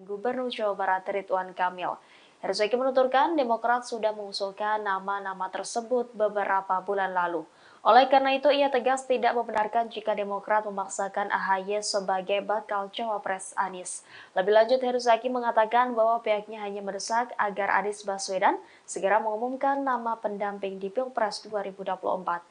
Gubernur Jawa Barat Ridwan Kamil. Herzaki menuturkan Demokrat sudah mengusulkan nama-nama tersebut beberapa bulan lalu. Oleh karena itu, ia tegas tidak membenarkan jika Demokrat memaksakan AHY sebagai bakal cawapres Anies. Lebih lanjut, Herzaki mengatakan bahwa pihaknya hanya mendesak agar Anies Baswedan segera mengumumkan nama pendamping di Pilpres 2024.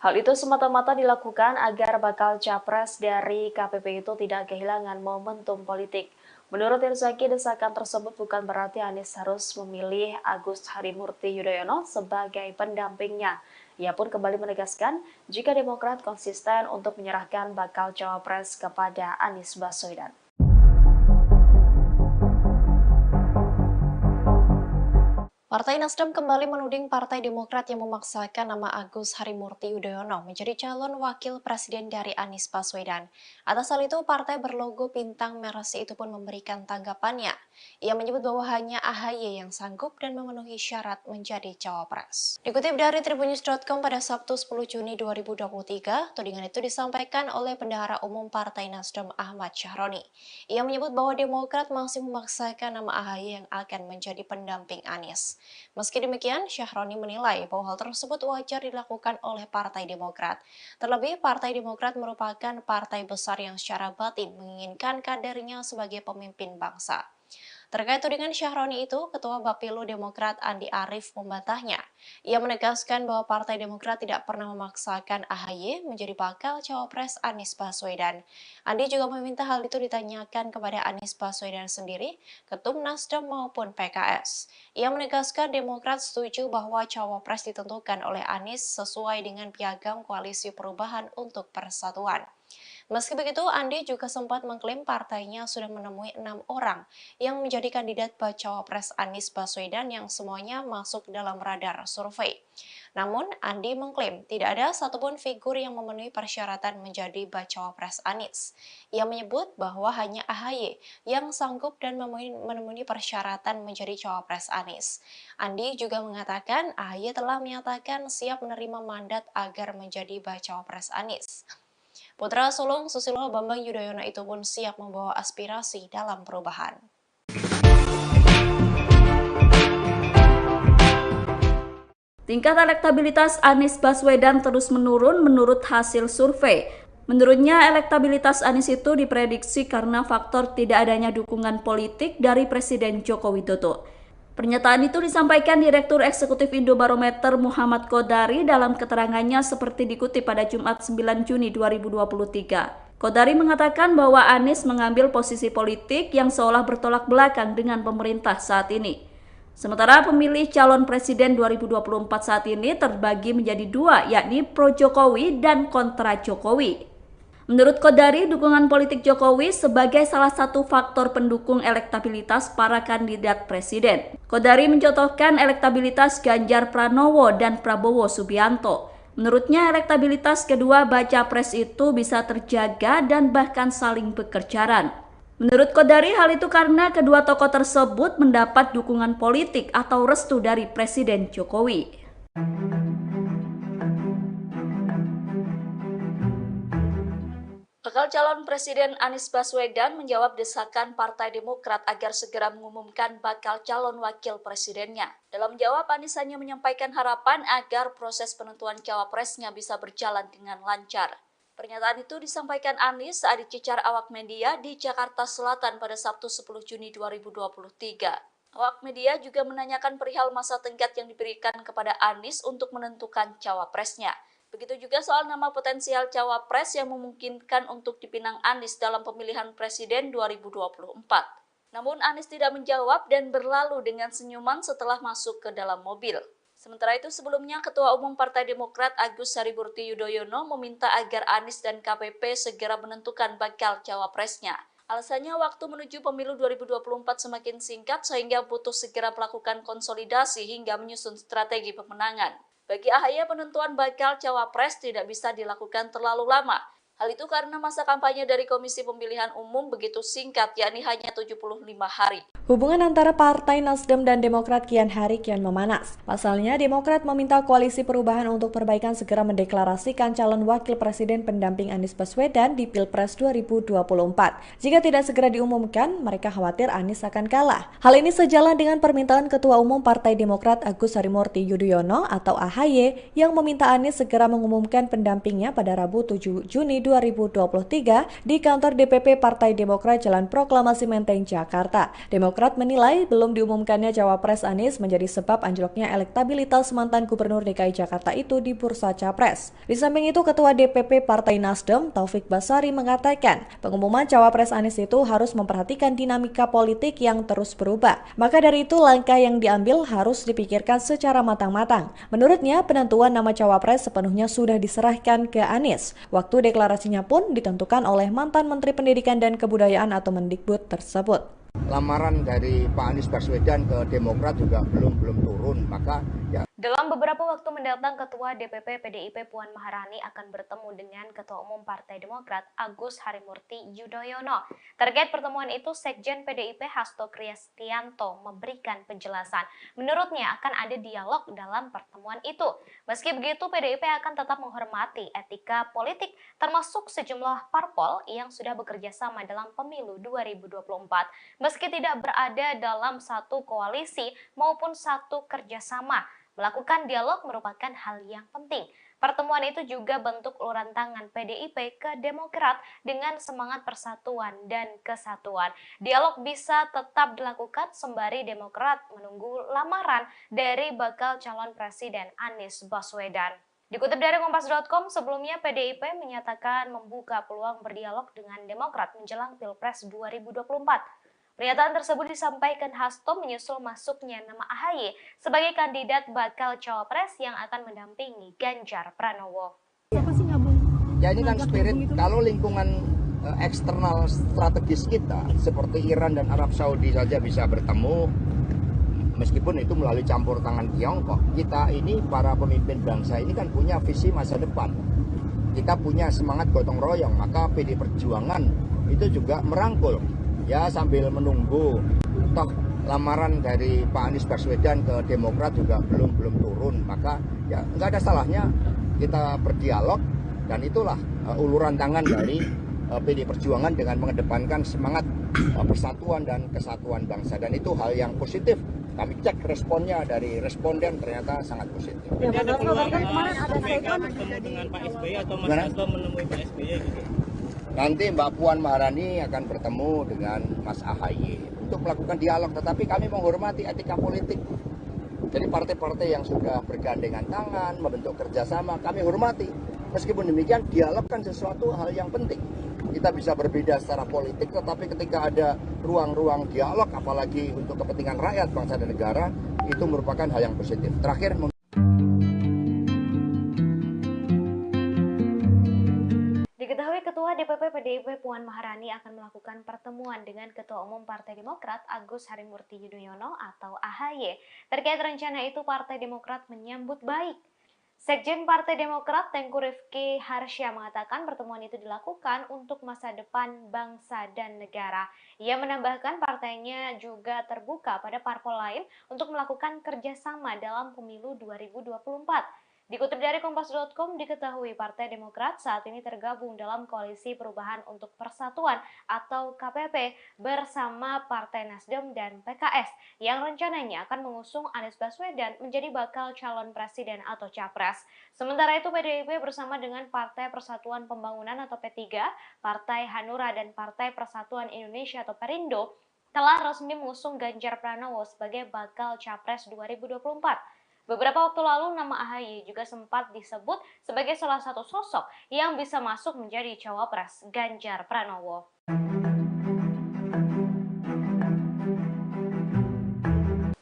Hal itu semata-mata dilakukan agar bakal capres dari KPP itu tidak kehilangan momentum politik. Menurut Herzaki, desakan tersebut bukan berarti Anies harus memilih Agus Harimurti Yudhoyono sebagai pendampingnya. Ia pun kembali menegaskan jika Demokrat konsisten untuk menyerahkan bakal cawapres kepada Anies Baswedan. Partai Nasdem kembali menuding Partai Demokrat yang memaksakan nama Agus Harimurti Yudhoyono menjadi calon wakil presiden dari Anies Baswedan. Atas hal itu, partai berlogo bintang merah itu pun memberikan tanggapannya. Ia menyebut bahwa hanya AHY yang sanggup dan memenuhi syarat menjadi cawapres. Dikutip dari tribunnews.com pada Sabtu 10 Juni 2023, tudingan itu disampaikan oleh Bendahara Umum Partai Nasdem Ahmad Syahroni. Ia menyebut bahwa Demokrat masih memaksakan nama AHY yang akan menjadi pendamping Anies. Meski demikian, Syahroni menilai bahwa hal tersebut wajar dilakukan oleh Partai Demokrat. Terlebih, Partai Demokrat merupakan partai besar yang secara batin menginginkan kadernya sebagai pemimpin bangsa. Terkait tudingan Syahroni itu, Ketua Bapilu Demokrat Andi Arief membantahnya. Ia menegaskan bahwa Partai Demokrat tidak pernah memaksakan AHY menjadi bakal cawapres Anies Baswedan. Andi juga meminta hal itu ditanyakan kepada Anies Baswedan sendiri, Ketum Nasdem maupun PKS. Ia menegaskan Demokrat setuju bahwa cawapres ditentukan oleh Anies sesuai dengan piagam Koalisi Perubahan untuk Persatuan. Meski begitu, Andi juga sempat mengklaim partainya sudah menemui 6 orang yang menjadi kandidat bacawa pres Anies Baswedan yang semuanya masuk dalam radar survei. Namun, Andi mengklaim tidak ada satupun figur yang memenuhi persyaratan menjadi bacawa pres Anies. Ia menyebut bahwa hanya AHY yang sanggup dan memenuhi persyaratan menjadi cawapres Anies. Andi juga mengatakan AHY telah menyatakan siap menerima mandat agar menjadi bacawa pres Anies. Putra sulung Susilo Bambang Yudhoyono itu pun siap membawa aspirasi dalam perubahan. Tingkat elektabilitas Anies Baswedan terus menurun menurut hasil survei. Menurutnya, elektabilitas Anies itu diprediksi karena faktor tidak adanya dukungan politik dari Presiden Joko Widodo. Pernyataan itu disampaikan Direktur Eksekutif Indobarometer Muhammad Kodari dalam keterangannya seperti dikutip pada Jumat 9 Juni 2023. Kodari mengatakan bahwa Anies mengambil posisi politik yang seolah bertolak belakang dengan pemerintah saat ini. Sementara pemilih calon presiden 2024 saat ini terbagi menjadi dua, yakni pro Jokowi dan kontra Jokowi. Menurut Kodari, dukungan politik Jokowi sebagai salah satu faktor pendukung elektabilitas para kandidat presiden. Kodari mencontohkan elektabilitas Ganjar Pranowo dan Prabowo Subianto. Menurutnya, elektabilitas kedua baca pres itu bisa terjaga dan bahkan saling berkejaran. Menurut Kodari, hal itu karena kedua tokoh tersebut mendapat dukungan politik atau restu dari Presiden Jokowi. Bakal calon Presiden Anies Baswedan menjawab desakan Partai Demokrat agar segera mengumumkan bakal calon wakil presidennya. Dalam jawab, Anies hanya menyampaikan harapan agar proses penentuan cawapresnya bisa berjalan dengan lancar. Pernyataan itu disampaikan Anies saat dicecar awak media di Jakarta Selatan pada Sabtu 10 Juni 2023. Awak media juga menanyakan perihal masa tenggat yang diberikan kepada Anies untuk menentukan cawapresnya. Begitu juga soal nama potensial cawapres yang memungkinkan untuk dipinang Anies dalam pemilihan presiden 2024. Namun Anies tidak menjawab dan berlalu dengan senyuman setelah masuk ke dalam mobil. Sementara itu sebelumnya Ketua Umum Partai Demokrat Agus Harimurti Yudhoyono meminta agar Anies dan KPP segera menentukan bakal cawapresnya. Alasannya waktu menuju pemilu 2024 semakin singkat sehingga butuh segera melakukan konsolidasi hingga menyusun strategi pemenangan. Bagi AHY, penentuan bakal cawapres tidak bisa dilakukan terlalu lama. Hal itu karena masa kampanye dari Komisi Pemilihan Umum begitu singkat, yakni hanya 75 hari. Hubungan antara Partai Nasdem dan Demokrat kian hari kian memanas. Pasalnya, Demokrat meminta Koalisi Perubahan untuk Perbaikan segera mendeklarasikan calon wakil presiden pendamping Anies Baswedan di Pilpres 2024. Jika tidak segera diumumkan, mereka khawatir Anies akan kalah. Hal ini sejalan dengan permintaan Ketua Umum Partai Demokrat Agus Harimurti Yudhoyono atau AHY yang meminta Anies segera mengumumkan pendampingnya pada Rabu 7 Juni 2023 di kantor DPP Partai Demokrat Jalan Proklamasi Menteng, Jakarta. Demokrat menilai belum diumumkannya Cawapres Anies menjadi sebab anjloknya elektabilitas mantan Gubernur DKI Jakarta itu di bursa Capres. Di samping itu, Ketua DPP Partai Nasdem, Taufik Basari, mengatakan pengumuman Cawapres Anies itu harus memperhatikan dinamika politik yang terus berubah. Maka dari itu, langkah yang diambil harus dipikirkan secara matang-matang. Menurutnya, penentuan nama Cawapres sepenuhnya sudah diserahkan ke Anies. Waktu deklarasinya pun ditentukan oleh mantan Menteri Pendidikan dan Kebudayaan atau Mendikbud tersebut. Lamaran dari Pak Anies Baswedan ke Demokrat juga belum turun, maka ya. Dalam beberapa waktu mendatang, Ketua DPP PDIP Puan Maharani akan bertemu dengan Ketua Umum Partai Demokrat Agus Harimurti Yudhoyono. Terkait pertemuan itu, Sekjen PDIP Hasto Kristianto memberikan penjelasan. Menurutnya akan ada dialog dalam pertemuan itu. Meski begitu, PDIP akan tetap menghormati etika politik termasuk sejumlah parpol yang sudah bekerja sama dalam pemilu 2024. Meski tidak berada dalam satu koalisi maupun satu kerjasama, melakukan dialog merupakan hal yang penting. Pertemuan itu juga bentuk uluran tangan PDIP ke Demokrat dengan semangat persatuan dan kesatuan. Dialog bisa tetap dilakukan sembari Demokrat menunggu lamaran dari bakal calon presiden Anies Baswedan. Dikutip dari Kompas.com, sebelumnya PDIP menyatakan membuka peluang berdialog dengan Demokrat menjelang Pilpres 2024. Pernyataan tersebut disampaikan Hasto menyusul masuknya nama AHY sebagai kandidat bakal cawapres yang akan mendampingi Ganjar Pranowo. Ya ini kan spirit, kalau lingkungan eksternal strategis kita seperti Iran dan Arab Saudi saja bisa bertemu, meskipun itu melalui campur tangan Tiongkok. Kita ini para pemimpin bangsa ini kan punya visi masa depan. Kita punya semangat gotong royong, maka PD Perjuangan itu juga merangkul. Ya sambil menunggu, toh lamaran dari Pak Anies Baswedan ke Demokrat juga belum turun, maka ya nggak ada salahnya kita berdialog, dan itulah uluran tangan dari PD Perjuangan dengan mengedepankan semangat persatuan dan kesatuan bangsa, dan itu hal yang positif. Kami cek responnya dari responden ternyata sangat positif. Ya, ada peluang kemarin ada statement dengan Pak SBY atau Mas Hasto menemui Pak SBY gitu. Nanti Mbak Puan Maharani akan bertemu dengan Mas AHY untuk melakukan dialog, tetapi kami menghormati etika politik. Jadi partai-partai yang sudah bergandengan tangan, membentuk kerjasama, kami hormati. Meskipun demikian, dialog kan sesuatu hal yang penting. Kita bisa berbeda secara politik, tetapi ketika ada ruang-ruang dialog, apalagi untuk kepentingan rakyat, bangsa dan negara, itu merupakan hal yang positif. Terakhir, Ketua DPP PDIP Puan Maharani akan melakukan pertemuan dengan Ketua Umum Partai Demokrat Agus Harimurti Yudhoyono atau AHY. Terkait rencana itu, Partai Demokrat menyambut baik. Sekjen Partai Demokrat Tengku Rifki Harsya mengatakan pertemuan itu dilakukan untuk masa depan bangsa dan negara. Ia menambahkan partainya juga terbuka pada parpol lain untuk melakukan kerjasama dalam pemilu 2024. Dikutip dari Kompas.com, diketahui Partai Demokrat saat ini tergabung dalam Koalisi Perubahan untuk Persatuan atau KPP bersama Partai Nasdem dan PKS yang rencananya akan mengusung Anies Baswedan menjadi bakal calon presiden atau capres. Sementara itu PDIP bersama dengan Partai Persatuan Pembangunan atau P3, Partai Hanura dan Partai Persatuan Indonesia atau Perindo telah resmi mengusung Ganjar Pranowo sebagai bakal capres 2024. Beberapa waktu lalu nama AHY juga sempat disebut sebagai salah satu sosok yang bisa masuk menjadi cawapres Ganjar Pranowo.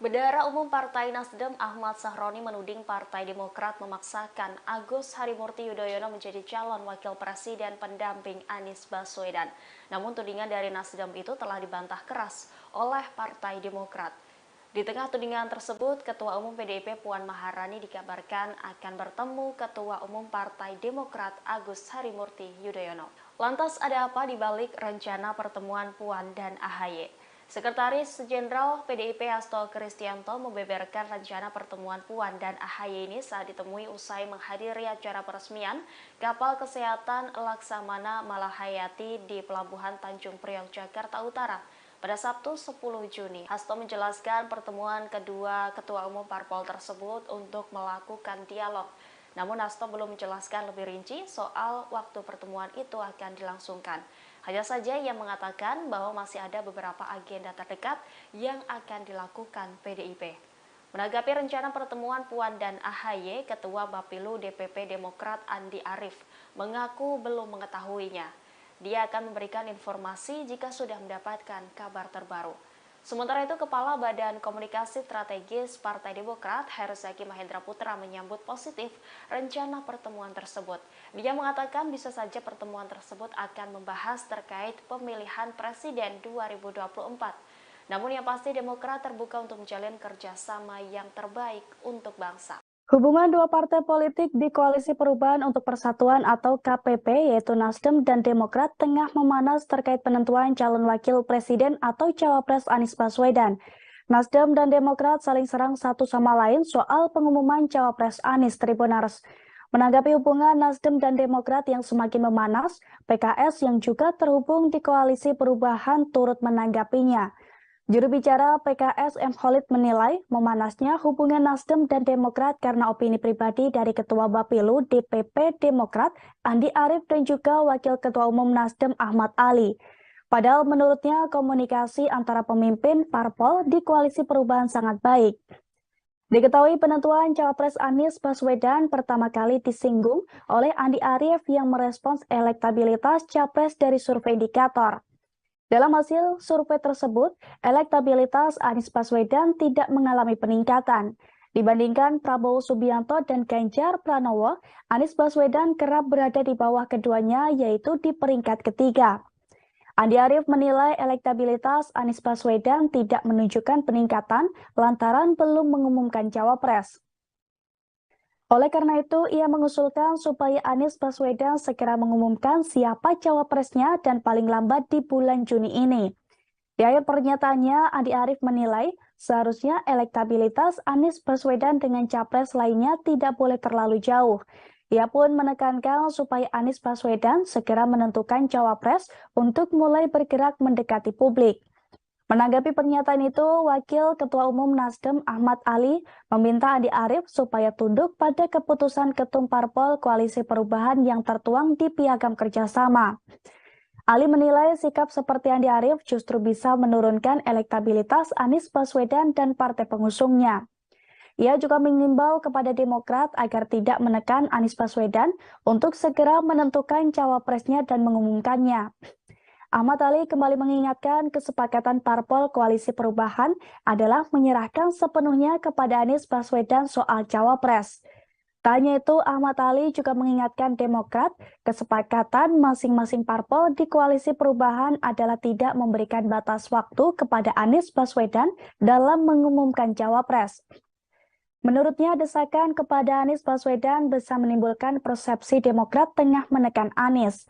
Bendahara Umum Partai Nasdem Ahmad Sahroni menuding Partai Demokrat memaksakan Agus Harimurti Yudhoyono menjadi calon wakil presiden pendamping Anies Baswedan. Namun tudingan dari Nasdem itu telah dibantah keras oleh Partai Demokrat. Di tengah tudingan tersebut, Ketua Umum PDIP Puan Maharani dikabarkan akan bertemu Ketua Umum Partai Demokrat Agus Harimurti Yudhoyono. Lantas ada apa di balik rencana pertemuan Puan dan AHY? Sekretaris Jenderal PDIP Hasto Kristianto membeberkan rencana pertemuan Puan dan AHY ini saat ditemui usai menghadiri acara peresmian kapal kesehatan Laksamana Malahayati di Pelabuhan Tanjung Priok, Jakarta Utara pada Sabtu 10 Juni. Hasto menjelaskan pertemuan kedua Ketua Umum Parpol tersebut untuk melakukan dialog. Namun Hasto belum menjelaskan lebih rinci soal waktu pertemuan itu akan dilangsungkan. Hanya saja ia mengatakan bahwa masih ada beberapa agenda terdekat yang akan dilakukan PDIP. Menanggapi rencana pertemuan Puan dan AHY, Ketua Bapilu DPP Demokrat Andi Arief mengaku belum mengetahuinya. Dia akan memberikan informasi jika sudah mendapatkan kabar terbaru. Sementara itu, Kepala Badan Komunikasi Strategis Partai Demokrat, Herzaki Mahendra Putra, menyambut positif rencana pertemuan tersebut. Dia mengatakan bisa saja pertemuan tersebut akan membahas terkait pemilihan Presiden 2024. Namun yang pasti Demokrat terbuka untuk menjalin kerjasama yang terbaik untuk bangsa. Hubungan dua partai politik di Koalisi Perubahan untuk Persatuan atau KPP yaitu Nasdem dan Demokrat tengah memanas terkait penentuan calon wakil presiden atau cawapres Anies Baswedan. Nasdem dan Demokrat saling serang satu sama lain soal pengumuman cawapres Anies Tribunars. Menanggapi hubungan Nasdem dan Demokrat yang semakin memanas, PKS yang juga terhubung di Koalisi Perubahan turut menanggapinya. Juru bicara PKS M. Khalid menilai memanasnya hubungan Nasdem dan Demokrat karena opini pribadi dari Ketua Bapilu DPP Demokrat Andi Arief dan juga Wakil Ketua Umum Nasdem Ahmad Ali. Padahal menurutnya komunikasi antara pemimpin parpol di Koalisi Perubahan sangat baik. Diketahui penentuan cawapres Anies Baswedan pertama kali disinggung oleh Andi Arief yang merespons elektabilitas capres dari survei indikator. Dalam hasil survei tersebut, elektabilitas Anies Baswedan tidak mengalami peningkatan. Dibandingkan Prabowo Subianto dan Ganjar Pranowo, Anies Baswedan kerap berada di bawah keduanya yaitu di peringkat ketiga. Andi Arief menilai elektabilitas Anies Baswedan tidak menunjukkan peningkatan lantaran belum mengumumkan cawapres. Oleh karena itu, ia mengusulkan supaya Anies Baswedan segera mengumumkan siapa cawapresnya dan paling lambat di bulan Juni ini. Di akhir pernyataannya, Andi Arief menilai seharusnya elektabilitas Anies Baswedan dengan capres lainnya tidak boleh terlalu jauh. Ia pun menekankan supaya Anies Baswedan segera menentukan cawapres untuk mulai bergerak mendekati publik. Menanggapi pernyataan itu, Wakil Ketua Umum Nasdem Ahmad Ali meminta Andi Arief supaya tunduk pada keputusan Ketum Parpol Koalisi Perubahan yang tertuang di Piagam Kerjasama. Ali menilai sikap seperti Andi Arief justru bisa menurunkan elektabilitas Anies Baswedan dan partai pengusungnya. Ia juga mengimbau kepada Demokrat agar tidak menekan Anies Baswedan untuk segera menentukan cawapresnya dan mengumumkannya. Ahmad Ali kembali mengingatkan kesepakatan parpol Koalisi Perubahan adalah menyerahkan sepenuhnya kepada Anies Baswedan soal cawapres. Tak hanya itu, Ahmad Ali juga mengingatkan Demokrat kesepakatan masing-masing parpol di Koalisi Perubahan adalah tidak memberikan batas waktu kepada Anies Baswedan dalam mengumumkan cawapres. Menurutnya, desakan kepada Anies Baswedan bisa menimbulkan persepsi Demokrat tengah menekan Anies.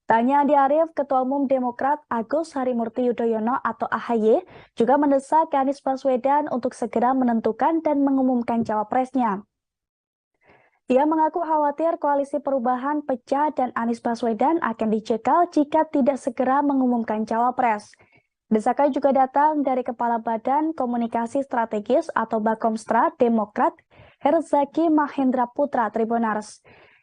Tanya Andi Arief, Ketua Umum Demokrat Agus Harimurti Yudhoyono atau AHY juga mendesak Anies Baswedan untuk segera menentukan dan mengumumkan cawapresnya. Ia mengaku khawatir Koalisi Perubahan pecah dan Anies Baswedan akan dicekal jika tidak segera mengumumkan cawapres. Desakan juga datang dari Kepala Badan Komunikasi Strategis atau Bakomstra Demokrat Herzaki Mahendra Putra Tribunars.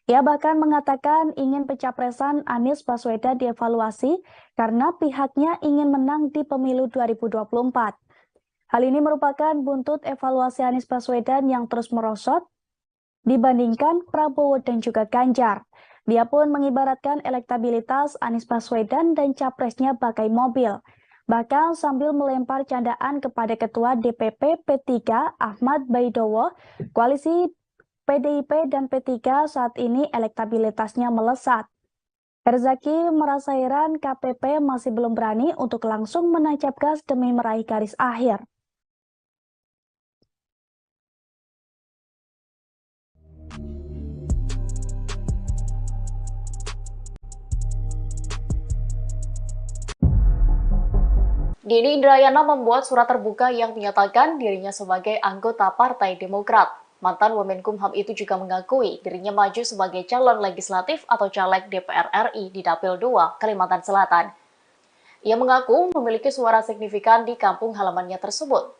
Ia bahkan mengatakan ingin pencapresan Anies Baswedan dievaluasi karena pihaknya ingin menang di pemilu 2024. Hal ini merupakan buntut evaluasi Anies Baswedan yang terus merosot dibandingkan Prabowo dan juga Ganjar. Dia pun mengibaratkan elektabilitas Anies Baswedan dan capresnya bagai mobil. Bahkan sambil melempar candaan kepada Ketua DPP P3 Ahmad Baidowo, koalisi PDIP dan P3 saat ini elektabilitasnya melesat. Herzaki merasa heran KPP masih belum berani untuk langsung menancap gas demi meraih garis akhir. Denny Indrayana membuat surat terbuka yang menyatakan dirinya sebagai anggota Partai Demokrat. Mantan Wamenkumham itu juga mengakui dirinya maju sebagai calon legislatif atau caleg DPR RI di Dapil 2, Kalimantan Selatan. Ia mengaku memiliki suara signifikan di kampung halamannya tersebut.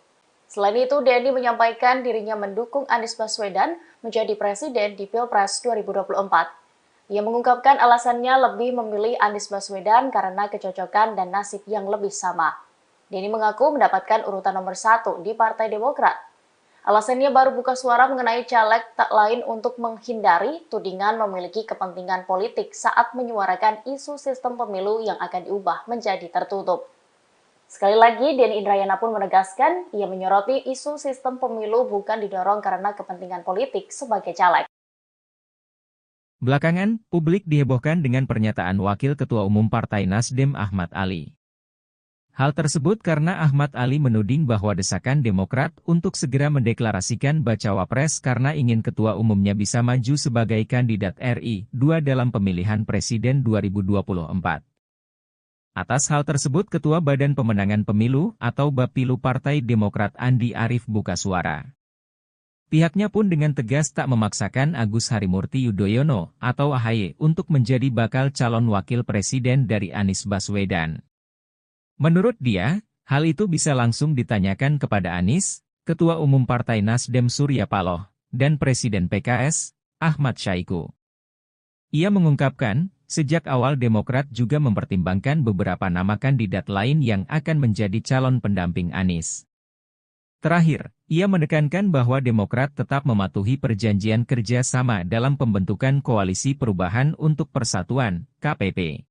Selain itu, Denny menyampaikan dirinya mendukung Anies Baswedan menjadi presiden di Pilpres 2024. Ia mengungkapkan alasannya lebih memilih Anies Baswedan karena kecocokan dan nasib yang lebih sama. Denny mengaku mendapatkan urutan nomor 1 di Partai Demokrat. Alasannya baru buka suara mengenai caleg tak lain untuk menghindari tudingan memiliki kepentingan politik saat menyuarakan isu sistem pemilu yang akan diubah menjadi tertutup. Sekali lagi, Denny Indrayana pun menegaskan ia menyoroti isu sistem pemilu bukan didorong karena kepentingan politik sebagai caleg. Belakangan, publik dihebohkan dengan pernyataan Wakil Ketua Umum Partai Nasdem Ahmad Ali. Hal tersebut karena Ahmad Ali menuding bahwa desakan Demokrat untuk segera mendeklarasikan bacawa pres karena ingin ketua umumnya bisa maju sebagai kandidat RI 2 dalam pemilihan presiden 2024. Atas hal tersebut Ketua Badan Pemenangan Pemilu atau Bapilu Partai Demokrat Andi Arief buka suara. Pihaknya pun dengan tegas tak memaksakan Agus Harimurti Yudhoyono atau AHY untuk menjadi bakal calon wakil presiden dari Anies Baswedan. Menurut dia, hal itu bisa langsung ditanyakan kepada Anies, Ketua Umum Partai Nasdem Surya Paloh, dan Presiden PKS, Ahmad Syahiku. Ia mengungkapkan, sejak awal Demokrat juga mempertimbangkan beberapa nama kandidat lain yang akan menjadi calon pendamping Anies. Terakhir, ia menekankan bahwa Demokrat tetap mematuhi perjanjian kerja sama dalam pembentukan Koalisi Perubahan untuk Persatuan, KPP.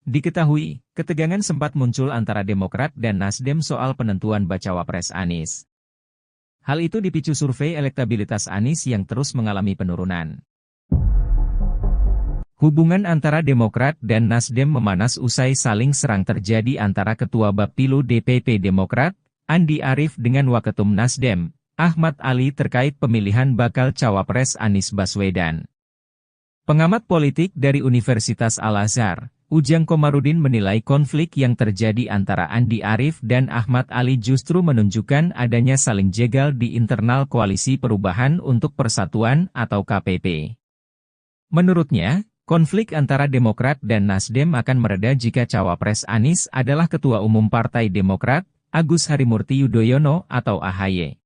Diketahui, ketegangan sempat muncul antara Demokrat dan Nasdem soal penentuan bacawa pres Anies. Hal itu dipicu survei elektabilitas Anies yang terus mengalami penurunan. Hubungan antara Demokrat dan Nasdem memanas usai saling serang terjadi antara Ketua Bapilu DPP Demokrat, Andi Arief dengan Waketum Nasdem, Ahmad Ali terkait pemilihan bakal cawapres Anies Baswedan. Pengamat politik dari Universitas Al-Azhar, Ujang Komarudin menilai konflik yang terjadi antara Andi Arief dan Ahmad Ali justru menunjukkan adanya saling jegal di internal Koalisi Perubahan untuk Persatuan atau KPP. Menurutnya, konflik antara Demokrat dan Nasdem akan mereda jika cawapres Anies adalah Ketua Umum Partai Demokrat, Agus Harimurti Yudhoyono atau AHY.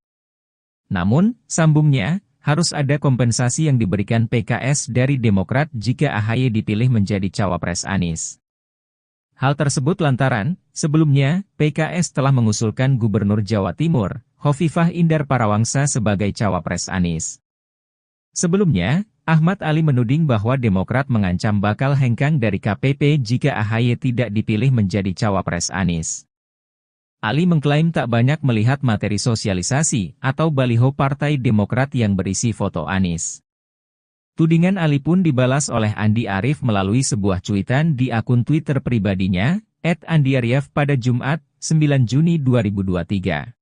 Namun, sambungnya, harus ada kompensasi yang diberikan PKS dari Demokrat jika AHY dipilih menjadi cawapres Anies. Hal tersebut lantaran, sebelumnya, PKS telah mengusulkan Gubernur Jawa Timur, Hovifah Indar Parawangsa sebagai cawapres Anies. Sebelumnya, Ahmad Ali menuding bahwa Demokrat mengancam bakal hengkang dari KPP jika AHY tidak dipilih menjadi cawapres Anies. Ali mengklaim tak banyak melihat materi sosialisasi atau baliho Partai Demokrat yang berisi foto Anies. Tudingan Ali pun dibalas oleh Andi Arief melalui sebuah cuitan di akun Twitter pribadinya, @andiarief pada Jumat, 9 Juni 2023.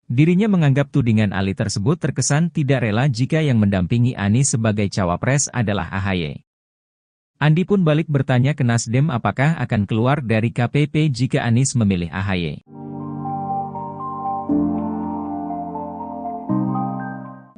Dirinya menganggap tudingan Ali tersebut terkesan tidak rela jika yang mendampingi Anies sebagai cawapres adalah AHY. Andi pun balik bertanya ke Nasdem apakah akan keluar dari KPP jika Anies memilih AHY.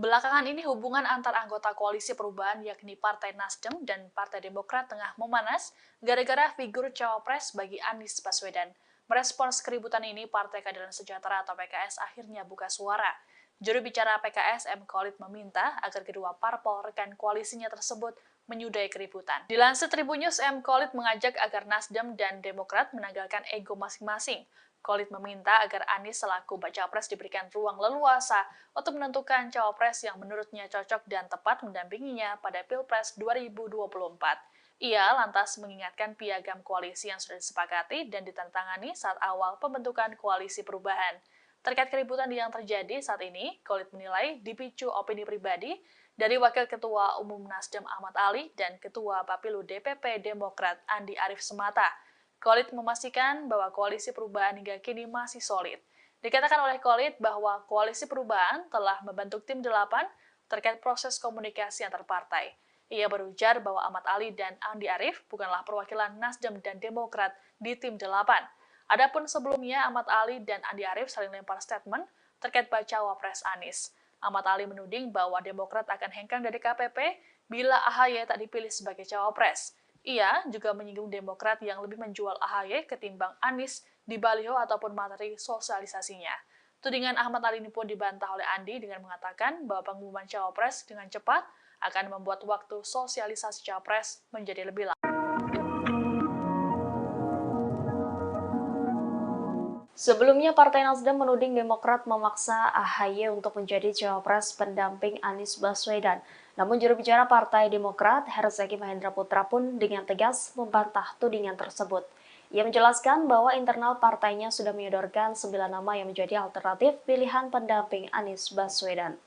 Belakangan ini hubungan antar anggota Koalisi Perubahan yakni Partai Nasdem dan Partai Demokrat tengah memanas gara-gara figur cawapres bagi Anies Baswedan. Merespons keributan ini, Partai Keadilan Sejahtera atau PKS akhirnya buka suara. Juru bicara PKS M. Khalid meminta agar kedua parpol rekan koalisinya tersebut menyudahi keributan. Dilansir Tribunnews, M. Khalid mengajak agar Nasdem dan Demokrat menanggalkan ego masing-masing. Khalid meminta agar Anies selaku baca pres diberikan ruang leluasa untuk menentukan cawapres yang menurutnya cocok dan tepat mendampinginya pada Pilpres 2024. Ia lantas mengingatkan piagam koalisi yang sudah disepakati dan ditandatangani saat awal pembentukan Koalisi Perubahan. Terkait keributan yang terjadi saat ini, Khalid menilai dipicu opini pribadi dari Wakil Ketua Umum Nasdem Ahmad Ali dan Ketua Bapilu DPP Demokrat Andi Arief semata. Khalid memastikan bahwa Koalisi Perubahan hingga kini masih solid. Dikatakan oleh Khalid bahwa Koalisi Perubahan telah membentuk tim 8 terkait proses komunikasi antar partai. Ia berujar bahwa Ahmad Ali dan Andi Arief bukanlah perwakilan Nasdem dan Demokrat di tim 8. Adapun sebelumnya, Ahmad Ali dan Andi Arief saling lempar statement terkait bacawa pres Anies. Ahmad Ali menuding bahwa Demokrat akan hengkang dari KPP bila AHY tak dipilih sebagai cawapres. Ia juga menyinggung Demokrat yang lebih menjual AHY ketimbang Anies di baliho ataupun materi sosialisasinya. Tudingan Ahmad Ali ini pun dibantah oleh Andi dengan mengatakan bahwa pengumuman cawapres dengan cepat akan membuat waktu sosialisasi cawapres menjadi lebih lama. Sebelumnya, Partai Nasdem menuding Demokrat memaksa AHY untuk menjadi cawapres pendamping Anies Baswedan. Namun juru bicara Partai Demokrat, Herzaki Mahendra Putra pun dengan tegas membantah tudingan tersebut. Ia menjelaskan bahwa internal partainya sudah menyodorkan 9 nama yang menjadi alternatif pilihan pendamping Anies Baswedan.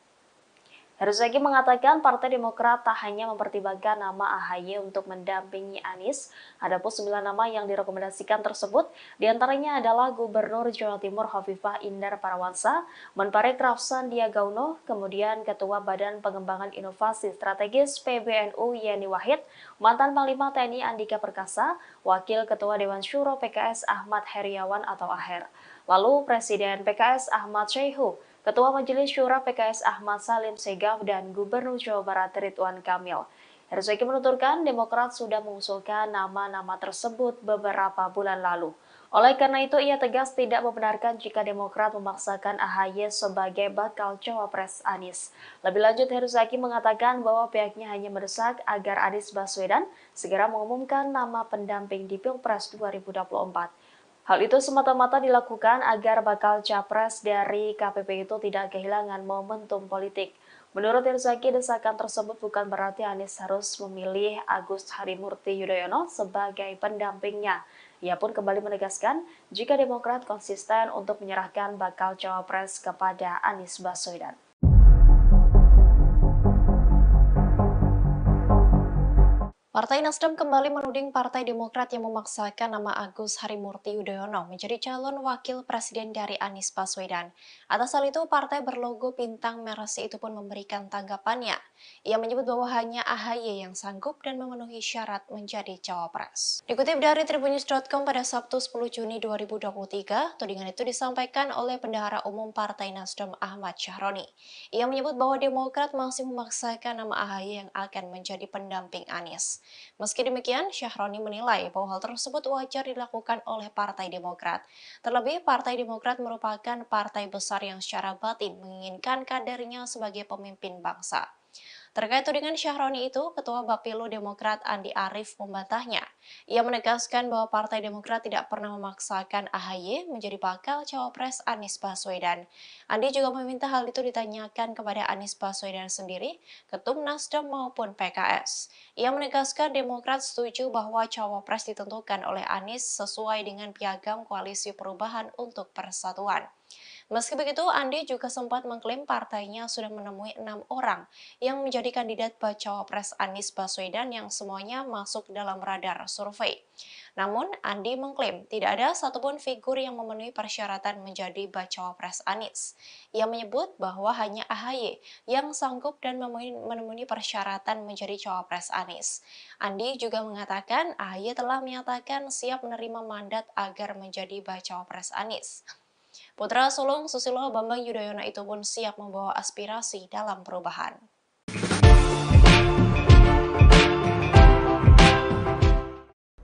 Herzaki mengatakan Partai Demokrat tak hanya mempertimbangkan nama AHY untuk mendampingi Anies, ada pun 9 nama yang direkomendasikan tersebut, diantaranya adalah Gubernur Jawa Timur Hovifah Indar Parawansa, Menparekraf Sandiaga Uno, kemudian Ketua Badan Pengembangan Inovasi Strategis PBNU Yeni Wahid, mantan Panglima TNI Andika Perkasa, Wakil Ketua Dewan Syuro PKS Ahmad Heriawan atau Aher, lalu Presiden PKS Ahmad Syaihu, Ketua Majelis Syura PKS Ahmad Salim Segaf, dan Gubernur Jawa Barat Ridwan Kamil. Herzaki menuturkan Demokrat sudah mengusulkan nama-nama tersebut beberapa bulan lalu. Oleh karena itu, ia tegas tidak membenarkan jika Demokrat memaksakan AHY sebagai bakal cawapres Anies. Lebih lanjut, Herzaki mengatakan bahwa pihaknya hanya mendesak agar Anies Baswedan segera mengumumkan nama pendamping di Pilpres 2024. Hal itu semata-mata dilakukan agar bakal capres dari KPP itu tidak kehilangan momentum politik. Menurut Herzaki, desakan tersebut bukan berarti Anies harus memilih Agus Harimurti Yudhoyono sebagai pendampingnya. Ia pun kembali menegaskan jika Demokrat konsisten untuk menyerahkan bakal cawapres kepada Anies Baswedan. Partai Nasdem kembali menuding Partai Demokrat yang memaksakan nama Agus Harimurti Yudhoyono menjadi calon wakil presiden dari Anies Baswedan. Atas hal itu, partai berlogo bintang merah itu pun memberikan tanggapannya. Ia menyebut bahwa hanya AHY yang sanggup dan memenuhi syarat menjadi cawapres. Dikutip dari Tribunnews.com pada Sabtu 10 Juni 2023, tudingan itu disampaikan oleh Bendahara Umum Partai Nasdem Ahmad Syahroni. Ia menyebut bahwa Demokrat masih memaksakan nama AHY yang akan menjadi pendamping Anies. Meski demikian, Syahroni menilai bahwa hal tersebut wajar dilakukan oleh Partai Demokrat. Terlebih, Partai Demokrat merupakan partai besar yang secara batin menginginkan kadernya sebagai pemimpin bangsa. Terkait tudingan Syahroni itu, Ketua Bapilu Demokrat Andi Arief membantahnya. Ia menegaskan bahwa Partai Demokrat tidak pernah memaksakan AHY menjadi bakal cawapres Anies Baswedan. Andi juga meminta hal itu ditanyakan kepada Anies Baswedan sendiri, Ketum Nasdem maupun PKS. Ia menegaskan Demokrat setuju bahwa cawapres ditentukan oleh Anies sesuai dengan piagam Koalisi Perubahan untuk Persatuan. Meski begitu, Andi juga sempat mengklaim partainya sudah menemui 6 orang yang menjadi kandidat bacawa pres Anies Baswedan yang semuanya masuk dalam radar survei. Namun, Andi mengklaim tidak ada satupun figur yang memenuhi persyaratan menjadi bacawa pres Anies. Ia menyebut bahwa hanya AHY yang sanggup dan memenuhi persyaratan menjadi cawapres Anies. Andi juga mengatakan AHY telah menyatakan siap menerima mandat agar menjadi bacawa pres Anies. Putra sulung Susilo Bambang Yudhoyono itu pun siap membawa aspirasi dalam perubahan.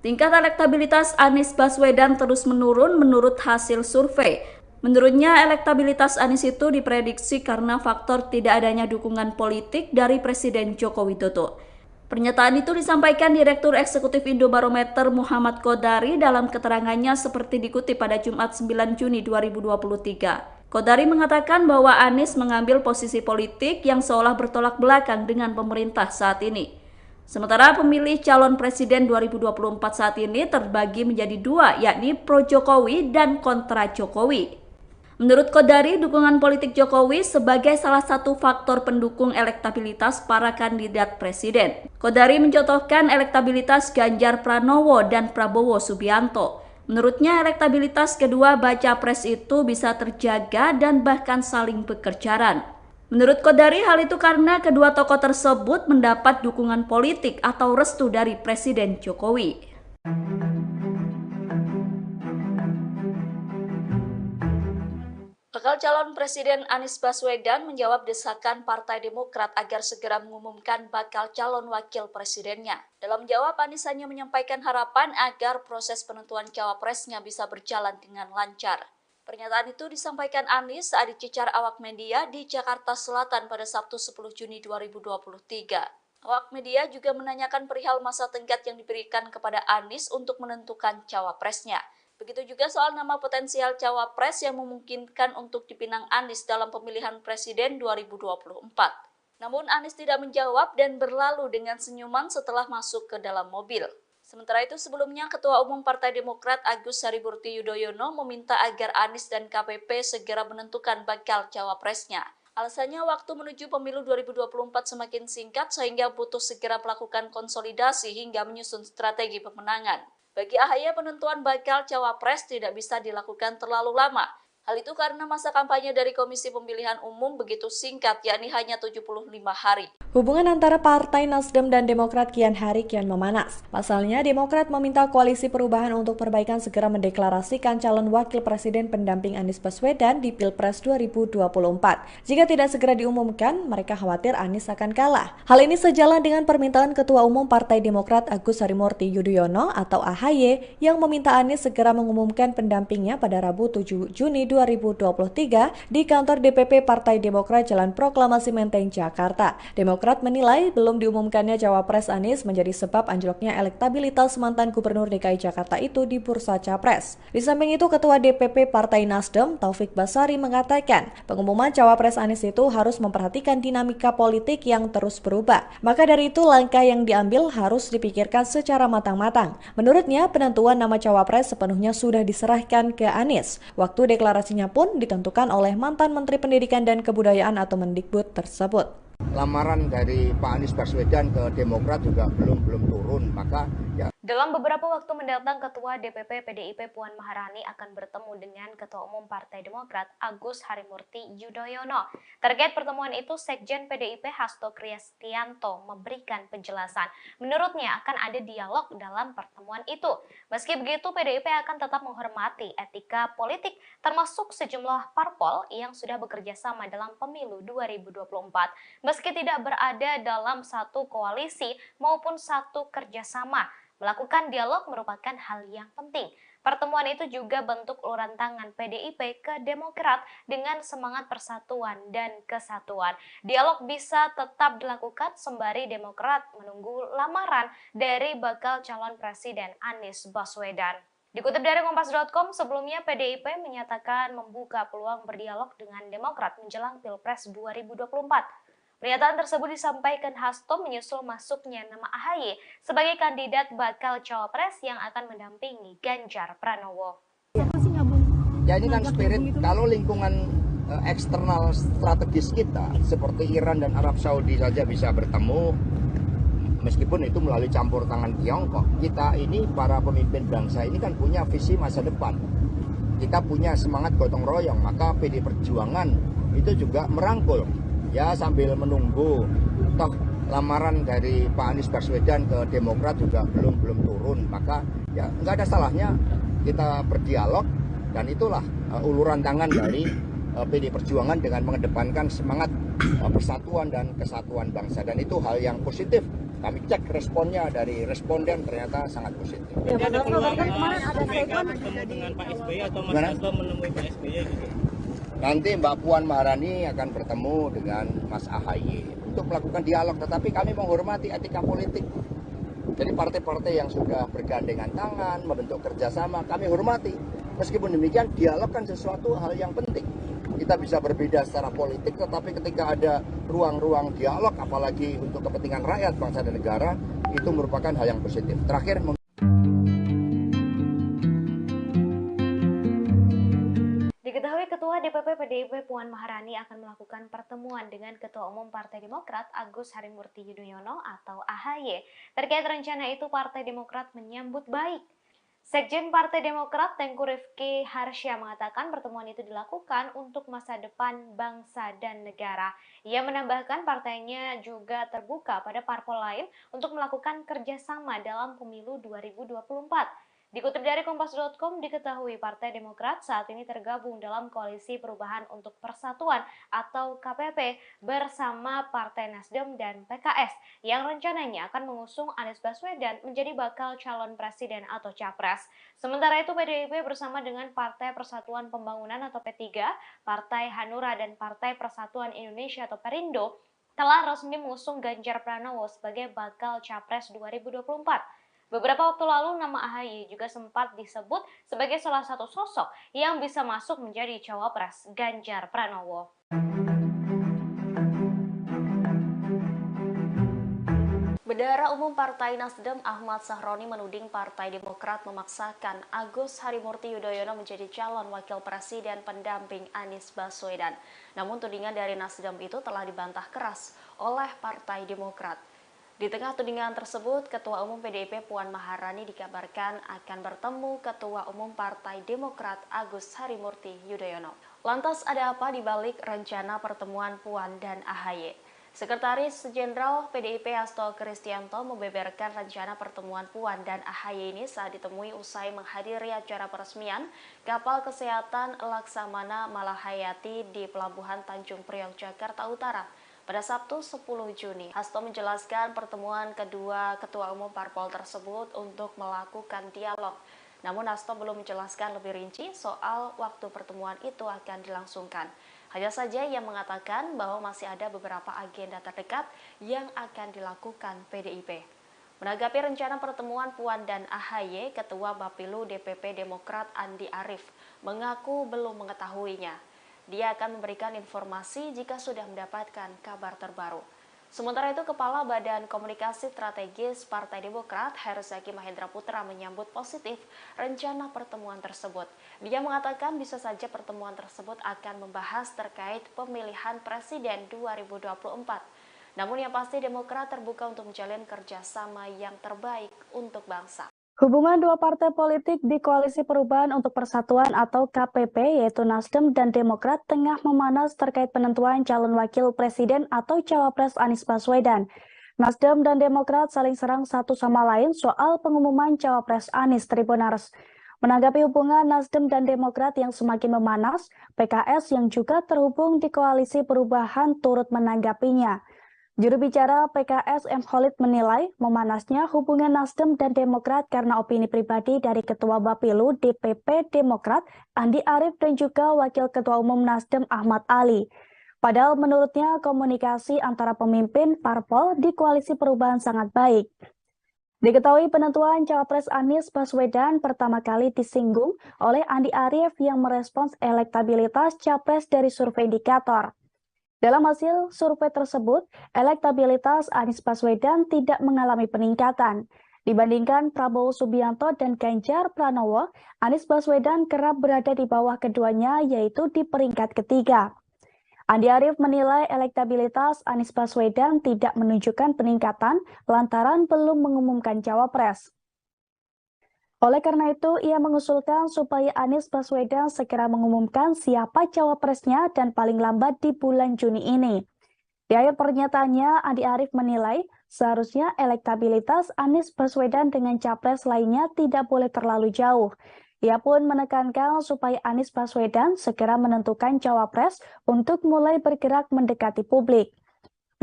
Tingkat elektabilitas Anies Baswedan terus menurun menurut hasil survei. Menurutnya, elektabilitas Anies itu diprediksi karena faktor tidak adanya dukungan politik dari Presiden Joko Widodo. Pernyataan itu disampaikan Direktur Eksekutif Indobarometer Muhammad Kodari dalam keterangannya seperti dikutip pada Jumat 9 Juni 2023. Kodari mengatakan bahwa Anies mengambil posisi politik yang seolah bertolak belakang dengan pemerintah saat ini. Sementara pemilih calon presiden 2024 saat ini terbagi menjadi dua, yakni pro-Jokowi dan kontra Jokowi. Menurut Kodari, dukungan politik Jokowi sebagai salah satu faktor pendukung elektabilitas para kandidat presiden. Kodari mencontohkan elektabilitas Ganjar Pranowo dan Prabowo Subianto. Menurutnya, elektabilitas kedua baca pres itu bisa terjaga dan bahkan saling berkejaran. Menurut Kodari, hal itu karena kedua tokoh tersebut mendapat dukungan politik atau restu dari Presiden Jokowi. Bakal calon Presiden Anies Baswedan menjawab desakan Partai Demokrat agar segera mengumumkan bakal calon wakil presidennya. Dalam jawab, Anies hanya menyampaikan harapan agar proses penentuan cawapresnya bisa berjalan dengan lancar. Pernyataan itu disampaikan Anies saat dicecar awak media di Jakarta Selatan pada Sabtu 10 Juni 2023. Awak media juga menanyakan perihal masa tenggat yang diberikan kepada Anies untuk menentukan cawapresnya. Begitu juga soal nama potensial cawapres yang memungkinkan untuk dipinang Anies dalam pemilihan presiden 2024. Namun Anies tidak menjawab dan berlalu dengan senyuman setelah masuk ke dalam mobil. Sementara itu sebelumnya Ketua Umum Partai Demokrat Agus Harimurti Yudhoyono meminta agar Anies dan KPP segera menentukan bakal cawapresnya. Alasannya waktu menuju pemilu 2024 semakin singkat sehingga butuh segera melakukan konsolidasi hingga menyusun strategi pemenangan. Bagi AHY, penentuan bakal cawapres tidak bisa dilakukan terlalu lama. Hal itu karena masa kampanye dari Komisi Pemilihan Umum begitu singkat, yakni hanya 75 hari. Hubungan antara Partai Nasdem dan Demokrat kian hari kian memanas. Pasalnya, Demokrat meminta Koalisi Perubahan untuk Perbaikan segera mendeklarasikan calon wakil presiden pendamping Anies Baswedan di Pilpres 2024. Jika tidak segera diumumkan, mereka khawatir Anies akan kalah. Hal ini sejalan dengan permintaan Ketua Umum Partai Demokrat Agus Harimurti Yudhoyono atau AHY yang meminta Anies segera mengumumkan pendampingnya pada Rabu 7 Juni 2023 di kantor DPP Partai Demokrat Jalan Proklamasi Menteng, Jakarta. Demokrat menilai belum diumumkannya cawapres Anies menjadi sebab anjloknya elektabilitas mantan Gubernur DKI Jakarta itu di bursa capres. Di samping itu, Ketua DPP Partai Nasdem Taufik Basari mengatakan pengumuman cawapres Anies itu harus memperhatikan dinamika politik yang terus berubah. Maka dari itu langkah yang diambil harus dipikirkan secara matang-matang. Menurutnya, penentuan nama cawapres sepenuhnya sudah diserahkan ke Anies. Waktu deklarasinya pun ditentukan oleh mantan Menteri Pendidikan dan Kebudayaan atau Mendikbud tersebut. Lamaran dari Pak Anies Baswedan ke Demokrat juga belum turun, maka ya. Dalam beberapa waktu mendatang, Ketua DPP PDIP Puan Maharani akan bertemu dengan Ketua Umum Partai Demokrat Agus Harimurti Yudhoyono. Terkait pertemuan itu, Sekjen PDIP Hasto Kristianto memberikan penjelasan. Menurutnya akan ada dialog dalam pertemuan itu. Meski begitu, PDIP akan tetap menghormati etika politik termasuk sejumlah parpol yang sudah bekerja sama dalam pemilu 2024. Meski tidak berada dalam satu koalisi maupun satu kerjasama, melakukan dialog merupakan hal yang penting. Pertemuan itu juga bentuk uluran tangan PDIP ke Demokrat dengan semangat persatuan dan kesatuan. Dialog bisa tetap dilakukan sembari Demokrat menunggu lamaran dari bakal calon presiden Anies Baswedan. Dikutip dari Kompas.com, sebelumnya PDIP menyatakan membuka peluang berdialog dengan Demokrat menjelang Pilpres 2024. Pernyataan tersebut disampaikan Hasto menyusul masuknya nama AHY sebagai kandidat bakal cawapres yang akan mendampingi Ganjar Pranowo. Ya ini kan spirit, kalau lingkungan eksternal strategis kita seperti Iran dan Arab Saudi saja bisa bertemu, meskipun itu melalui campur tangan Tiongkok. Kita ini para pemimpin bangsa ini kan punya visi masa depan. Kita punya semangat gotong royong, maka PD Perjuangan itu juga merangkul. Ya sambil menunggu, toh lamaran dari Pak Anies Baswedan ke Demokrat juga belum turun, maka ya nggak ada salahnya kita berdialog, dan itulah uluran tangan dari PD Perjuangan dengan mengedepankan semangat persatuan dan kesatuan bangsa, dan itu hal yang positif. Kami cek responnya dari responden ternyata sangat positif. Ya, ada peluang kemarin ada statement dengan Pak SBY atau Mas Hasto menemui Pak SBY gitu. Nanti Mbak Puan Maharani akan bertemu dengan Mas AHY untuk melakukan dialog, tetapi kami menghormati etika politik. Jadi partai-partai yang sudah bergandengan tangan, membentuk kerjasama, kami hormati. Meskipun demikian, dialog kan sesuatu hal yang penting. Kita bisa berbeda secara politik, tetapi ketika ada ruang-ruang dialog, apalagi untuk kepentingan rakyat, bangsa dan negara, itu merupakan hal yang positif. Terakhir, Diketahui Ketua DPP PDIP Puan Maharani akan melakukan pertemuan dengan Ketua Umum Partai Demokrat Agus Harimurti Yudhoyono atau AHY. Terkait rencana itu, Partai Demokrat menyambut baik. Sekjen Partai Demokrat Tengku Rifki Harsya mengatakan pertemuan itu dilakukan untuk masa depan bangsa dan negara. Ia menambahkan partainya juga terbuka pada parpol lain untuk melakukan kerjasama dalam pemilu 2024. Dikutip dari Kompas.com, diketahui Partai Demokrat saat ini tergabung dalam Koalisi Perubahan untuk Persatuan atau KPP bersama Partai Nasdem dan PKS yang rencananya akan mengusung Anies Baswedan menjadi bakal calon presiden atau capres. Sementara itu PDIP bersama dengan Partai Persatuan Pembangunan atau P3, Partai Hanura dan Partai Persatuan Indonesia atau Perindo telah resmi mengusung Ganjar Pranowo sebagai bakal capres 2024. Beberapa waktu lalu nama AHY juga sempat disebut sebagai salah satu sosok yang bisa masuk menjadi cawapres Ganjar Pranowo. Bendahara Umum Partai Nasdem Ahmad Sahroni menuding Partai Demokrat memaksakan Agus Harimurti Yudhoyono menjadi calon wakil presiden pendamping Anies Baswedan. Namun tudingan dari Nasdem itu telah dibantah keras oleh Partai Demokrat. Di tengah tudingan tersebut, Ketua Umum PDIP Puan Maharani dikabarkan akan bertemu Ketua Umum Partai Demokrat Agus Harimurti Yudhoyono. Lantas ada apa di balik rencana pertemuan Puan dan AHY? Sekretaris Jenderal PDIP Hasto Kristianto membeberkan rencana pertemuan Puan dan AHY ini saat ditemui usai menghadiri acara peresmian kapal kesehatan Laksamana Malahayati di Pelabuhan Tanjung Priok, Jakarta Utara pada Sabtu 10 Juni. Hasto menjelaskan pertemuan kedua Ketua Umum Parpol tersebut untuk melakukan dialog. Namun Hasto belum menjelaskan lebih rinci soal waktu pertemuan itu akan dilangsungkan. Hanya saja ia mengatakan bahwa masih ada beberapa agenda terdekat yang akan dilakukan PDIP. Menanggapi rencana pertemuan Puan dan AHY, Ketua Bapilu DPP Demokrat Andi Arief mengaku belum mengetahuinya. Dia akan memberikan informasi jika sudah mendapatkan kabar terbaru. Sementara itu, Kepala Badan Komunikasi Strategis Partai Demokrat, Herzaki Mahendra Putra menyambut positif rencana pertemuan tersebut. Dia mengatakan bisa saja pertemuan tersebut akan membahas terkait pemilihan presiden 2024. Namun yang pasti Demokrat terbuka untuk menjalin kerjasama yang terbaik untuk bangsa. Hubungan dua partai politik di Koalisi Perubahan untuk Persatuan atau KPP yaitu Nasdem dan Demokrat tengah memanas terkait penentuan calon wakil presiden atau cawapres Anies Baswedan. Nasdem dan Demokrat saling serang satu sama lain soal pengumuman cawapres Anies Tribunars. Menanggapi hubungan Nasdem dan Demokrat yang semakin memanas, PKS yang juga terhubung di Koalisi Perubahan turut menanggapinya. Juru bicara PKS M. Khalid menilai memanasnya hubungan Nasdem dan Demokrat karena opini pribadi dari Ketua Bapilu DPP Demokrat Andi Arief dan juga Wakil Ketua Umum Nasdem Ahmad Ali. Padahal menurutnya komunikasi antara pemimpin parpol di Koalisi Perubahan sangat baik. Diketahui penentuan cawapres Anies Baswedan pertama kali disinggung oleh Andi Arief yang merespons elektabilitas capres dari survei indikator. Dalam hasil survei tersebut, elektabilitas Anies Baswedan tidak mengalami peningkatan. Dibandingkan Prabowo Subianto dan Ganjar Pranowo, Anies Baswedan kerap berada di bawah keduanya yaitu di peringkat ketiga. Andi Arief menilai elektabilitas Anies Baswedan tidak menunjukkan peningkatan lantaran belum mengumumkan cawapres. Oleh karena itu, ia mengusulkan supaya Anies Baswedan segera mengumumkan siapa cawapresnya dan paling lambat di bulan Juni ini. Di akhir pernyataannya, Andi Arief menilai seharusnya elektabilitas Anies Baswedan dengan capres lainnya tidak boleh terlalu jauh. Ia pun menekankan supaya Anies Baswedan segera menentukan cawapres untuk mulai bergerak mendekati publik.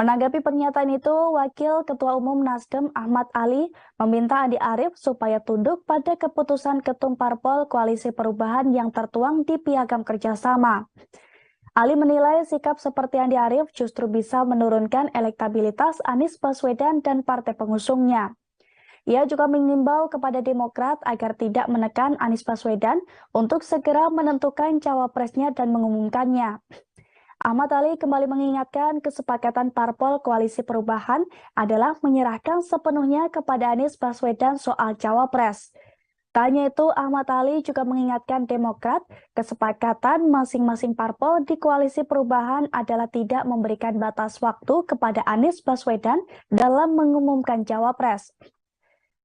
Menanggapi pernyataan itu, Wakil Ketua Umum Nasdem Ahmad Ali meminta Andi Arief supaya tunduk pada keputusan Ketum Parpol Koalisi Perubahan yang tertuang di Piagam Kerjasama. Ali menilai sikap seperti Andi Arief justru bisa menurunkan elektabilitas Anies Baswedan dan partai pengusungnya. Ia juga mengimbau kepada Demokrat agar tidak menekan Anies Baswedan untuk segera menentukan cawapresnya dan mengumumkannya. Ahmad Ali kembali mengingatkan kesepakatan parpol Koalisi Perubahan adalah menyerahkan sepenuhnya kepada Anies Baswedan soal cawapres. Tak hanya itu, Ahmad Ali juga mengingatkan Demokrat kesepakatan masing-masing parpol di Koalisi Perubahan adalah tidak memberikan batas waktu kepada Anies Baswedan dalam mengumumkan cawapres.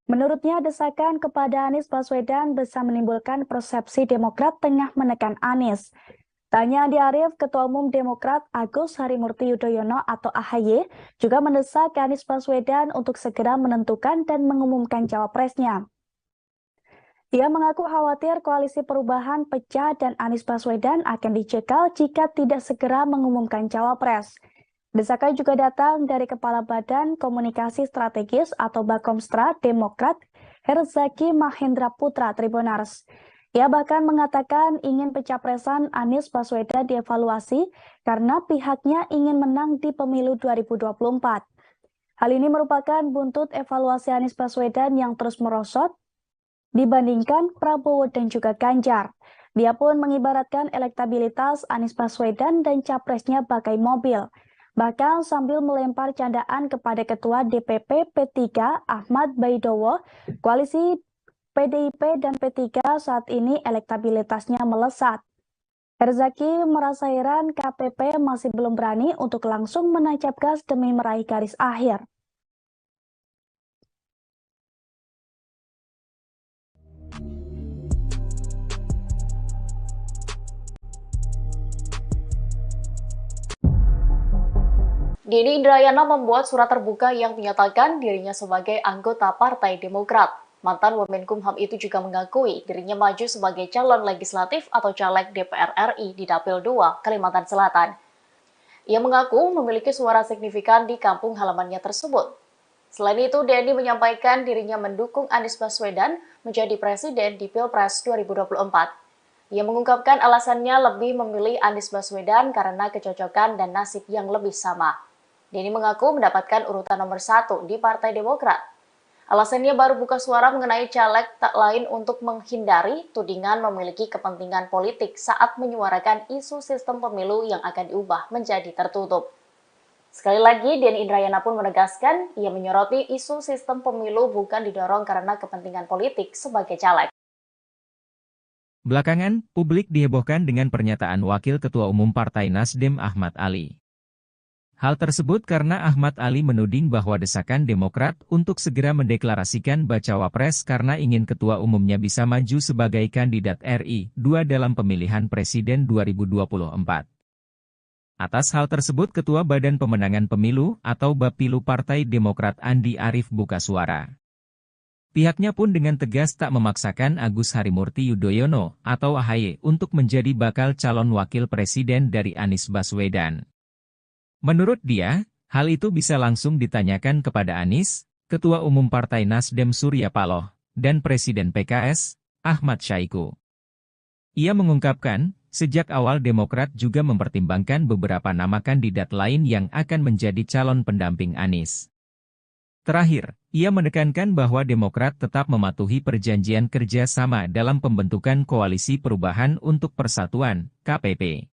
Menurutnya, desakan kepada Anies Baswedan bisa menimbulkan persepsi Demokrat tengah menekan Anies. Tanya Andi Arief, Ketua Umum Demokrat Agus Harimurti Yudhoyono atau AHY juga mendesak Anies Baswedan untuk segera menentukan dan mengumumkan cawapresnya. Ia mengaku khawatir koalisi perubahan pecah dan Anies Baswedan akan dicekal jika tidak segera mengumumkan cawapres. Desakan juga datang dari Kepala Badan Komunikasi Strategis atau Bakomstra Demokrat, Herzaki Mahendra Putra Tribunars. Ia bahkan mengatakan ingin pencapresan Anies Baswedan dievaluasi karena pihaknya ingin menang di pemilu 2024. Hal ini merupakan buntut evaluasi Anies Baswedan yang terus merosot dibandingkan Prabowo dan juga Ganjar. Dia pun mengibaratkan elektabilitas Anies Baswedan dan capresnya bagai mobil. Bahkan sambil melempar candaan kepada Ketua DPP P3 Ahmad Baidowo, koalisi PDIP dan P3 saat ini elektabilitasnya melesat. Herzaki merasa heran KPP masih belum berani untuk langsung menancap gas demi meraih garis akhir. Denny Indrayana membuat surat terbuka yang menyatakan dirinya sebagai anggota Partai Demokrat. Mantan Wamenkumham itu juga mengakui dirinya maju sebagai calon legislatif atau caleg DPR RI di Dapil 2, Kalimantan Selatan. Ia mengaku memiliki suara signifikan di kampung halamannya tersebut. Selain itu, Denny menyampaikan dirinya mendukung Anies Baswedan menjadi presiden di Pilpres 2024. Ia mengungkapkan alasannya lebih memilih Anies Baswedan karena kecocokan dan nasib yang lebih sama. Denny mengaku mendapatkan urutan nomor 1 di Partai Demokrat. Alasannya baru buka suara mengenai caleg tak lain untuk menghindari tudingan memiliki kepentingan politik saat menyuarakan isu sistem pemilu yang akan diubah menjadi tertutup. Sekali lagi, Denny Indrayana pun menegaskan ia menyoroti isu sistem pemilu bukan didorong karena kepentingan politik sebagai caleg. Belakangan, publik dihebohkan dengan pernyataan Wakil Ketua Umum Partai Nasdem Ahmad Ali. Hal tersebut karena Ahmad Ali menuding bahwa desakan Demokrat untuk segera mendeklarasikan bacawa pres karena ingin ketua umumnya bisa maju sebagai kandidat RI 2 dalam pemilihan presiden 2024. Atas hal tersebut Ketua Badan Pemenangan Pemilu atau Bapilu Partai Demokrat Andi Arief buka suara. Pihaknya pun dengan tegas tak memaksakan Agus Harimurti Yudhoyono atau AHY untuk menjadi bakal calon wakil presiden dari Anies Baswedan. Menurut dia, hal itu bisa langsung ditanyakan kepada Anies, Ketua Umum Partai Nasdem Surya Paloh, dan Presiden PKS, Ahmad Syahiku. Ia mengungkapkan, sejak awal Demokrat juga mempertimbangkan beberapa nama kandidat lain yang akan menjadi calon pendamping Anies. Terakhir, ia menekankan bahwa Demokrat tetap mematuhi perjanjian kerja sama dalam pembentukan Koalisi Perubahan untuk Persatuan, KPP.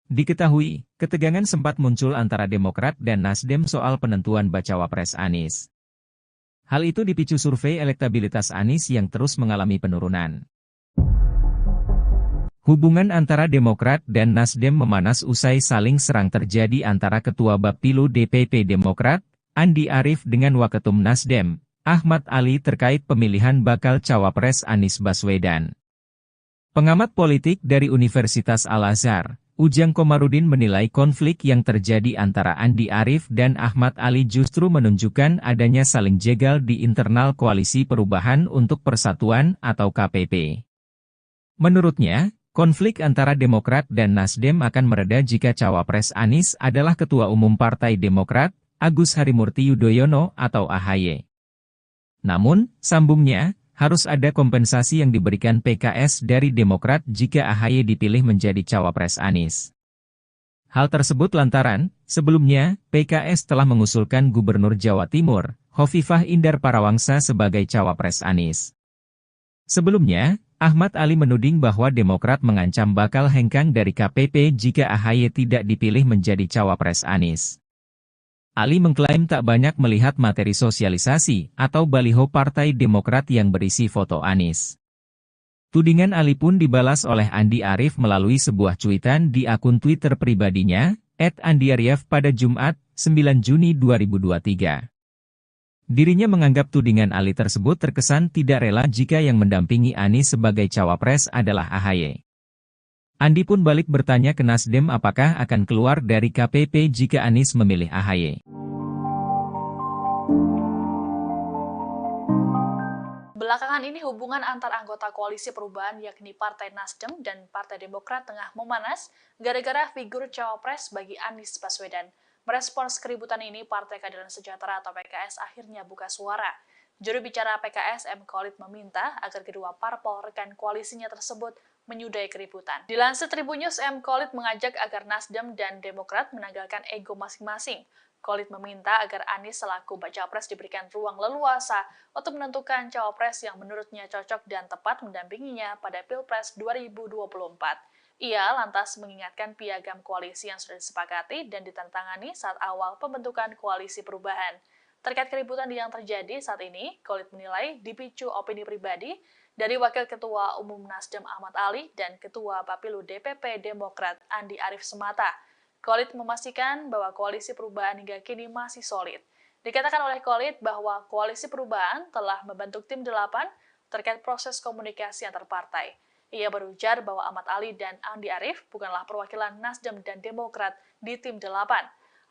Diketahui, ketegangan sempat muncul antara Demokrat dan Nasdem soal penentuan bacawa pres Anies. Hal itu dipicu survei elektabilitas Anies yang terus mengalami penurunan. Hubungan antara Demokrat dan Nasdem memanas usai saling serang terjadi antara Ketua Bapilu DPP Demokrat, Andi Arief dengan Waketum Nasdem, Ahmad Ali terkait pemilihan bakal cawapres Anies Baswedan. Pengamat politik dari Universitas Al-Azhar, Ujang Komarudin menilai konflik yang terjadi antara Andi Arief dan Ahmad Ali justru menunjukkan adanya saling jegal di internal Koalisi Perubahan untuk Persatuan atau KPP. Menurutnya, konflik antara Demokrat dan Nasdem akan mereda jika cawapres Anies adalah Ketua Umum Partai Demokrat, Agus Harimurti Yudhoyono atau AHY. Namun, sambungnya, harus ada kompensasi yang diberikan PKS dari Demokrat jika AHY dipilih menjadi cawapres Anies. Hal tersebut lantaran, sebelumnya, PKS telah mengusulkan Gubernur Jawa Timur, Hovifah Indar Parawangsa sebagai cawapres Anies. Sebelumnya, Ahmad Ali menuding bahwa Demokrat mengancam bakal hengkang dari KPP jika AHY tidak dipilih menjadi cawapres Anies. Ali mengklaim tak banyak melihat materi sosialisasi atau baliho Partai Demokrat yang berisi foto Anies. Tudingan Ali pun dibalas oleh Andi Arief melalui sebuah cuitan di akun Twitter pribadinya, @andiarief pada Jumat, 9 Juni 2023. Dirinya menganggap tudingan Ali tersebut terkesan tidak rela jika yang mendampingi Anies sebagai cawapres adalah AHY. Andi pun balik bertanya ke Nasdem apakah akan keluar dari KPP jika Anies memilih AHY. Belakangan ini hubungan antar anggota koalisi perubahan yakni Partai Nasdem dan Partai Demokrat tengah memanas gara-gara figur cawapres bagi Anies Baswedan. Merespons keributan ini, Partai Keadilan Sejahtera atau PKS akhirnya buka suara. Juru bicara PKS M. Khalid meminta agar kedua parpol rekan koalisinya tersebut menyudahi keributan. Dilansir Tribun News, M. Khalid mengajak agar Nasdem dan Demokrat menanggalkan ego masing-masing. Khalid meminta agar Anies selaku baca pres diberikan ruang leluasa untuk menentukan cawapres yang menurutnya cocok dan tepat mendampinginya pada Pilpres 2024. Ia lantas mengingatkan piagam koalisi yang sudah disepakati dan ditandatangani saat awal pembentukan koalisi perubahan. Terkait keributan yang terjadi saat ini, Khalid menilai dipicu opini pribadi dari Wakil Ketua Umum Nasdem Ahmad Ali dan Ketua Bapilu DPP Demokrat Andi Arief semata. Khalid memastikan bahwa koalisi perubahan hingga kini masih solid. Dikatakan oleh Khalid bahwa koalisi perubahan telah membentuk tim 8 terkait proses komunikasi antar partai. Ia berujar bahwa Ahmad Ali dan Andi Arief bukanlah perwakilan Nasdem dan Demokrat di tim 8.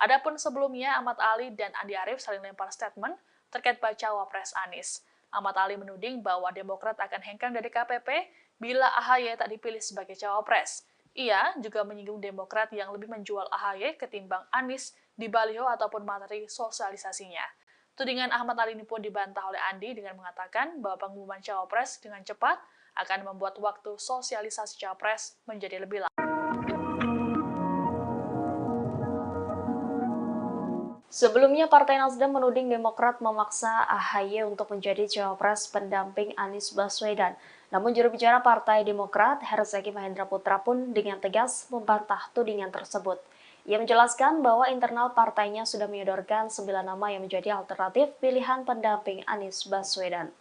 Adapun sebelumnya, Ahmad Ali dan Andi Arief saling lempar statement terkait bacawa pres Anies. Ahmad Ali menuding bahwa Demokrat akan hengkang dari KPP bila AHY tak dipilih sebagai cawapres. Ia juga menyinggung Demokrat yang lebih menjual AHY ketimbang Anies di baliho ataupun materi sosialisasinya. Tudingan Ahmad Ali ini pun dibantah oleh Andi dengan mengatakan bahwa pengumuman cawapres dengan cepat akan membuat waktu sosialisasi cawapres menjadi lebih lama. Sebelumnya, Partai Nasdem menuding Demokrat memaksa AHY untuk menjadi cawapres pendamping Anies Baswedan. Namun juru bicara Partai Demokrat, Herzaki Mahendra Putra pun dengan tegas membantah tudingan tersebut. Ia menjelaskan bahwa internal partainya sudah menyodorkan 9 nama yang menjadi alternatif pilihan pendamping Anies Baswedan.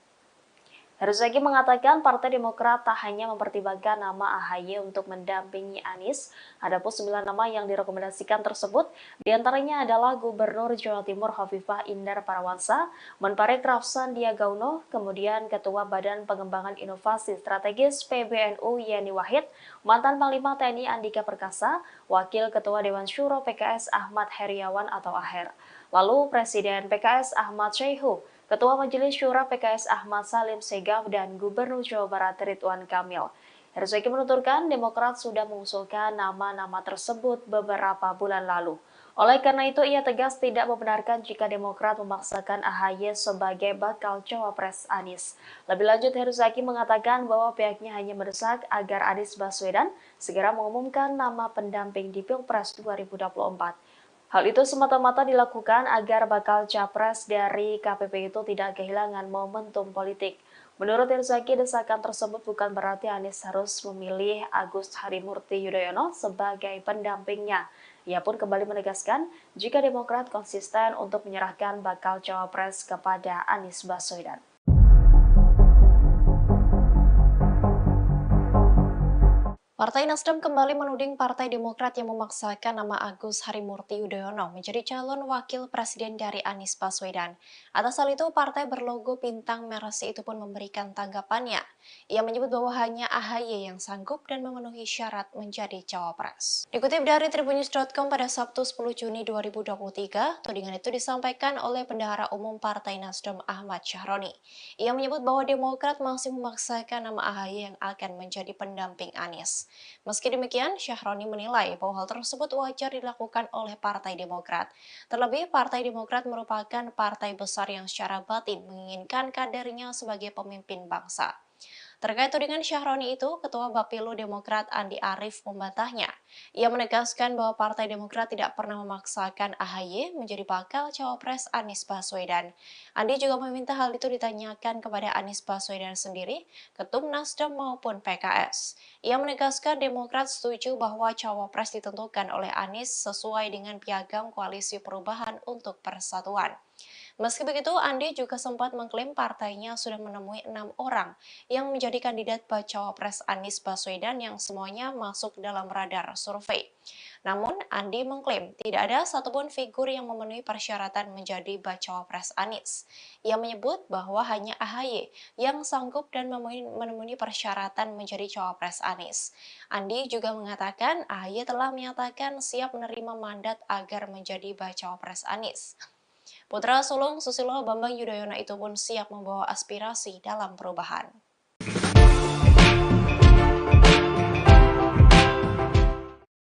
Herzaki mengatakan Partai Demokrat tak hanya mempertimbangkan nama AHY untuk mendampingi Anies, ada pun 9 nama yang direkomendasikan tersebut, diantaranya adalah Gubernur Jawa Timur Hovifah Indar Parawansa, Menparekraf Sandiaga Uno, kemudian Ketua Badan Pengembangan Inovasi Strategis PBNU Yeni Wahid, mantan Panglima TNI Andika Perkasa, Wakil Ketua Dewan Syuro PKS Ahmad Heriawan atau Aher, lalu Presiden PKS Ahmad Syaihu, Ketua Majelis Syura PKS Ahmad Salim Segaf, dan Gubernur Jawa Barat Ridwan Kamil. Herzaki menuturkan Demokrat sudah mengusulkan nama-nama tersebut beberapa bulan lalu. Oleh karena itu, ia tegas tidak membenarkan jika Demokrat memaksakan AHY sebagai bakal cawapres Anies. Lebih lanjut, Herzaki mengatakan bahwa pihaknya hanya mendesak agar Anies Baswedan segera mengumumkan nama pendamping di Pilpres 2024. Hal itu semata-mata dilakukan agar bakal capres dari KPP itu tidak kehilangan momentum politik. Menurut Herzaki, desakan tersebut bukan berarti Anies harus memilih Agus Harimurti Yudhoyono sebagai pendampingnya. Ia pun kembali menegaskan jika Demokrat konsisten untuk menyerahkan bakal cawapres kepada Anies Baswedan. Partai Nasdem kembali menuding Partai Demokrat yang memaksakan nama Agus Harimurti Yudhoyono menjadi calon wakil presiden dari Anies Baswedan. Atas hal itu, partai berlogo bintang merah itu pun memberikan tanggapannya. Ia menyebut bahwa hanya AHY yang sanggup dan memenuhi syarat menjadi cawapres. Dikutip dari tribunnews.com pada Sabtu 10 Juni 2023, tudingan itu disampaikan oleh Bendahara Umum Partai Nasdem Ahmad Syahroni. Ia menyebut bahwa Demokrat masih memaksakan nama AHY yang akan menjadi pendamping Anies. Meski demikian, Syahroni menilai bahwa hal tersebut wajar dilakukan oleh Partai Demokrat. Terlebih, Partai Demokrat merupakan partai besar yang secara batin menginginkan kadernya sebagai pemimpin bangsa. Terkait tudingan Syahroni itu, Ketua Bapilu Demokrat Andi Arief membantahnya. Ia menegaskan bahwa Partai Demokrat tidak pernah memaksakan AHY menjadi bakal cawapres Anies Baswedan. Andi juga meminta hal itu ditanyakan kepada Anies Baswedan sendiri, Ketum Nasdem maupun PKS. Ia menegaskan Demokrat setuju bahwa cawapres ditentukan oleh Anies sesuai dengan piagam Koalisi Perubahan untuk Persatuan. Meski begitu, Andi juga sempat mengklaim partainya sudah menemui 6 orang yang menjadi kandidat bacawa pres Anies Baswedan yang semuanya masuk dalam radar survei. Namun, Andi mengklaim tidak ada satupun figur yang memenuhi persyaratan menjadi bacawa pres Anies. Ia menyebut bahwa hanya AHY yang sanggup dan memenuhi persyaratan menjadi cawapres Anies. Andi juga mengatakan AHY telah menyatakan siap menerima mandat agar menjadi bacawa pres Anies. Putra sulung Susilo Bambang Yudhoyono itu pun siap membawa aspirasi dalam perubahan.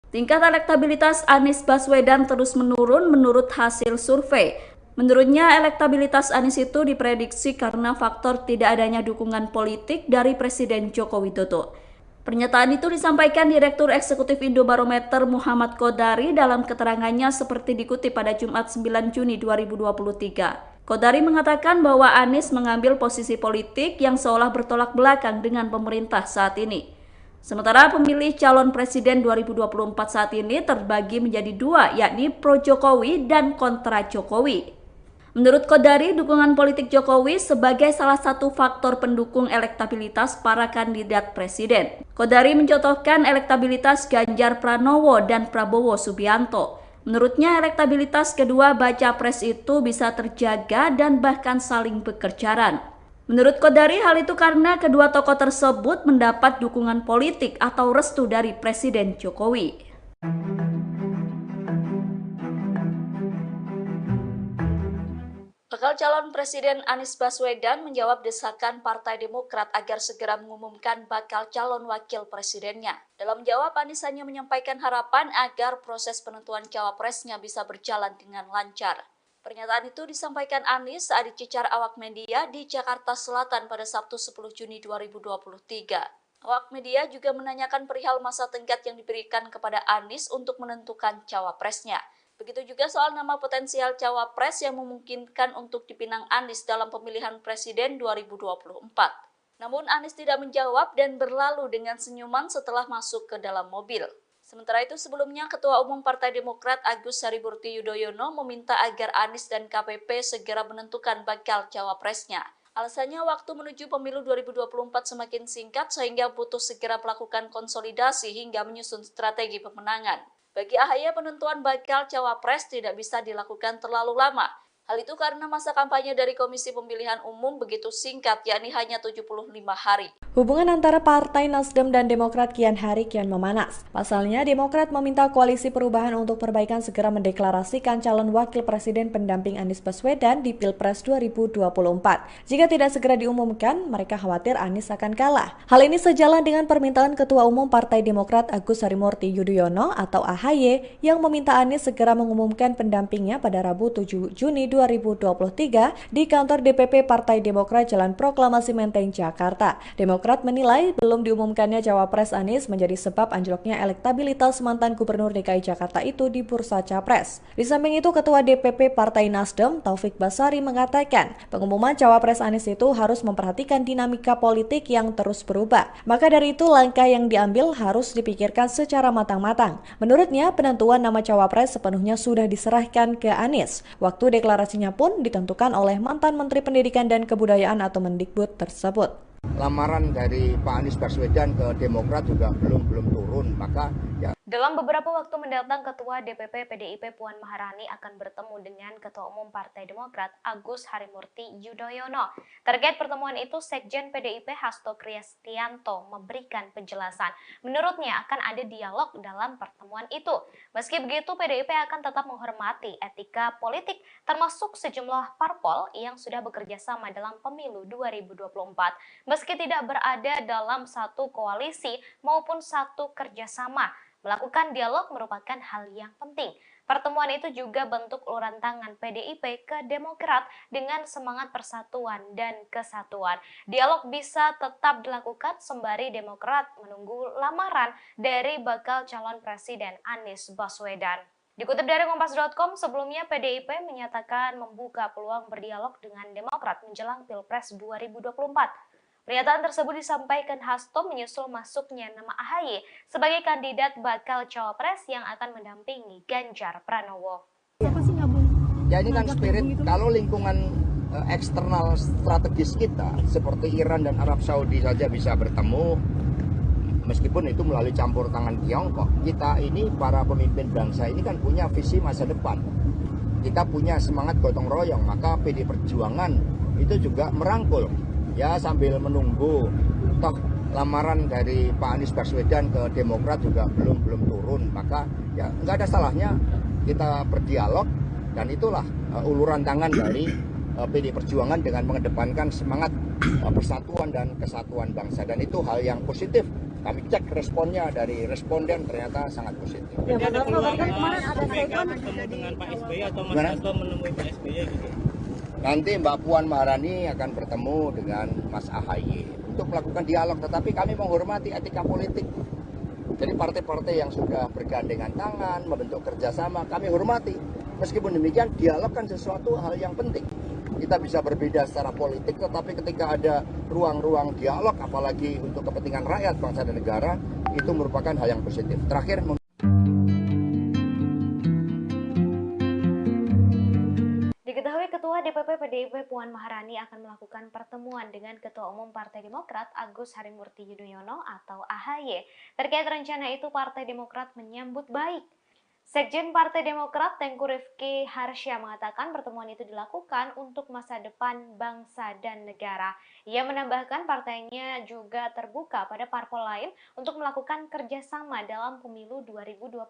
Tingkat elektabilitas Anies Baswedan terus menurun menurut hasil survei. Menurutnya, elektabilitas Anies itu diprediksi karena faktor tidak adanya dukungan politik dari Presiden Joko Widodo. Pernyataan itu disampaikan Direktur Eksekutif Indobarometer Muhammad Qodari dalam keterangannya seperti dikutip pada Jumat 9 Juni 2023. Qodari mengatakan bahwa Anies mengambil posisi politik yang seolah bertolak belakang dengan pemerintah saat ini. Sementara pemilih calon presiden 2024 saat ini terbagi menjadi dua, yakni pro-Jokowi dan kontra Jokowi. Menurut Qodari, dukungan politik Jokowi sebagai salah satu faktor pendukung elektabilitas para kandidat presiden. Qodari mencontohkan elektabilitas Ganjar Pranowo dan Prabowo Subianto. Menurutnya, elektabilitas kedua baca pres itu bisa terjaga dan bahkan saling bekerjaran. Menurut Qodari, hal itu karena kedua tokoh tersebut mendapat dukungan politik atau restu dari Presiden Jokowi. Bakal calon Presiden Anies Baswedan menjawab desakan Partai Demokrat agar segera mengumumkan bakal calon wakil presidennya. Dalam jawab, Anies hanya menyampaikan harapan agar proses penentuan cawapresnya bisa berjalan dengan lancar. Pernyataan itu disampaikan Anies saat dicecar awak media di Jakarta Selatan pada Sabtu 10 Juni 2023. Awak media juga menanyakan perihal masa tenggat yang diberikan kepada Anies untuk menentukan cawapresnya. Begitu juga soal nama potensial cawapres yang memungkinkan untuk dipinang Anies dalam pemilihan presiden 2024. Namun Anies tidak menjawab dan berlalu dengan senyuman setelah masuk ke dalam mobil. Sementara itu sebelumnya Ketua Umum Partai Demokrat Agus Harimurti Yudhoyono meminta agar Anies dan KPP segera menentukan bakal cawapresnya. Alasannya waktu menuju pemilu 2024 semakin singkat sehingga butuh segera melakukan konsolidasi hingga menyusun strategi pemenangan. Bagi AHY, penentuan bakal cawapres tidak bisa dilakukan terlalu lama. Hal itu karena masa kampanye dari Komisi Pemilihan Umum begitu singkat, yakni hanya 75 hari. Hubungan antara Partai Nasdem dan Demokrat kian hari kian memanas. Pasalnya, Demokrat meminta Koalisi Perubahan untuk Perbaikan segera mendeklarasikan calon wakil presiden pendamping Anies Baswedan di Pilpres 2024. Jika tidak segera diumumkan, mereka khawatir Anies akan kalah. Hal ini sejalan dengan permintaan Ketua Umum Partai Demokrat Agus Harimurti Yudhoyono atau AHY yang meminta Anies segera mengumumkan pendampingnya pada Rabu 7 Juni 2023 di kantor DPP Partai Demokrat Jalan Proklamasi Menteng, Jakarta. Demokrat menilai belum diumumkannya cawapres Anies menjadi sebab anjloknya elektabilitas mantan Gubernur DKI Jakarta itu di bursa capres. Di samping itu, Ketua DPP Partai Nasdem Taufik Basari mengatakan pengumuman cawapres Anies itu harus memperhatikan dinamika politik yang terus berubah. Maka dari itu langkah yang diambil harus dipikirkan secara matang-matang. Menurutnya, penentuan nama cawapres sepenuhnya sudah diserahkan ke Anies. Waktu deklarasinya pun ditentukan oleh mantan Menteri Pendidikan dan Kebudayaan atau Mendikbud tersebut. Lamaran dari Pak Anies Baswedan ke Demokrat juga belum turun, maka ya. Dalam beberapa waktu mendatang, Ketua DPP PDIP Puan Maharani akan bertemu dengan Ketua Umum Partai Demokrat Agus Harimurti Yudhoyono. Terkait pertemuan itu, Sekjen PDIP Hasto Kristianto memberikan penjelasan. Menurutnya akan ada dialog dalam pertemuan itu. Meski begitu, PDIP akan tetap menghormati etika politik termasuk sejumlah parpol yang sudah bekerja sama dalam pemilu 2024. Meski tidak berada dalam satu koalisi maupun satu kerjasama, melakukan dialog merupakan hal yang penting. Pertemuan itu juga bentuk uluran tangan PDIP ke Demokrat dengan semangat persatuan dan kesatuan. Dialog bisa tetap dilakukan sembari Demokrat menunggu lamaran dari bakal calon presiden Anies Baswedan. Dikutip dari Kompas.com, sebelumnya PDIP menyatakan membuka peluang berdialog dengan Demokrat menjelang Pilpres 2024. Pernyataan tersebut disampaikan Hasto menyusul masuknya nama AHY sebagai kandidat bakal cawapres yang akan mendampingi Ganjar Pranowo. Ya ini kan spirit, kalau lingkungan eksternal strategis kita seperti Iran dan Arab Saudi saja bisa bertemu, meskipun itu melalui campur tangan Tiongkok. Kita ini para pemimpin bangsa ini kan punya visi masa depan. Kita punya semangat gotong royong, maka PD Perjuangan itu juga merangkul. Ya sambil menunggu, toh lamaran dari Pak Anies Baswedan ke Demokrat juga belum turun, maka ya nggak ada salahnya kita berdialog Dan itulah uluran tangan dari PDI Perjuangan dengan mengedepankan semangat persatuan dan kesatuan bangsa. Dan itu hal yang positif. Kami cek responnya dari responden ternyata sangat positif. Ya, ada peluang kemarin ada statement bertemu dengan Pak SBY atau Mas Hasto menemui Pak SBY gitu. Nanti Mbak Puan Maharani akan bertemu dengan Mas AHY untuk melakukan dialog, tetapi kami menghormati etika politik. Jadi partai-partai yang sudah bergandengan tangan, membentuk kerjasama, kami hormati. Meskipun demikian, dialog kan sesuatu hal yang penting. Kita bisa berbeda secara politik, tetapi ketika ada ruang-ruang dialog, apalagi untuk kepentingan rakyat, bangsa dan negara, itu merupakan hal yang positif. Terakhir, Diketahui Ketua DPP PDIP Puan Maharani akan melakukan pertemuan dengan Ketua Umum Partai Demokrat Agus Harimurti Yudhoyono atau AHY. Terkait rencana itu, Partai Demokrat menyambut baik. Sekjen Partai Demokrat Tengku Rifki Harsya mengatakan pertemuan itu dilakukan untuk masa depan bangsa dan negara. Ia menambahkan partainya juga terbuka pada parpol lain untuk melakukan kerjasama dalam pemilu 2024.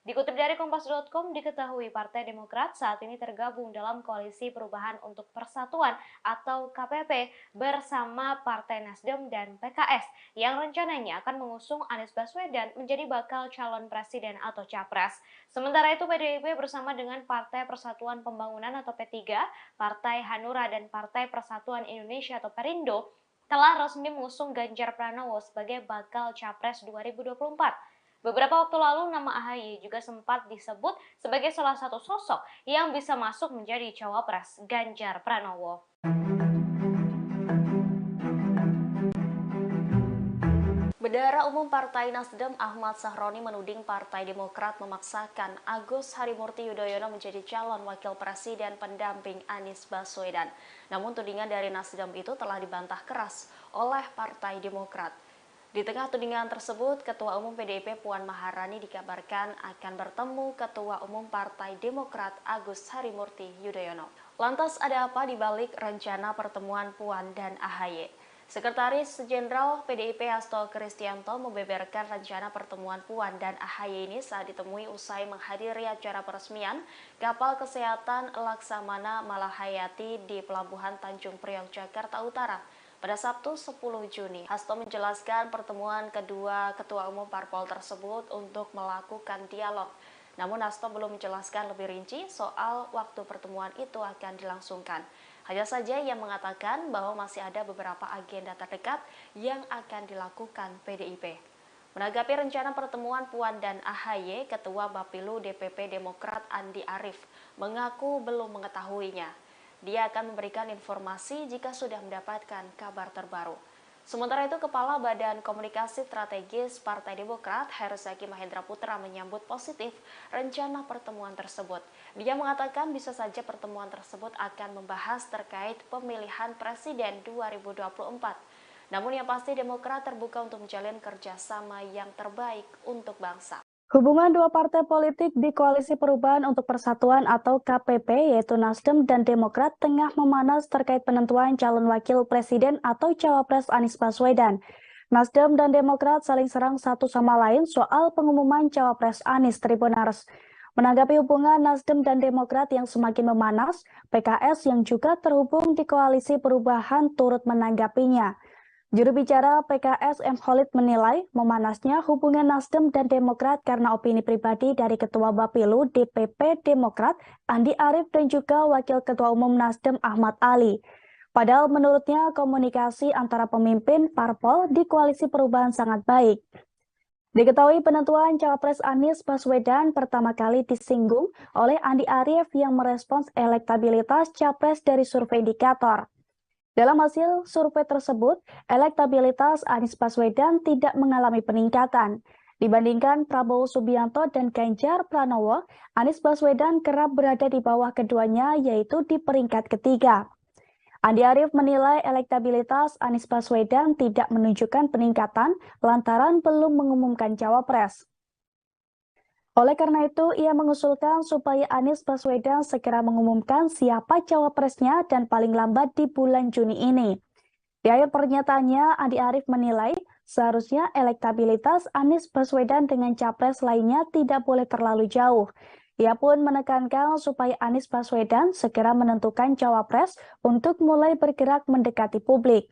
Dikutip dari Kompas.com, diketahui Partai Demokrat saat ini tergabung dalam Koalisi Perubahan untuk Persatuan atau KPP bersama Partai Nasdem dan PKS yang rencananya akan mengusung Anies Baswedan menjadi bakal calon presiden atau capres. Sementara itu PDIP bersama dengan Partai Persatuan Pembangunan atau P3, Partai Hanura dan Partai Persatuan Indonesia atau Perindo telah resmi mengusung Ganjar Pranowo sebagai bakal capres 2024. Beberapa waktu lalu nama AHY juga sempat disebut sebagai salah satu sosok yang bisa masuk menjadi cawapres Ganjar Pranowo. Bendahara Umum Partai Nasdem Ahmad Sahroni menuding Partai Demokrat memaksakan Agus Harimurti Yudhoyono menjadi calon wakil presiden pendamping Anies Baswedan. Namun tudingan dari Nasdem itu telah dibantah keras oleh Partai Demokrat. Di tengah tudingan tersebut, Ketua Umum PDIP Puan Maharani dikabarkan akan bertemu Ketua Umum Partai Demokrat Agus Harimurti Yudhoyono. Lantas ada apa di balik rencana pertemuan Puan dan AHY? Sekretaris Jenderal PDIP Hasto Kristianto membeberkan rencana pertemuan Puan dan AHY ini saat ditemui usai menghadiri acara peresmian kapal kesehatan Laksamana Malahayati di Pelabuhan Tanjung Priok, Jakarta Utara. Pada Sabtu 10 Juni, Hasto menjelaskan pertemuan kedua Ketua Umum Parpol tersebut untuk melakukan dialog. Namun Hasto belum menjelaskan lebih rinci soal waktu pertemuan itu akan dilangsungkan. Hanya saja ia mengatakan bahwa masih ada beberapa agenda terdekat yang akan dilakukan PDIP. Menanggapi rencana pertemuan Puan dan AHY, Ketua Bapilu DPP Demokrat Andi Arief mengaku belum mengetahuinya. Dia akan memberikan informasi jika sudah mendapatkan kabar terbaru. Sementara itu, Kepala Badan Komunikasi Strategis Partai Demokrat, Herzaki Mahendra Putra, menyambut positif rencana pertemuan tersebut. Dia mengatakan bisa saja pertemuan tersebut akan membahas terkait pemilihan presiden 2024. Namun yang pasti Demokrat terbuka untuk menjalin kerjasama yang terbaik untuk bangsa. Hubungan dua partai politik di Koalisi Perubahan untuk Persatuan atau KPP yaitu Nasdem dan Demokrat tengah memanas terkait penentuan calon wakil presiden atau cawapres Anies Baswedan. Nasdem dan Demokrat saling serang satu sama lain soal pengumuman cawapres Anies Tribunars. Menanggapi hubungan Nasdem dan Demokrat yang semakin memanas, PKS yang juga terhubung di Koalisi Perubahan turut menanggapinya. Juru bicara PKS M. Khalid menilai memanasnya hubungan Nasdem dan Demokrat karena opini pribadi dari Ketua Bapilu DPP Demokrat Andi Arief dan juga Wakil Ketua Umum Nasdem Ahmad Ali. Padahal menurutnya komunikasi antara pemimpin parpol di Koalisi Perubahan sangat baik. Diketahui penentuan cawapres Anies Baswedan pertama kali disinggung oleh Andi Arief yang merespons elektabilitas capres dari survei indikator. Dalam hasil survei tersebut, elektabilitas Anies Baswedan tidak mengalami peningkatan. Dibandingkan Prabowo Subianto dan Ganjar Pranowo, Anies Baswedan kerap berada di bawah keduanya yaitu di peringkat ketiga. Andi Arief menilai elektabilitas Anies Baswedan tidak menunjukkan peningkatan lantaran belum mengumumkan cawapres. Oleh karena itu, ia mengusulkan supaya Anies Baswedan segera mengumumkan siapa cawapresnya dan paling lambat di bulan Juni ini. Di akhir pernyataannya, Andi Arief menilai seharusnya elektabilitas Anies Baswedan dengan capres lainnya tidak boleh terlalu jauh. Ia pun menekankan supaya Anies Baswedan segera menentukan cawapres untuk mulai bergerak mendekati publik.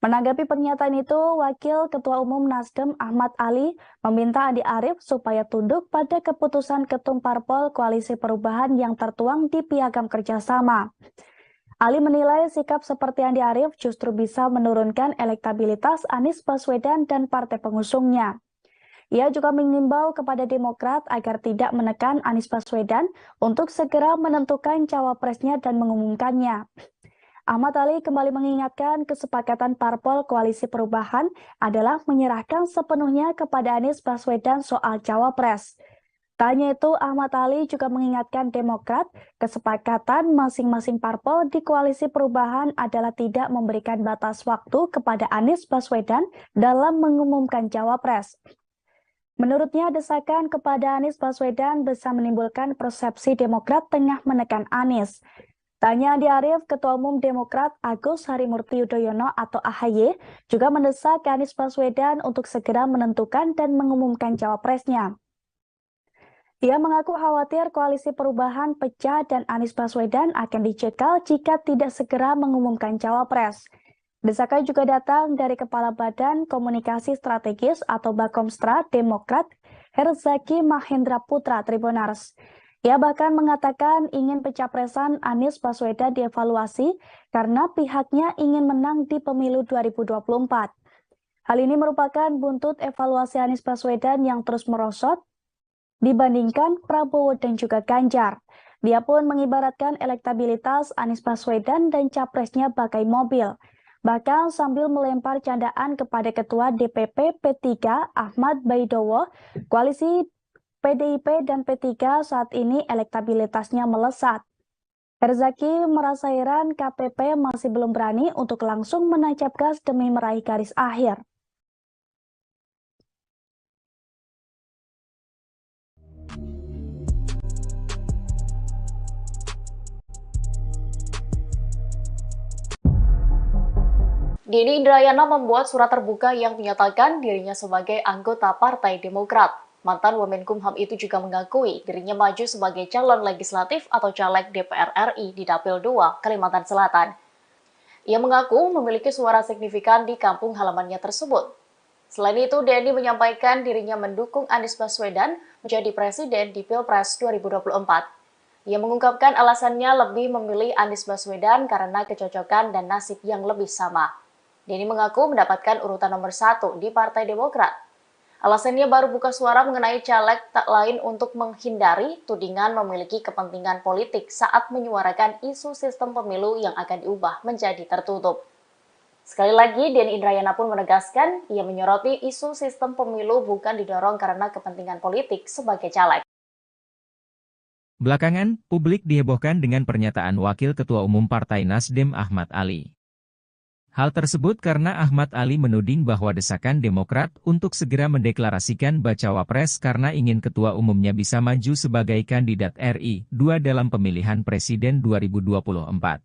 Menanggapi pernyataan itu, Wakil Ketua Umum Nasdem Ahmad Ali meminta Andi Arief supaya tunduk pada keputusan Ketum Parpol Koalisi Perubahan yang tertuang di Piagam Kerjasama. Ali menilai sikap seperti Andi Arief justru bisa menurunkan elektabilitas Anies Baswedan dan partai pengusungnya. Ia juga mengimbau kepada Demokrat agar tidak menekan Anies Baswedan untuk segera menentukan cawapresnya dan mengumumkannya. Ahmad Ali kembali mengingatkan kesepakatan Parpol Koalisi Perubahan adalah menyerahkan sepenuhnya kepada Anies Baswedan soal cawapres. Tanya itu, Ahmad Ali juga mengingatkan Demokrat, kesepakatan masing-masing parpol di Koalisi Perubahan adalah tidak memberikan batas waktu kepada Anies Baswedan dalam mengumumkan cawapres. Menurutnya, desakan kepada Anies Baswedan bisa menimbulkan persepsi Demokrat tengah menekan Anies. Tanya Andi Arief, Ketua Umum Demokrat Agus Harimurti Yudhoyono atau AHY juga mendesak Anies Baswedan untuk segera menentukan dan mengumumkan cawapresnya. Ia mengaku khawatir Koalisi Perubahan pecah dan Anies Baswedan akan dicekal jika tidak segera mengumumkan cawapres. Desakan juga datang dari Kepala Badan Komunikasi Strategis atau Bakomstra Demokrat Herzaki Mahendra Putra Tribunars. Ia bahkan mengatakan ingin pencapresan Anies Baswedan dievaluasi karena pihaknya ingin menang di pemilu 2024. Hal ini merupakan buntut evaluasi Anies Baswedan yang terus merosot dibandingkan Prabowo dan juga Ganjar. Dia pun mengibaratkan elektabilitas Anies Baswedan dan capresnya bagai mobil. Bahkan sambil melempar candaan kepada Ketua DPP P3 Ahmad Baidowo, koalisi PDIP dan P3 saat ini elektabilitasnya melesat. Herzaki merasa heran KPP masih belum berani untuk langsung menancap gas demi meraih garis akhir. Denny Indrayana membuat surat terbuka yang menyatakan dirinya sebagai anggota Partai Demokrat. Mantan Wamenkumham itu juga mengakui dirinya maju sebagai calon legislatif atau caleg DPR RI di Dapil 2, Kalimantan Selatan. Ia mengaku memiliki suara signifikan di kampung halamannya tersebut. Selain itu, Denny menyampaikan dirinya mendukung Anies Baswedan menjadi presiden di Pilpres 2024. Ia mengungkapkan alasannya lebih memilih Anies Baswedan karena kecocokan dan nasib yang lebih sama. Denny mengaku mendapatkan urutan nomor 1 di Partai Demokrat. Alasannya baru buka suara mengenai caleg tak lain untuk menghindari tudingan memiliki kepentingan politik saat menyuarakan isu sistem pemilu yang akan diubah menjadi tertutup. Sekali lagi, Denny Indrayana pun menegaskan ia menyoroti isu sistem pemilu bukan didorong karena kepentingan politik sebagai caleg. Belakangan, publik dihebohkan dengan pernyataan Wakil Ketua Umum Partai Nasdem Ahmad Ali. Hal tersebut karena Ahmad Ali menuding bahwa desakan Demokrat untuk segera mendeklarasikan bacawa pres karena ingin ketua umumnya bisa maju sebagai kandidat RI 2 dalam pemilihan presiden 2024.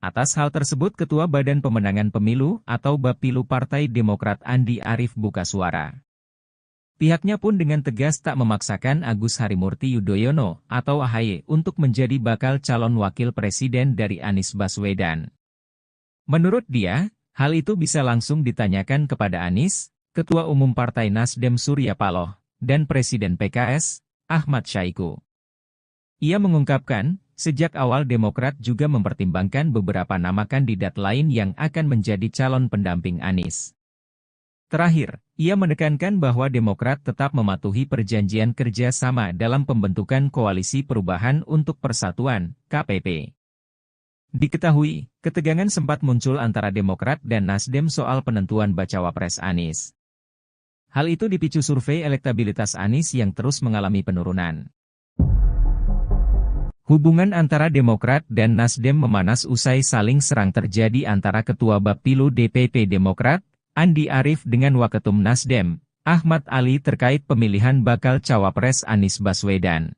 Atas hal tersebut Ketua Badan Pemenangan Pemilu atau Bapilu Partai Demokrat Andi Arief buka suara. Pihaknya pun dengan tegas tak memaksakan Agus Harimurti Yudhoyono atau AHY untuk menjadi bakal calon wakil presiden dari Anies Baswedan. Menurut dia, hal itu bisa langsung ditanyakan kepada Anies, Ketua Umum Partai Nasdem Surya Paloh, dan Presiden PKS, Ahmad Syahiku. Ia mengungkapkan, sejak awal Demokrat juga mempertimbangkan beberapa nama kandidat lain yang akan menjadi calon pendamping Anies. Terakhir, ia menekankan bahwa Demokrat tetap mematuhi perjanjian kerja sama dalam pembentukan Koalisi Perubahan untuk Persatuan, KPP. Diketahui, ketegangan sempat muncul antara Demokrat dan Nasdem soal penentuan bacawa pres Anies. Hal itu dipicu survei elektabilitas Anies yang terus mengalami penurunan. Hubungan antara Demokrat dan Nasdem memanas usai saling serang terjadi antara Ketua Bapilu DPP Demokrat, Andi Arief dengan Waketum Nasdem, Ahmad Ali terkait pemilihan bakal cawapres Anies Baswedan.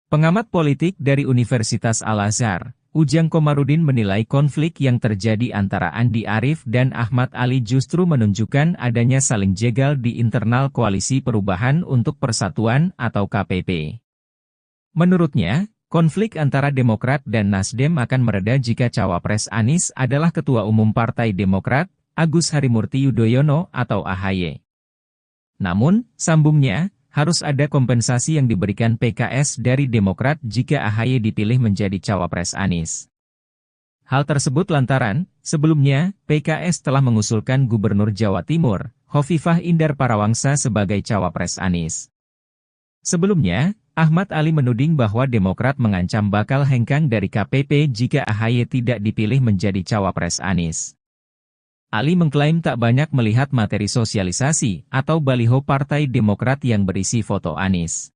Pengamat politik dari Universitas Al-Azhar, Ujang Komarudin menilai konflik yang terjadi antara Andi Arief dan Ahmad Ali justru menunjukkan adanya saling jegal di internal Koalisi Perubahan untuk Persatuan atau KPP. Menurutnya, konflik antara Demokrat dan Nasdem akan mereda jika cawapres Anies adalah Ketua Umum Partai Demokrat, Agus Harimurti Yudhoyono atau AHY. Namun, sambungnya, harus ada kompensasi yang diberikan PKS dari Demokrat jika AHY dipilih menjadi cawapres Anies. Hal tersebut lantaran, sebelumnya, PKS telah mengusulkan Gubernur Jawa Timur, Hovifah Indar Parawangsa sebagai cawapres Anies. Sebelumnya, Ahmad Ali menuding bahwa Demokrat mengancam bakal hengkang dari KPP jika AHY tidak dipilih menjadi cawapres Anies. Ali mengklaim tak banyak melihat materi sosialisasi atau baliho Partai Demokrat yang berisi foto Anies.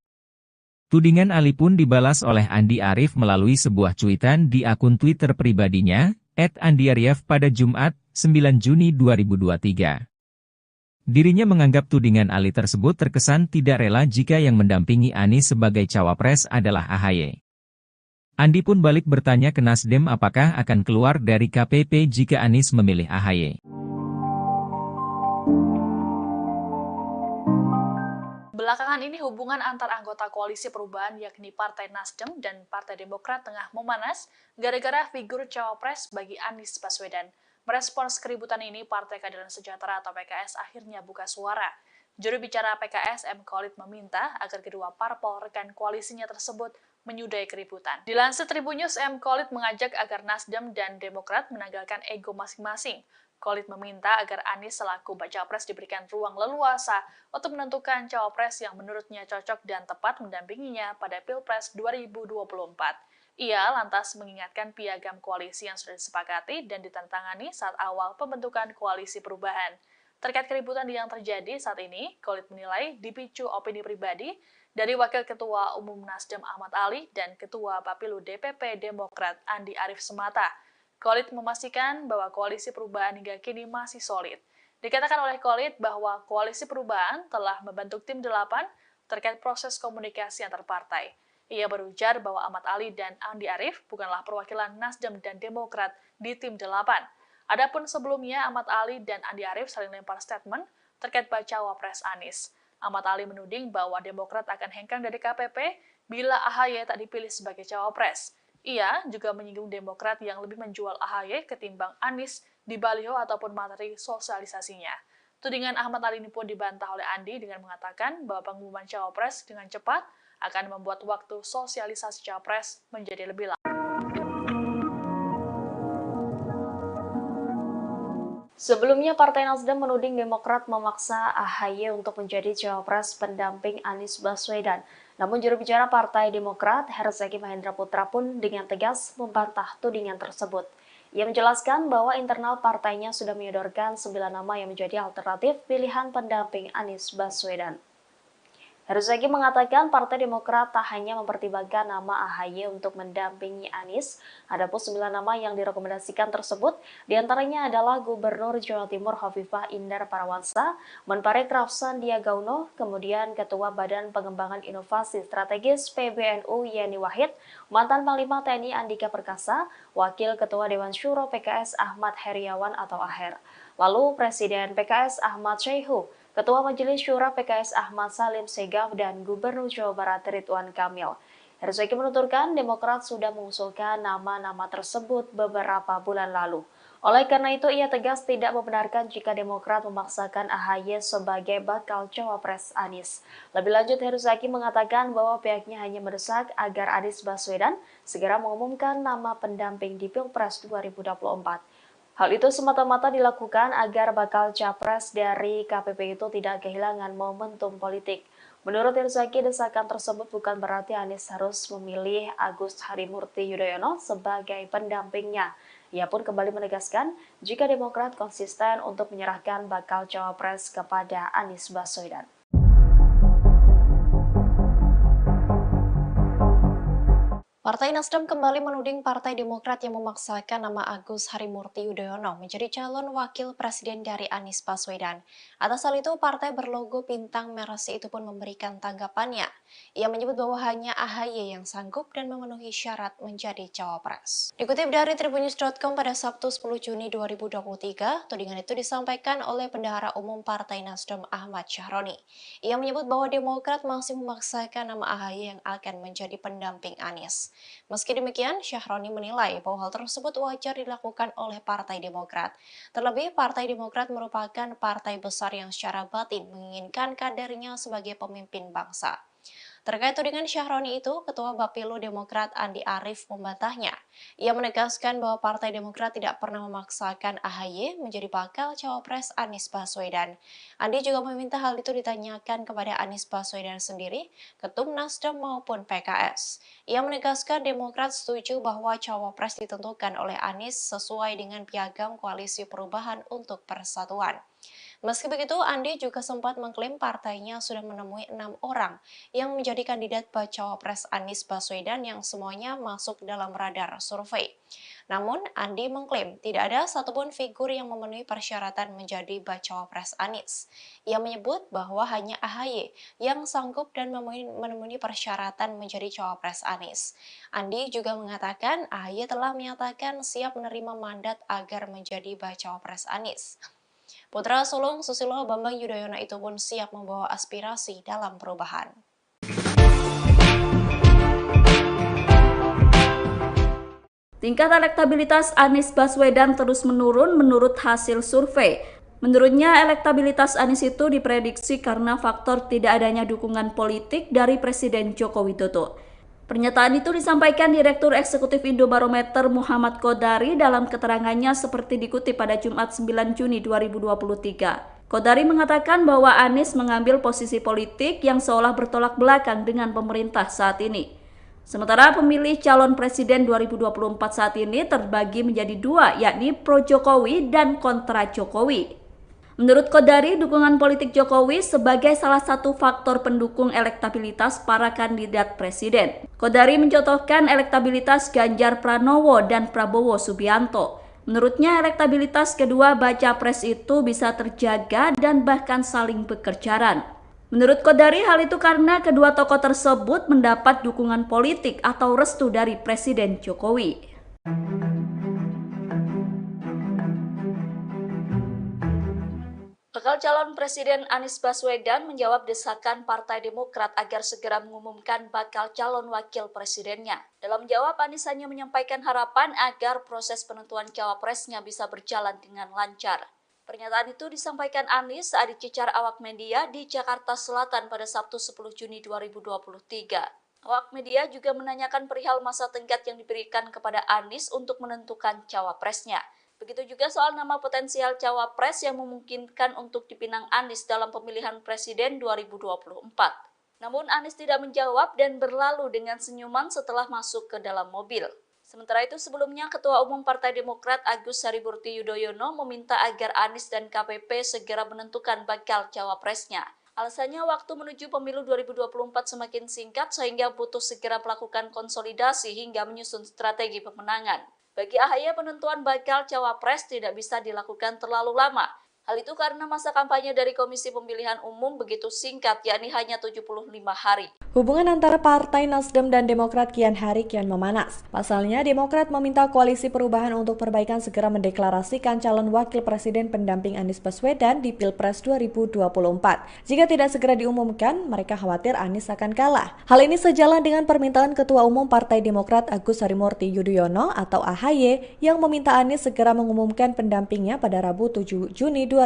Tudingan Ali pun dibalas oleh Andi Arief melalui sebuah cuitan di akun Twitter pribadinya, @andiarief pada Jumat, 9 Juni 2023. Dirinya menganggap tudingan Ali tersebut terkesan tidak rela jika yang mendampingi Anies sebagai cawapres adalah AHY. Andi pun balik bertanya ke Nasdem apakah akan keluar dari KPP jika Anies memilih AHY. Belakangan ini hubungan antar anggota koalisi perubahan yakni Partai Nasdem dan Partai Demokrat tengah memanas gara-gara figur cawapres bagi Anies Baswedan. Merespons keributan ini, Partai Keadilan Sejahtera atau PKS akhirnya buka suara. Juru bicara PKS M. Khalid meminta agar kedua parpol rekan koalisinya tersebut menyudahi keributan. Dilansir Tribun News, M. Khalid mengajak agar Nasdem dan Demokrat menanggalkan ego masing-masing. Khalid meminta agar Anies selaku baca pres diberikan ruang leluasa untuk menentukan cawapres yang menurutnya cocok dan tepat mendampinginya pada Pilpres 2024. Ia lantas mengingatkan piagam koalisi yang sudah disepakati dan ditantangani saat awal pembentukan koalisi perubahan. Terkait keributan yang terjadi saat ini, Khalid menilai dipicu opini pribadi dari Wakil Ketua Umum Nasdem Ahmad Ali dan Ketua Bapilu DPP Demokrat Andi Arief semata. Khalid memastikan bahwa koalisi perubahan hingga kini masih solid. Dikatakan oleh Khalid bahwa koalisi perubahan telah membentuk tim 8 terkait proses komunikasi antar partai. Ia berujar bahwa Ahmad Ali dan Andi Arief bukanlah perwakilan Nasdem dan Demokrat di tim 8. Adapun sebelumnya Ahmad Ali dan Andi Arief saling lempar statement terkait bacawa pres Anies. Ahmad Ali menuding bahwa Demokrat akan hengkang dari KPP bila AHY tak dipilih sebagai cawapres. Ia juga menyinggung Demokrat yang lebih menjual AHY ketimbang Anies di baliho ataupun materi sosialisasinya. Tudingan Ahmad Ali ini pun dibantah oleh Andi dengan mengatakan bahwa pengumuman cawapres dengan cepat akan membuat waktu sosialisasi cawapres menjadi lebih lama. Sebelumnya, Partai Nasdem menuding Demokrat memaksa AHY untuk menjadi cawapres pendamping Anies Baswedan. Namun juru bicara Partai Demokrat, Herzaki Mahendra Putra pun dengan tegas membantah tudingan tersebut. Ia menjelaskan bahwa internal partainya sudah menyodorkan 9 nama yang menjadi alternatif pilihan pendamping Anies Baswedan. Herzaki mengatakan Partai Demokrat tak hanya mempertimbangkan nama AHY untuk mendampingi Anies, ada pun 9 nama yang direkomendasikan tersebut, diantaranya adalah Gubernur Jawa Timur Hovifah Indar Parawangsa, Menparekraf Sandiaga Uno, kemudian Ketua Badan Pengembangan Inovasi Strategis PBNU Yeni Wahid, mantan Panglima TNI Andika Perkasa, Wakil Ketua Dewan Syuro PKS Ahmad Heriawan atau Aher, lalu Presiden PKS Ahmad Syaihu, Ketua Majelis Syura PKS Ahmad Salim Segaf, dan Gubernur Jawa Barat Ridwan Kamil. Herzaki menuturkan Demokrat sudah mengusulkan nama-nama tersebut beberapa bulan lalu. Oleh karena itu, ia tegas tidak membenarkan jika Demokrat memaksakan AHY sebagai bakal cawapres Anies. Lebih lanjut, Herzaki mengatakan bahwa pihaknya hanya mendesak agar Anies Baswedan segera mengumumkan nama pendamping di Pilpres 2024. Hal itu semata-mata dilakukan agar bakal capres dari KPP itu tidak kehilangan momentum politik. Menurut Herzaki, desakan tersebut bukan berarti Anies harus memilih Agus Harimurti Yudhoyono sebagai pendampingnya. Ia pun kembali menegaskan jika Demokrat konsisten untuk menyerahkan bakal cawapres kepada Anies Baswedan. Partai Nasdem kembali menuding Partai Demokrat yang memaksakan nama Agus Harimurti Yudhoyono menjadi calon wakil presiden dari Anies Baswedan. Atas hal itu, partai berlogo bintang merah itu pun memberikan tanggapannya. Ia menyebut bahwa hanya AHY yang sanggup dan memenuhi syarat menjadi cawapres. Dikutip dari tribunnews.com pada Sabtu 10 Juni 2023, tudingan itu disampaikan oleh Bendahara Umum Partai Nasdem Ahmad Syahroni. Ia menyebut bahwa Demokrat masih memaksakan nama AHY yang akan menjadi pendamping Anies. Meski demikian, Syahroni menilai bahwa hal tersebut wajar dilakukan oleh Partai Demokrat. Terlebih, Partai Demokrat merupakan partai besar yang secara batin menginginkan kadernya sebagai pemimpin bangsa. Terkait tudingan Syahroni itu, Ketua Bapilu Demokrat Andi Arief membantahnya. Ia menegaskan bahwa Partai Demokrat tidak pernah memaksakan AHY menjadi bakal cawapres Anies Baswedan. Andi juga meminta hal itu ditanyakan kepada Anies Baswedan sendiri, Ketum Nasdem maupun PKS. Ia menegaskan Demokrat setuju bahwa cawapres ditentukan oleh Anies sesuai dengan piagam Koalisi Perubahan untuk Persatuan. Meski begitu, Andi juga sempat mengklaim partainya sudah menemui 6 orang yang menjadi kandidat bacawa pres Anies Baswedan yang semuanya masuk dalam radar survei. Namun, Andi mengklaim tidak ada satupun figur yang memenuhi persyaratan menjadi bacawa pres Anies. Ia menyebut bahwa hanya AHY yang sanggup dan memenuhi persyaratan menjadi cawapres Anies. Andi juga mengatakan AHY telah menyatakan siap menerima mandat agar menjadi bacawa pres Anies. Putra sulung Susilo Bambang Yudhoyono itu pun siap membawa aspirasi dalam perubahan. Tingkat elektabilitas Anies Baswedan terus menurun menurut hasil survei. Menurutnya, elektabilitas Anies itu diprediksi karena faktor tidak adanya dukungan politik dari Presiden Joko Widodo. Pernyataan itu disampaikan Direktur Eksekutif Indobarometer Muhammad Qodari dalam keterangannya seperti dikutip pada Jumat 9 Juni 2023. Qodari mengatakan bahwa Anies mengambil posisi politik yang seolah bertolak belakang dengan pemerintah saat ini. Sementara pemilih calon presiden 2024 saat ini terbagi menjadi dua, yakni pro-Jokowi dan kontra Jokowi. Menurut Qodari, dukungan politik Jokowi sebagai salah satu faktor pendukung elektabilitas para kandidat presiden. Qodari mencontohkan elektabilitas Ganjar Pranowo dan Prabowo Subianto. Menurutnya, elektabilitas kedua baca pres itu bisa terjaga dan bahkan saling bekerjaan. Menurut Qodari, hal itu karena kedua tokoh tersebut mendapat dukungan politik atau restu dari Presiden Jokowi. Bakal calon Presiden Anies Baswedan menjawab desakan Partai Demokrat agar segera mengumumkan bakal calon wakil presidennya. Dalam jawab, Anies hanya menyampaikan harapan agar proses penentuan cawapresnya bisa berjalan dengan lancar. Pernyataan itu disampaikan Anies saat dicecar awak media di Jakarta Selatan pada Sabtu 10 Juni 2023. Awak media juga menanyakan perihal masa tenggat yang diberikan kepada Anies untuk menentukan cawapresnya. Begitu juga soal nama potensial cawapres yang memungkinkan untuk dipinang Anies dalam pemilihan presiden 2024. Namun Anies tidak menjawab dan berlalu dengan senyuman setelah masuk ke dalam mobil. Sementara itu sebelumnya Ketua Umum Partai Demokrat Agus Harimurti Yudhoyono meminta agar Anies dan KPP segera menentukan bakal cawapresnya. Alasannya waktu menuju pemilu 2024 semakin singkat sehingga butuh segera melakukan konsolidasi hingga menyusun strategi pemenangan. Bagi AHY, penentuan bakal cawapres tidak bisa dilakukan terlalu lama. Hal itu karena masa kampanye dari Komisi Pemilihan Umum begitu singkat, yakni hanya 75 hari. Hubungan antara Partai Nasdem dan Demokrat kian hari kian memanas. Pasalnya, Demokrat meminta Koalisi Perubahan untuk Perbaikan segera mendeklarasikan calon wakil presiden pendamping Anies Baswedan di Pilpres 2024. Jika tidak segera diumumkan, mereka khawatir Anies akan kalah. Hal ini sejalan dengan permintaan Ketua Umum Partai Demokrat Agus Harimurti Yudhoyono atau AHY yang meminta Anies segera mengumumkan pendampingnya pada Rabu 7 Juni 2023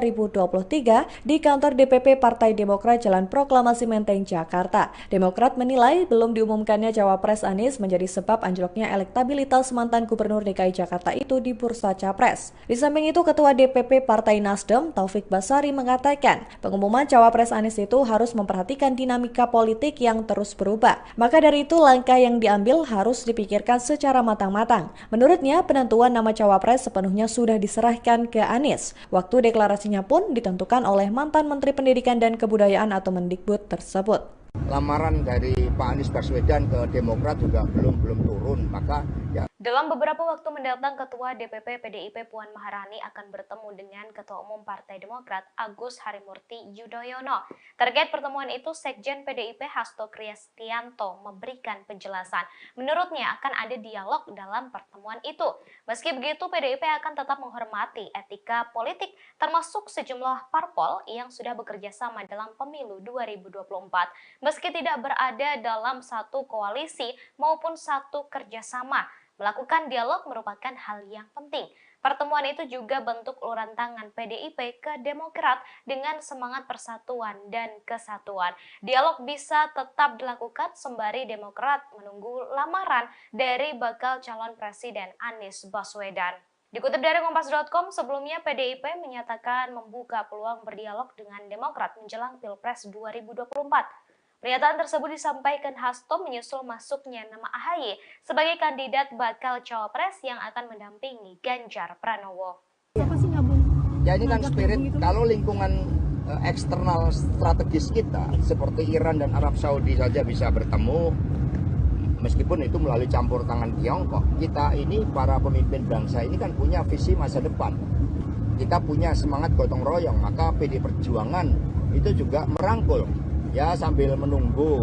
di kantor DPP Partai Demokrat Jalan Proklamasi Menteng, Jakarta. Demokrat menilai belum diumumkannya cawapres Anies menjadi sebab anjloknya elektabilitas mantan Gubernur DKI Jakarta itu di bursa capres. Di samping itu, Ketua DPP Partai Nasdem Taufik Basari mengatakan pengumuman cawapres Anies itu harus memperhatikan dinamika politik yang terus berubah. Maka dari itu langkah yang diambil harus dipikirkan secara matang-matang. Menurutnya, penentuan nama cawapres sepenuhnya sudah diserahkan ke Anies. Waktu deklarasinya pun ditentukan oleh mantan Menteri Pendidikan dan Kebudayaan atau Mendikbud tersebut. lamaran dari Pak Anies Baswedan ke Demokrat juga belum turun, maka ya. Dalam beberapa waktu mendatang, Ketua DPP PDIP Puan Maharani akan bertemu dengan Ketua Umum Partai Demokrat Agus Harimurti Yudhoyono. Terkait pertemuan itu, Sekjen PDIP Hasto Kristianto memberikan penjelasan. Menurutnya akan ada dialog dalam pertemuan itu. Meski begitu, PDIP akan tetap menghormati etika politik, termasuk sejumlah parpol yang sudah bekerja sama dalam pemilu 2024. Meski tidak berada dalam satu koalisi maupun satu kerjasama, melakukan dialog merupakan hal yang penting. Pertemuan itu juga bentuk uluran tangan PDIP ke Demokrat dengan semangat persatuan dan kesatuan. Dialog bisa tetap dilakukan sembari Demokrat menunggu lamaran dari bakal calon presiden Anies Baswedan. Dikutip dari Kompas.com, sebelumnya PDIP menyatakan membuka peluang berdialog dengan Demokrat menjelang Pilpres 2024. Pernyataan tersebut disampaikan Hasto menyusul masuknya nama AHY sebagai kandidat bakal cawapres yang akan mendampingi Ganjar Pranowo. Ya ini kan spirit, kalau lingkungan eksternal strategis kita seperti Iran dan Arab Saudi saja bisa bertemu, meskipun itu melalui campur tangan Tiongkok. Kita ini para pemimpin bangsa ini kan punya visi masa depan. Kita punya semangat gotong royong, maka PD Perjuangan itu juga merangkul. Ya sambil menunggu,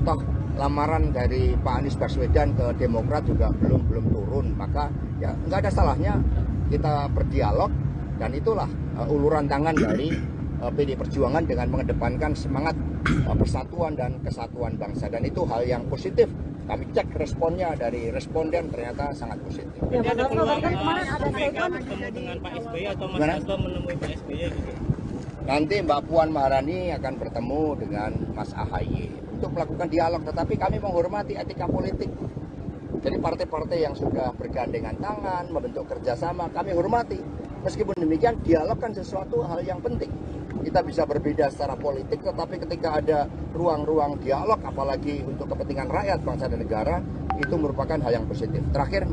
toh lamaran dari Pak Anies Baswedan ke Demokrat juga belum turun, maka ya nggak ada salahnya kita berdialog, dan itulah uluran tangan dari PD Perjuangan dengan mengedepankan semangat persatuan dan kesatuan bangsa, dan itu hal yang positif. Kami cek responnya dari responden ternyata sangat positif. Ya, ada peluang kemarin ada ketemu dengan Pak SBY atau Mas Hasto menemui Pak SBY gitu. Nanti Mbak Puan Maharani akan bertemu dengan Mas AHY untuk melakukan dialog, tetapi kami menghormati etika politik. Jadi partai-partai yang sudah bergandengan tangan, membentuk kerjasama, kami hormati. Meskipun demikian, dialog kan sesuatu hal yang penting. Kita bisa berbeda secara politik, tetapi ketika ada ruang-ruang dialog, apalagi untuk kepentingan rakyat, bangsa dan negara, itu merupakan hal yang positif. Terakhir,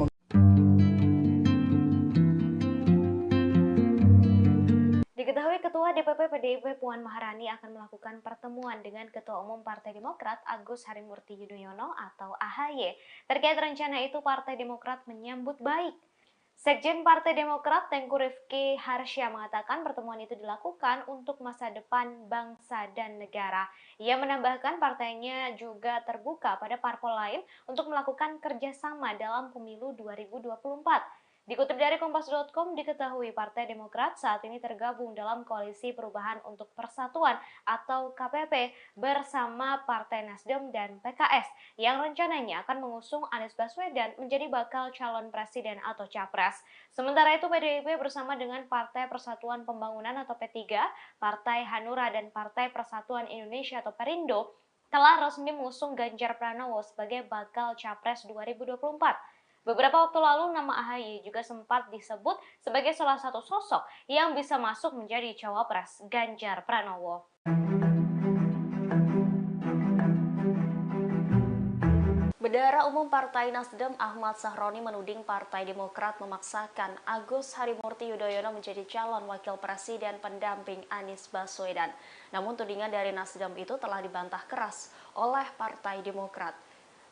Diketahui Ketua DPP PDIP Puan Maharani akan melakukan pertemuan dengan Ketua Umum Partai Demokrat Agus Harimurti Yudhoyono atau AHY. Terkait rencana itu, Partai Demokrat menyambut baik. Sekjen Partai Demokrat Tengku Rifki Harsya mengatakan pertemuan itu dilakukan untuk masa depan bangsa dan negara. Ia menambahkan partainya juga terbuka pada parpol lain untuk melakukan kerjasama dalam pemilu 2024. Dikutip dari Kompas.com, diketahui Partai Demokrat saat ini tergabung dalam Koalisi Perubahan untuk Persatuan atau KPP bersama Partai Nasdem dan PKS yang rencananya akan mengusung Anies Baswedan menjadi bakal calon presiden atau capres. Sementara itu PDIP bersama dengan Partai Persatuan Pembangunan atau P3, Partai Hanura dan Partai Persatuan Indonesia atau Perindo telah resmi mengusung Ganjar Pranowo sebagai bakal capres 2024. Beberapa waktu lalu nama AHY juga sempat disebut sebagai salah satu sosok yang bisa masuk menjadi cawapres Ganjar Pranowo. Bendahara Umum Partai Nasdem Ahmad Sahroni menuding Partai Demokrat memaksakan Agus Harimurti Yudhoyono menjadi calon wakil presiden pendamping Anies Baswedan. Namun tudingan dari Nasdem itu telah dibantah keras oleh Partai Demokrat.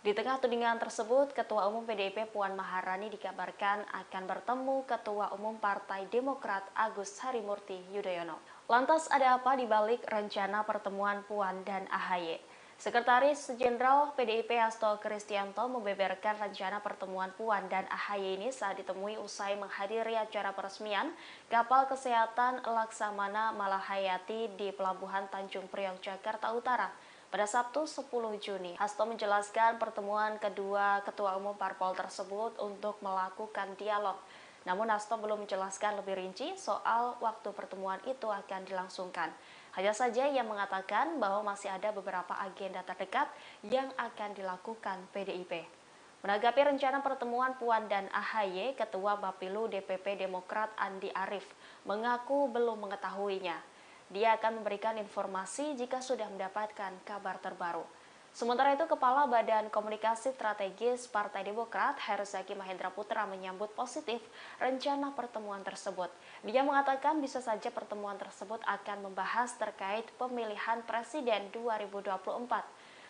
Di tengah tudingan tersebut, Ketua Umum PDIP Puan Maharani dikabarkan akan bertemu Ketua Umum Partai Demokrat Agus Harimurti Yudhoyono. Lantas ada apa di balik rencana pertemuan Puan dan AHY? Sekretaris Jenderal PDIP Hasto Kristianto membeberkan rencana pertemuan Puan dan AHY ini saat ditemui usai menghadiri acara peresmian kapal kesehatan Laksamana Malahayati di Pelabuhan Tanjung Priok, Jakarta Utara. Pada Sabtu 10 Juni, Hasto menjelaskan pertemuan kedua Ketua Umum Parpol tersebut untuk melakukan dialog. Namun Hasto belum menjelaskan lebih rinci soal waktu pertemuan itu akan dilangsungkan. Hanya saja ia mengatakan bahwa masih ada beberapa agenda terdekat yang akan dilakukan PDIP. Menanggapi rencana pertemuan Puan dan AHY, Ketua Bapilu DPP Demokrat Andi Arief mengaku belum mengetahuinya. Dia akan memberikan informasi jika sudah mendapatkan kabar terbaru. Sementara itu, Kepala Badan Komunikasi Strategis Partai Demokrat Herzaki Mahendra Putra menyambut positif rencana pertemuan tersebut. Dia mengatakan bisa saja pertemuan tersebut akan membahas terkait pemilihan presiden 2024.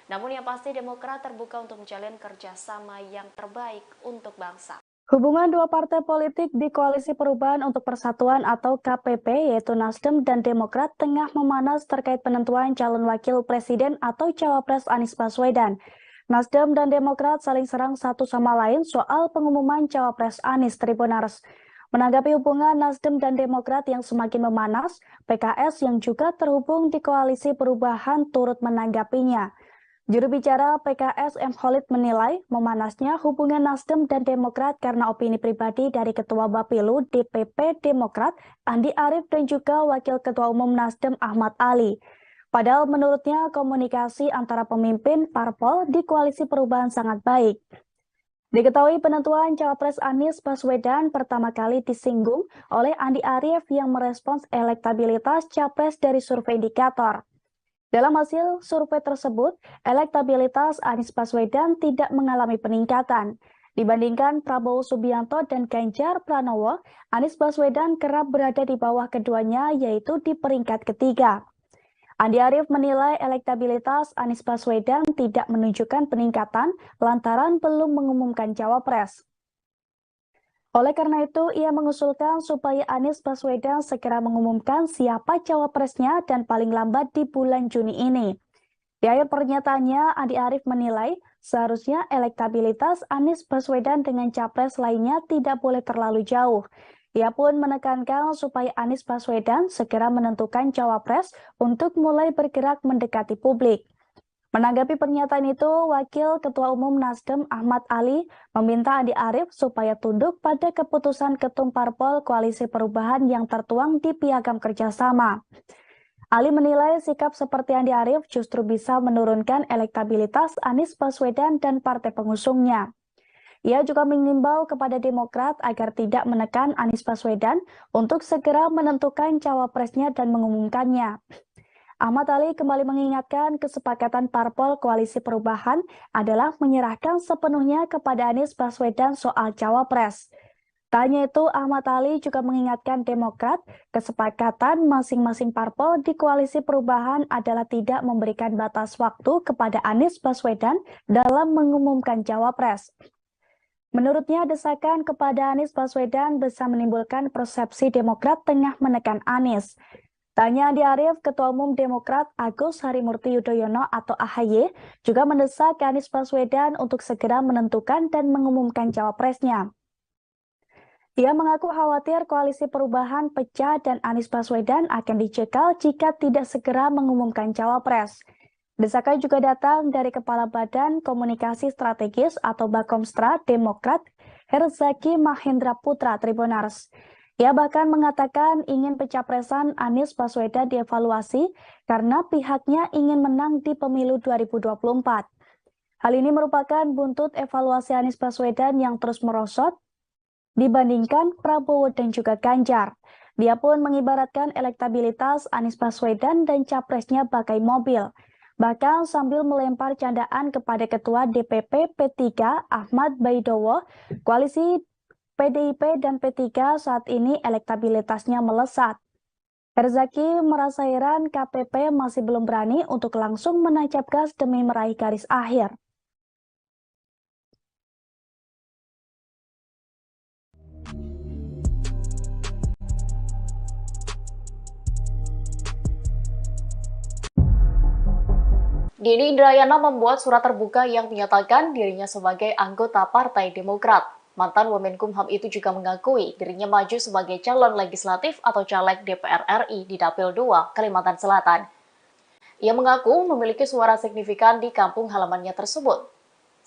Namun yang pasti Demokrat terbuka untuk menjalin kerjasama yang terbaik untuk bangsa. Hubungan dua partai politik di Koalisi Perubahan untuk Persatuan atau KPP yaitu Nasdem dan Demokrat tengah memanas terkait penentuan calon wakil presiden atau cawapres Anies Baswedan. Nasdem dan Demokrat saling serang satu sama lain soal pengumuman cawapres Anies Tribunars. Menanggapi hubungan Nasdem dan Demokrat yang semakin memanas, PKS yang juga terhubung di Koalisi Perubahan turut menanggapinya. Juru bicara PKS M. Khalid menilai memanasnya hubungan Nasdem dan Demokrat karena opini pribadi dari Ketua Bapilu DPP Demokrat Andi Arief dan juga Wakil Ketua Umum Nasdem Ahmad Ali. Padahal menurutnya komunikasi antara pemimpin parpol di Koalisi Perubahan sangat baik. Diketahui penentuan cawapres Anies Baswedan pertama kali disinggung oleh Andi Arief yang merespons elektabilitas capres dari survei indikator. Dalam hasil survei tersebut, elektabilitas Anies Baswedan tidak mengalami peningkatan. Dibandingkan Prabowo Subianto dan Ganjar Pranowo, Anies Baswedan kerap berada di bawah keduanya yaitu di peringkat ketiga. Andi Arief menilai elektabilitas Anies Baswedan tidak menunjukkan peningkatan lantaran belum mengumumkan cawapres. Oleh karena itu, ia mengusulkan supaya Anies Baswedan segera mengumumkan siapa cawapresnya dan paling lambat di bulan Juni ini. Di akhir pernyataannya, Andi Arief menilai seharusnya elektabilitas Anies Baswedan dengan capres lainnya tidak boleh terlalu jauh. Ia pun menekankan supaya Anies Baswedan segera menentukan cawapres untuk mulai bergerak mendekati publik. Menanggapi pernyataan itu, Wakil Ketua Umum Nasdem Ahmad Ali meminta Andi Arief supaya tunduk pada keputusan Ketum Parpol Koalisi Perubahan yang tertuang di Piagam Kerjasama. Ali menilai sikap seperti Andi Arief justru bisa menurunkan elektabilitas Anies Baswedan dan partai pengusungnya. Ia juga mengimbau kepada Demokrat agar tidak menekan Anies Baswedan untuk segera menentukan cawapresnya dan mengumumkannya. Ahmad Ali kembali mengingatkan kesepakatan parpol Koalisi Perubahan adalah menyerahkan sepenuhnya kepada Anies Baswedan soal cawapres. Tak hanya itu, Ahmad Ali juga mengingatkan Demokrat kesepakatan masing-masing parpol di Koalisi Perubahan adalah tidak memberikan batas waktu kepada Anies Baswedan dalam mengumumkan cawapres. Menurutnya, desakan kepada Anies Baswedan bisa menimbulkan persepsi Demokrat tengah menekan Anies. Tanya Andi Arief, Ketua Umum Demokrat Agus Harimurti Yudhoyono atau AHY juga mendesak Anies Baswedan untuk segera menentukan dan mengumumkan cawapresnya. Ia mengaku khawatir Koalisi Perubahan pecah dan Anies Baswedan akan dicekal jika tidak segera mengumumkan cawapres. Desakan juga datang dari Kepala Badan Komunikasi Strategis atau Bakomstra Demokrat Herzaki Mahendra Putra Tribunars. Ia bahkan mengatakan ingin pencapresan Anies Baswedan dievaluasi karena pihaknya ingin menang di pemilu 2024. Hal ini merupakan buntut evaluasi Anies Baswedan yang terus merosot dibandingkan Prabowo dan juga Ganjar. Dia pun mengibaratkan elektabilitas Anies Baswedan dan capresnya bagai mobil. Bahkan sambil melempar candaan kepada Ketua DPP P3 Ahmad Baidowo, koalisi PDIP dan P3 saat ini elektabilitasnya melesat. Herzaki merasa heran KPP masih belum berani untuk langsung menancap gas demi meraih garis akhir. Denny Indrayana membuat surat terbuka yang menyatakan dirinya sebagai anggota Partai Demokrat. Mantan Wamenkumham itu juga mengakui dirinya maju sebagai calon legislatif atau caleg DPR RI di Dapil 2, Kalimantan Selatan. Ia mengaku memiliki suara signifikan di kampung halamannya tersebut.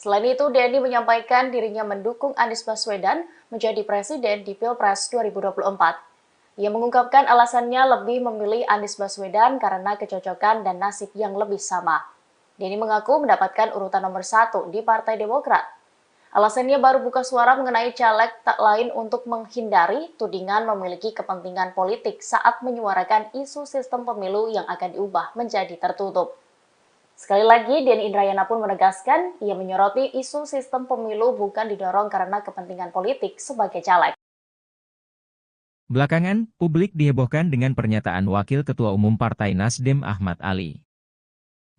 Selain itu, Denny menyampaikan dirinya mendukung Anies Baswedan menjadi presiden di Pilpres 2024. Ia mengungkapkan alasannya lebih memilih Anies Baswedan karena kecocokan dan nasib yang lebih sama. Denny mengaku mendapatkan urutan nomor 1 di Partai Demokrat. Alasannya baru buka suara mengenai caleg tak lain untuk menghindari tudingan memiliki kepentingan politik saat menyuarakan isu sistem pemilu yang akan diubah menjadi tertutup. Sekali lagi, Denny Indrayana pun menegaskan ia menyoroti isu sistem pemilu bukan didorong karena kepentingan politik sebagai caleg. Belakangan, publik dihebohkan dengan pernyataan Wakil Ketua Umum Partai Nasdem Ahmad Ali.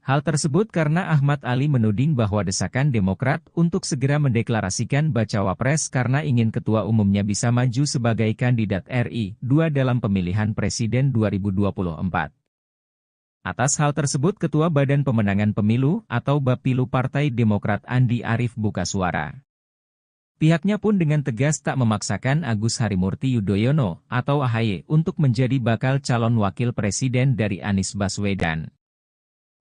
Hal tersebut karena Ahmad Ali menuding bahwa desakan Demokrat untuk segera mendeklarasikan bacawa pres karena ingin ketua umumnya bisa maju sebagai kandidat RI 2 dalam pemilihan presiden 2024. Atas hal tersebut Ketua Badan Pemenangan Pemilu atau Bapilu Partai Demokrat Andi Arief buka suara. Pihaknya pun dengan tegas tak memaksakan Agus Harimurti Yudhoyono atau AHY untuk menjadi bakal calon wakil presiden dari Anies Baswedan.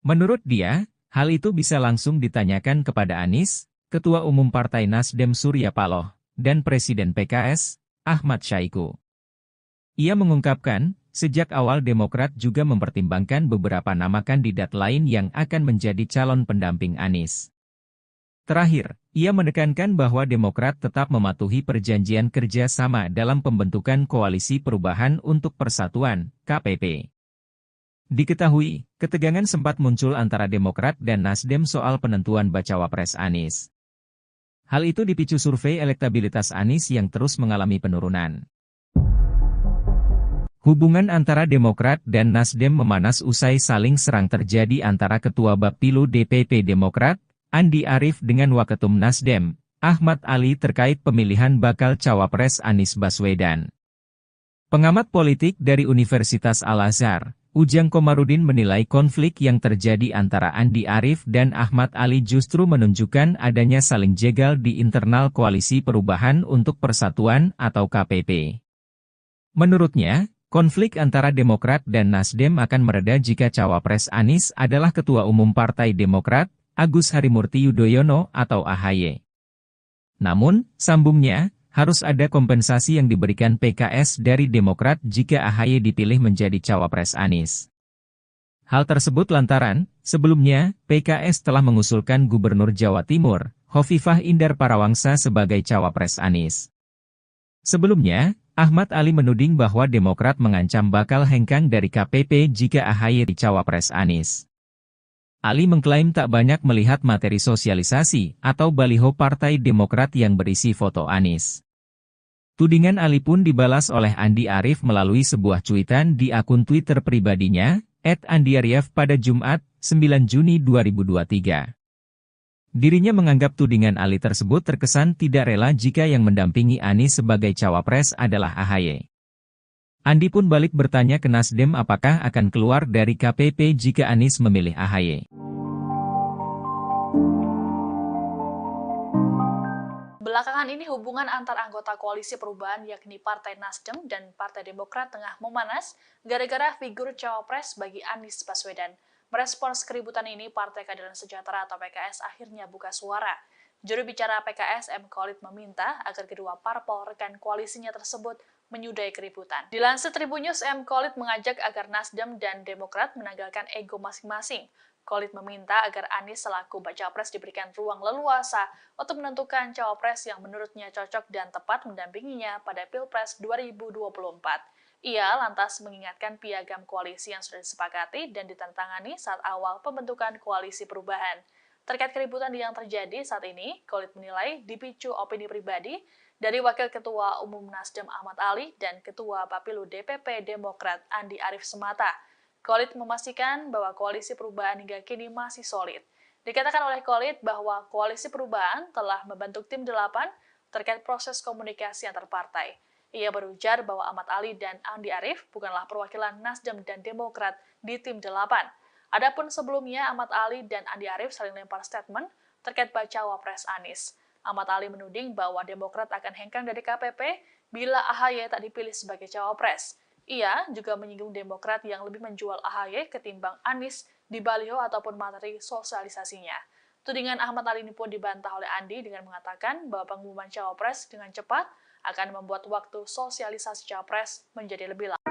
Menurut dia, hal itu bisa langsung ditanyakan kepada Anies, Ketua Umum Partai Nasdem Surya Paloh, dan Presiden PKS, Ahmad Syahiku. Ia mengungkapkan, sejak awal Demokrat juga mempertimbangkan beberapa nama kandidat lain yang akan menjadi calon pendamping Anies. Terakhir, ia menekankan bahwa Demokrat tetap mematuhi perjanjian kerja sama dalam pembentukan Koalisi Perubahan untuk Persatuan, KPP. Diketahui, ketegangan sempat muncul antara Demokrat dan Nasdem soal penentuan bacawa pres Anies. Hal itu dipicu survei elektabilitas Anies yang terus mengalami penurunan. Hubungan antara Demokrat dan Nasdem memanas usai saling serang terjadi antara Ketua Bapilu DPP Demokrat, Andi Arief dengan Waketum Nasdem, Ahmad Ali terkait pemilihan bakal cawapres Anies Baswedan. Pengamat politik dari Universitas Al-Azhar, Ujang Komarudin menilai konflik yang terjadi antara Andi Arief dan Ahmad Ali justru menunjukkan adanya saling jegal di internal Koalisi Perubahan untuk Persatuan atau KPP. Menurutnya, konflik antara Demokrat dan Nasdem akan mereda jika cawapres Anies adalah Ketua Umum Partai Demokrat, Agus Harimurti Yudhoyono atau AHY. Namun, sambungnya, harus ada kompensasi yang diberikan PKS dari Demokrat jika AHY dipilih menjadi cawapres Anies. Hal tersebut lantaran, sebelumnya, PKS telah mengusulkan Gubernur Jawa Timur, Hovifah Indar Parawangsa sebagai cawapres Anies. Sebelumnya, Ahmad Ali menuding bahwa Demokrat mengancam bakal hengkang dari KPP jika AHY di cawapres Anies. Ali mengklaim tak banyak melihat materi sosialisasi atau baliho Partai Demokrat yang berisi foto Anies. Tudingan Ali pun dibalas oleh Andi Arief melalui sebuah cuitan di akun Twitter pribadinya, @andiarief pada Jumat, 9 Juni 2023. Dirinya menganggap tudingan Ali tersebut terkesan tidak rela jika yang mendampingi Anies sebagai cawapres adalah AHY. Andi pun balik bertanya ke Nasdem apakah akan keluar dari KPP jika Anies memilih AHY. Belakangan ini hubungan antar anggota Koalisi Perubahan yakni Partai Nasdem dan Partai Demokrat tengah memanas gara-gara figur cawapres bagi Anies Baswedan. Merespons keributan ini, Partai Keadilan Sejahtera atau PKS akhirnya buka suara. Juru bicara PKS M. Khalid meminta agar kedua parpol rekan koalisinya tersebut menyudahi keributan. Dilansir Tribunnews, M. Khalid mengajak agar Nasdem dan Demokrat menanggalkan ego masing-masing. Khalid meminta agar Anies selaku baca pres diberikan ruang leluasa untuk menentukan cawapres yang menurutnya cocok dan tepat mendampinginya pada Pilpres 2024. Ia lantas mengingatkan piagam koalisi yang sudah disepakati dan ditandatangani saat awal pembentukan Koalisi Perubahan. Terkait keributan yang terjadi saat ini, Khalid menilai dipicu opini pribadi dari Wakil Ketua Umum Nasdem Ahmad Ali dan Ketua Bapilu DPP Demokrat Andi Arief semata. Khalid memastikan bahwa Koalisi Perubahan hingga kini masih solid. Dikatakan oleh Khalid bahwa Koalisi Perubahan telah membentuk tim 8 terkait proses komunikasi antar partai. Ia berujar bahwa Ahmad Ali dan Andi Arief bukanlah perwakilan Nasdem dan Demokrat di tim 8. Adapun sebelumnya, Ahmad Ali dan Andi Arief saling lempar statement terkait bacawa pres Anies. Ahmad Ali menuding bahwa Demokrat akan hengkang dari KPP bila AHY tak dipilih sebagai cawapres. Ia juga menyinggung Demokrat yang lebih menjual AHY ketimbang Anies di baliho ataupun materi sosialisasinya. Tudingan Ahmad Ali ini pun dibantah oleh Andi dengan mengatakan bahwa pengumuman cawapres dengan cepat akan membuat waktu sosialisasi cawapres menjadi lebih lama.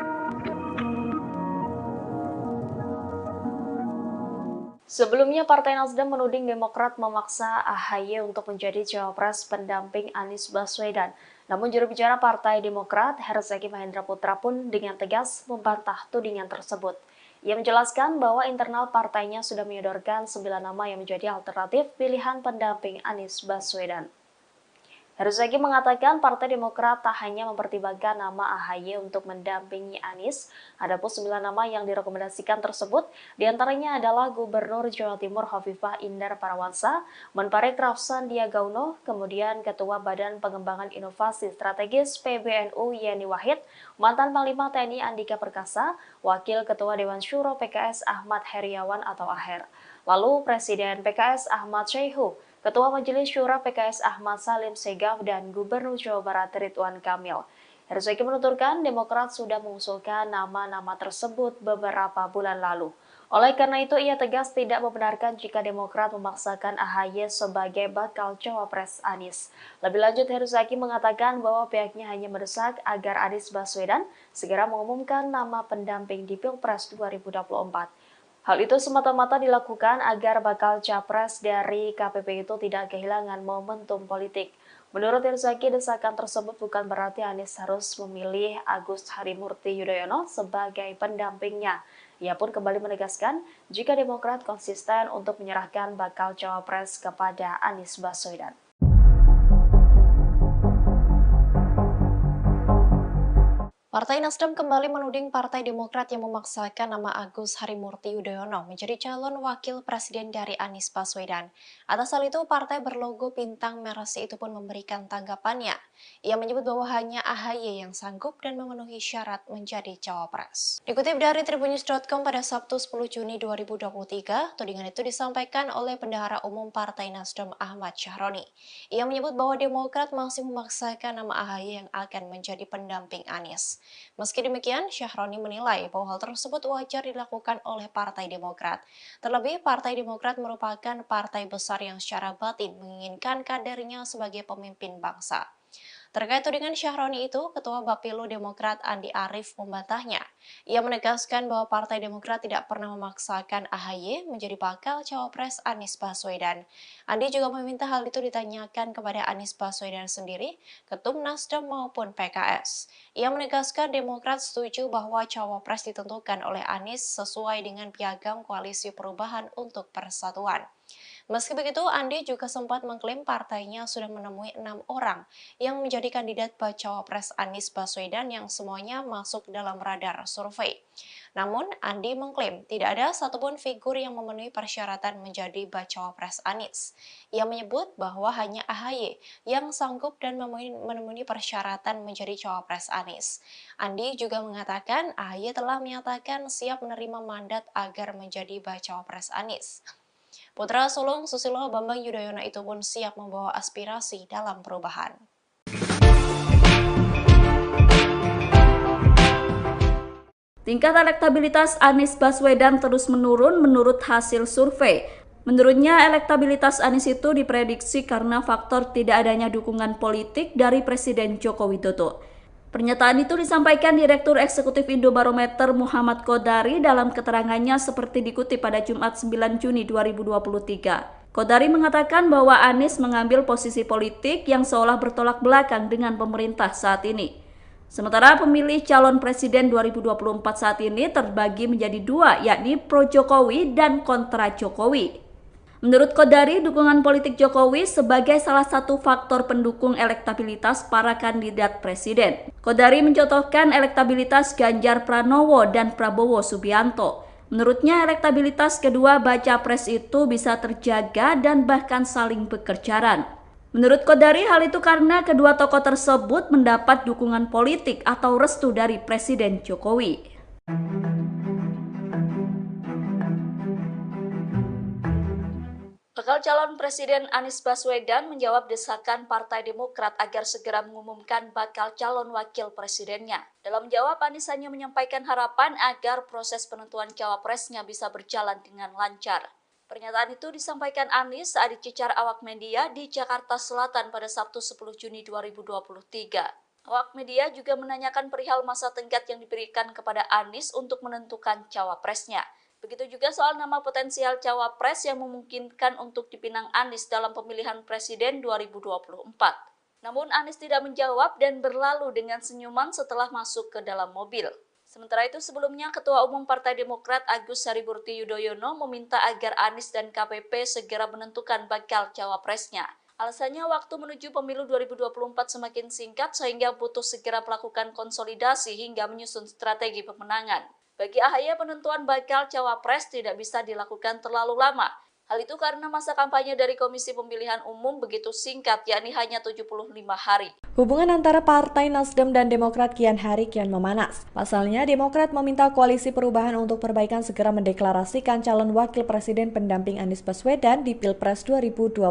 Sebelumnya, Partai Nasdem menuding Demokrat memaksa AHY untuk menjadi cawapres pendamping Anies Baswedan. Namun juru bicara Partai Demokrat, Herzaki Mahendra Putra pun dengan tegas membantah tudingan tersebut. Ia menjelaskan bahwa internal partainya sudah menyodorkan 9 nama yang menjadi alternatif pilihan pendamping Anies Baswedan. Herzaki mengatakan Partai Demokrat tak hanya mempertimbangkan nama AHY untuk mendampingi Anies, ada pun 9 nama yang direkomendasikan tersebut, diantaranya adalah Gubernur Jawa Timur Hovifah Indar Parawansa, Menparekraf Sandiaga Uno, kemudian Ketua Badan Pengembangan Inovasi Strategis PBNU Yeni Wahid, mantan Panglima TNI Andika Perkasa, Wakil Ketua Dewan Syuro PKS Ahmad Heriawan atau Aher, lalu Presiden PKS Ahmad Syaihu, Ketua Majelis Syura PKS Ahmad Salim Segaf, dan Gubernur Jawa Barat Ridwan Kamil. Herzaki menuturkan Demokrat sudah mengusulkan nama-nama tersebut beberapa bulan lalu. Oleh karena itu, ia tegas tidak membenarkan jika Demokrat memaksakan AHY sebagai bakal cawapres Anies. Lebih lanjut, Herzaki mengatakan bahwa pihaknya hanya mendesak agar Anies Baswedan segera mengumumkan nama pendamping di Pilpres 2024. Hal itu semata-mata dilakukan agar bakal capres dari KPP itu tidak kehilangan momentum politik. Menurut Herzaki, desakan tersebut bukan berarti Anies harus memilih Agus Harimurti Yudhoyono sebagai pendampingnya. Ia pun kembali menegaskan jika Demokrat konsisten untuk menyerahkan bakal cawapres kepada Anies Baswedan. Partai Nasdem kembali menuding Partai Demokrat yang memaksakan nama Agus Harimurti Yudhoyono menjadi calon wakil presiden dari Anies Baswedan. Atas hal itu, partai berlogo bintang merah itu pun memberikan tanggapannya. Ia menyebut bahwa hanya AHY yang sanggup dan memenuhi syarat menjadi cawapres. Dikutip dari tribunnews.com pada Sabtu 10 Juni 2023, tudingan itu disampaikan oleh Bendahara Umum Partai Nasdem Ahmad Syahroni. Ia menyebut bahwa Demokrat masih memaksakan nama AHY yang akan menjadi pendamping Anies. Meski demikian, Syahroni menilai bahwa hal tersebut wajar dilakukan oleh Partai Demokrat. Terlebih, Partai Demokrat merupakan partai besar yang secara batin menginginkan kadernya sebagai pemimpin bangsa. Terkait tudingan Syahroni itu, Ketua Bapilu Demokrat Andi Arief membantahnya. Ia menegaskan bahwa Partai Demokrat tidak pernah memaksakan AHY menjadi bakal cawapres Anies Baswedan. Andi juga meminta hal itu ditanyakan kepada Anies Baswedan sendiri, Ketum Nasdem maupun PKS. Ia menegaskan Demokrat setuju bahwa cawapres ditentukan oleh Anies sesuai dengan piagam Koalisi Perubahan untuk Persatuan. Meski begitu, Andi juga sempat mengklaim partainya sudah menemui 6 orang yang menjadi kandidat bacawa pres Anies Baswedan yang semuanya masuk dalam radar survei. Namun, Andi mengklaim tidak ada satupun figur yang memenuhi persyaratan menjadi bacawa pres Anies. Ia menyebut bahwa hanya AHY yang sanggup dan memenuhi persyaratan menjadi cawapres Anies. Andi juga mengatakan AHY telah menyatakan siap menerima mandat agar menjadi bacawa pres Anies. Putra sulung Susilo Bambang Yudhoyono itu pun siap membawa aspirasi dalam perubahan. Tingkat elektabilitas Anies Baswedan terus menurun menurut hasil survei. Menurutnya, elektabilitas Anies itu diprediksi karena faktor tidak adanya dukungan politik dari Presiden Joko Widodo. Pernyataan itu disampaikan Direktur Eksekutif Indobarometer Muhammad Kodari dalam keterangannya seperti dikutip pada Jumat 9 Juni 2023. Kodari mengatakan bahwa Anies mengambil posisi politik yang seolah bertolak belakang dengan pemerintah saat ini. Sementara pemilih calon presiden 2024 saat ini terbagi menjadi dua, yakni pro-Jokowi dan kontra Jokowi. Menurut Kodari, dukungan politik Jokowi sebagai salah satu faktor pendukung elektabilitas para kandidat presiden. Kodari mencontohkan elektabilitas Ganjar Pranowo dan Prabowo Subianto. Menurutnya, elektabilitas kedua baca pres itu bisa terjaga dan bahkan saling bekerjaan. Menurut Kodari, hal itu karena kedua tokoh tersebut mendapat dukungan politik atau restu dari Presiden Jokowi. Bakal calon Presiden Anies Baswedan menjawab desakan Partai Demokrat agar segera mengumumkan bakal calon wakil presidennya. Dalam jawab, Anies hanya menyampaikan harapan agar proses penentuan cawapresnya bisa berjalan dengan lancar. Pernyataan itu disampaikan Anies saat dicecar awak media di Jakarta Selatan pada Sabtu 10 Juni 2023. Awak media juga menanyakan perihal masa tenggat yang diberikan kepada Anies untuk menentukan cawapresnya. Begitu juga soal nama potensial cawapres yang memungkinkan untuk dipinang Anies dalam pemilihan presiden 2024. Namun Anies tidak menjawab dan berlalu dengan senyuman setelah masuk ke dalam mobil. Sementara itu sebelumnya Ketua Umum Partai Demokrat Agus Harimurti Yudhoyono meminta agar Anies dan KPP segera menentukan bakal cawapresnya. Alasannya waktu menuju pemilu 2024 semakin singkat sehingga butuh segera melakukan konsolidasi hingga menyusun strategi pemenangan. Bagi AHY, penentuan bakal cawapres tidak bisa dilakukan terlalu lama. Hal itu karena masa kampanye dari Komisi Pemilihan Umum begitu singkat, yakni hanya 75 hari. Hubungan antara Partai Nasdem dan Demokrat kian hari kian memanas. Pasalnya, Demokrat meminta Koalisi Perubahan untuk Perbaikan segera mendeklarasikan calon wakil presiden pendamping Anies Baswedan di Pilpres 2024.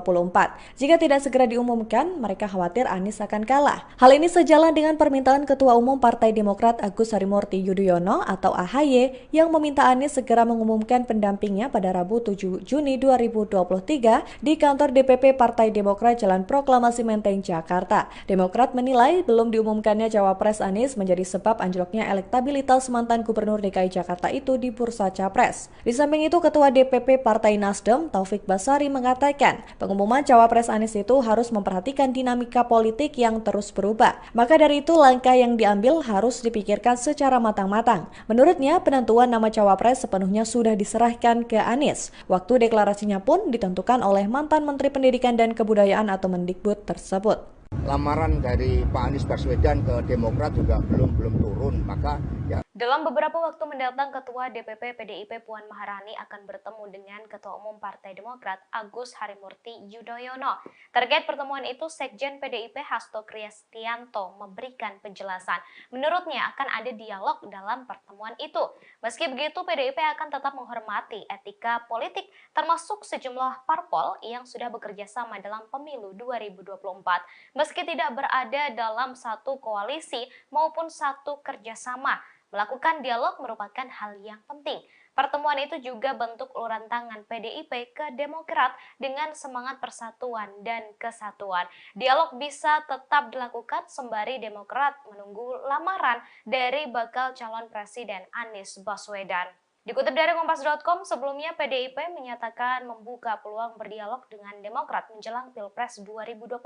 Jika tidak segera diumumkan, mereka khawatir Anies akan kalah. Hal ini sejalan dengan permintaan Ketua Umum Partai Demokrat Agus Harimurti Yudhoyono atau AHY yang meminta Anies segera mengumumkan pendampingnya pada Rabu 7 Juni 2023 di kantor DPP Partai Demokrat Jalan Proklamasi Menteng, Jakarta. Demokrat menilai belum diumumkannya cawapres Anies menjadi sebab anjloknya elektabilitas mantan Gubernur DKI Jakarta itu di bursa capres. Di samping itu, Ketua DPP Partai Nasdem Taufik Basari mengatakan pengumuman cawapres Anies itu harus memperhatikan dinamika politik yang terus berubah. Maka dari itu, langkah yang diambil harus dipikirkan secara matang-matang. Menurutnya, penentuan nama cawapres sepenuhnya sudah diserahkan ke Anies. Waktu deklarasinya pun ditentukan oleh mantan Menteri Pendidikan dan Kebudayaan atau Mendikbud tersebut. Lamaran dari Pak Anies Baswedan ke Demokrat juga belum turun, maka ya. Dalam beberapa waktu mendatang, Ketua DPP PDIP Puan Maharani akan bertemu dengan Ketua Umum Partai Demokrat Agus Harimurti Yudhoyono. Terkait pertemuan itu, Sekjen PDIP Hasto Kristianto memberikan penjelasan. Menurutnya akan ada dialog dalam pertemuan itu. Meski begitu, PDIP akan tetap menghormati etika politik termasuk sejumlah parpol yang sudah bekerja sama dalam pemilu 2024. Meski tidak berada dalam satu koalisi maupun satu kerjasama, melakukan dialog merupakan hal yang penting. Pertemuan itu juga bentuk uluran tangan PDIP ke Demokrat dengan semangat persatuan dan kesatuan. Dialog bisa tetap dilakukan sembari Demokrat menunggu lamaran dari bakal calon presiden Anies Baswedan. Dikutip dari Kompas.com, sebelumnya PDIP menyatakan membuka peluang berdialog dengan Demokrat menjelang Pilpres 2024.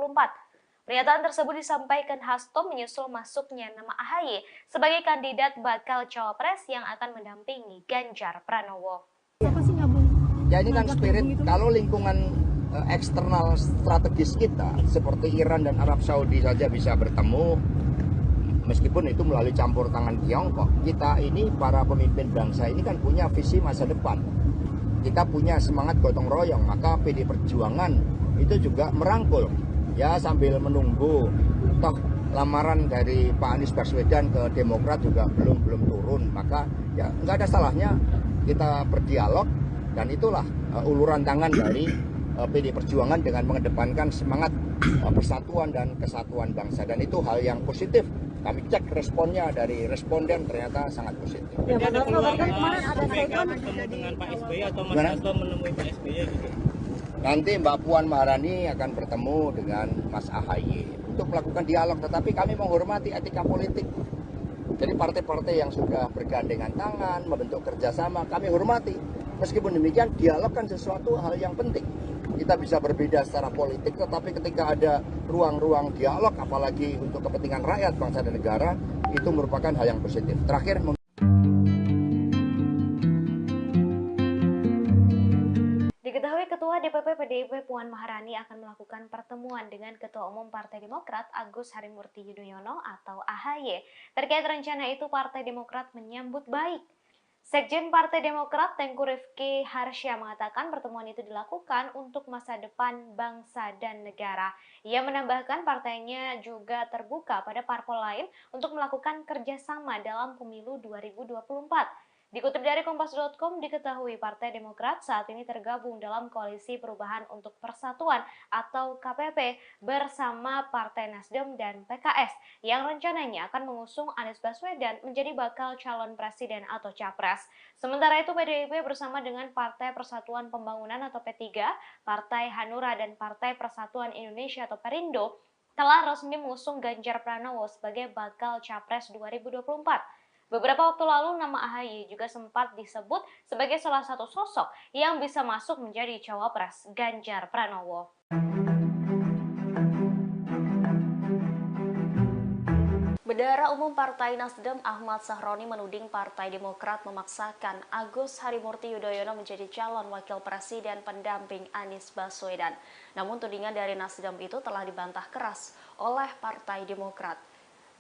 Pernyataan tersebut disampaikan Hasto menyusul masuknya nama AHY sebagai kandidat bakal cawapres yang akan mendampingi Ganjar Pranowo. Ya ini kan spirit, kalau lingkungan eksternal strategis kita seperti Iran dan Arab Saudi saja bisa bertemu, meskipun itu melalui campur tangan Tiongkok. Kita ini para pemimpin bangsa ini kan punya visi masa depan. Kita punya semangat gotong royong, maka PD Perjuangan itu juga merangkul. Ya sambil menunggu, toh lamaran dari Pak Anies Baswedan ke Demokrat juga belum turun, maka ya nggak ada salahnya kita berdialog, dan itulah uluran tangan dari PD Perjuangan dengan mengedepankan semangat persatuan dan kesatuan bangsa, dan itu hal yang positif. Kami cek responnya dari responden ternyata sangat positif. Ya, ada peluang bertemu dengan Pak SBY atau Mas Hasto menemui Pak SBY gitu. Nanti Mbak Puan Maharani akan bertemu dengan Mas AHY untuk melakukan dialog, tetapi kami menghormati etika politik. Jadi partai-partai yang sudah bergandengan tangan, membentuk kerjasama, kami hormati. Meskipun demikian, dialog kan sesuatu hal yang penting. Kita bisa berbeda secara politik, tetapi ketika ada ruang-ruang dialog, apalagi untuk kepentingan rakyat, bangsa dan negara, itu merupakan hal yang positif. Terakhir, Ketua DPP PDIP Puan Maharani akan melakukan pertemuan dengan Ketua Umum Partai Demokrat Agus Harimurti Yudhoyono atau AHY. Terkait rencana itu, Partai Demokrat menyambut baik. Sekjen Partai Demokrat Tengku Rifki Harsya mengatakan pertemuan itu dilakukan untuk masa depan bangsa dan negara. Ia menambahkan partainya juga terbuka pada parpol lain untuk melakukan kerjasama dalam pemilu 2024. Dikutip dari Kompas.com, diketahui Partai Demokrat saat ini tergabung dalam Koalisi Perubahan untuk Persatuan atau KPP bersama Partai Nasdem dan PKS yang rencananya akan mengusung Anies Baswedan menjadi bakal calon presiden atau capres. Sementara itu PDIP bersama dengan Partai Persatuan Pembangunan atau P3, Partai Hanura dan Partai Persatuan Indonesia atau Perindo telah resmi mengusung Ganjar Pranowo sebagai bakal capres 2024. Beberapa waktu lalu nama AHY juga sempat disebut sebagai salah satu sosok yang bisa masuk menjadi cawapres Ganjar Pranowo. Bendahara Umum Partai Nasdem Ahmad Sahroni menuding Partai Demokrat memaksakan Agus Harimurti Yudhoyono menjadi calon wakil presiden pendamping Anies Baswedan. Namun tudingan dari Nasdem itu telah dibantah keras oleh Partai Demokrat.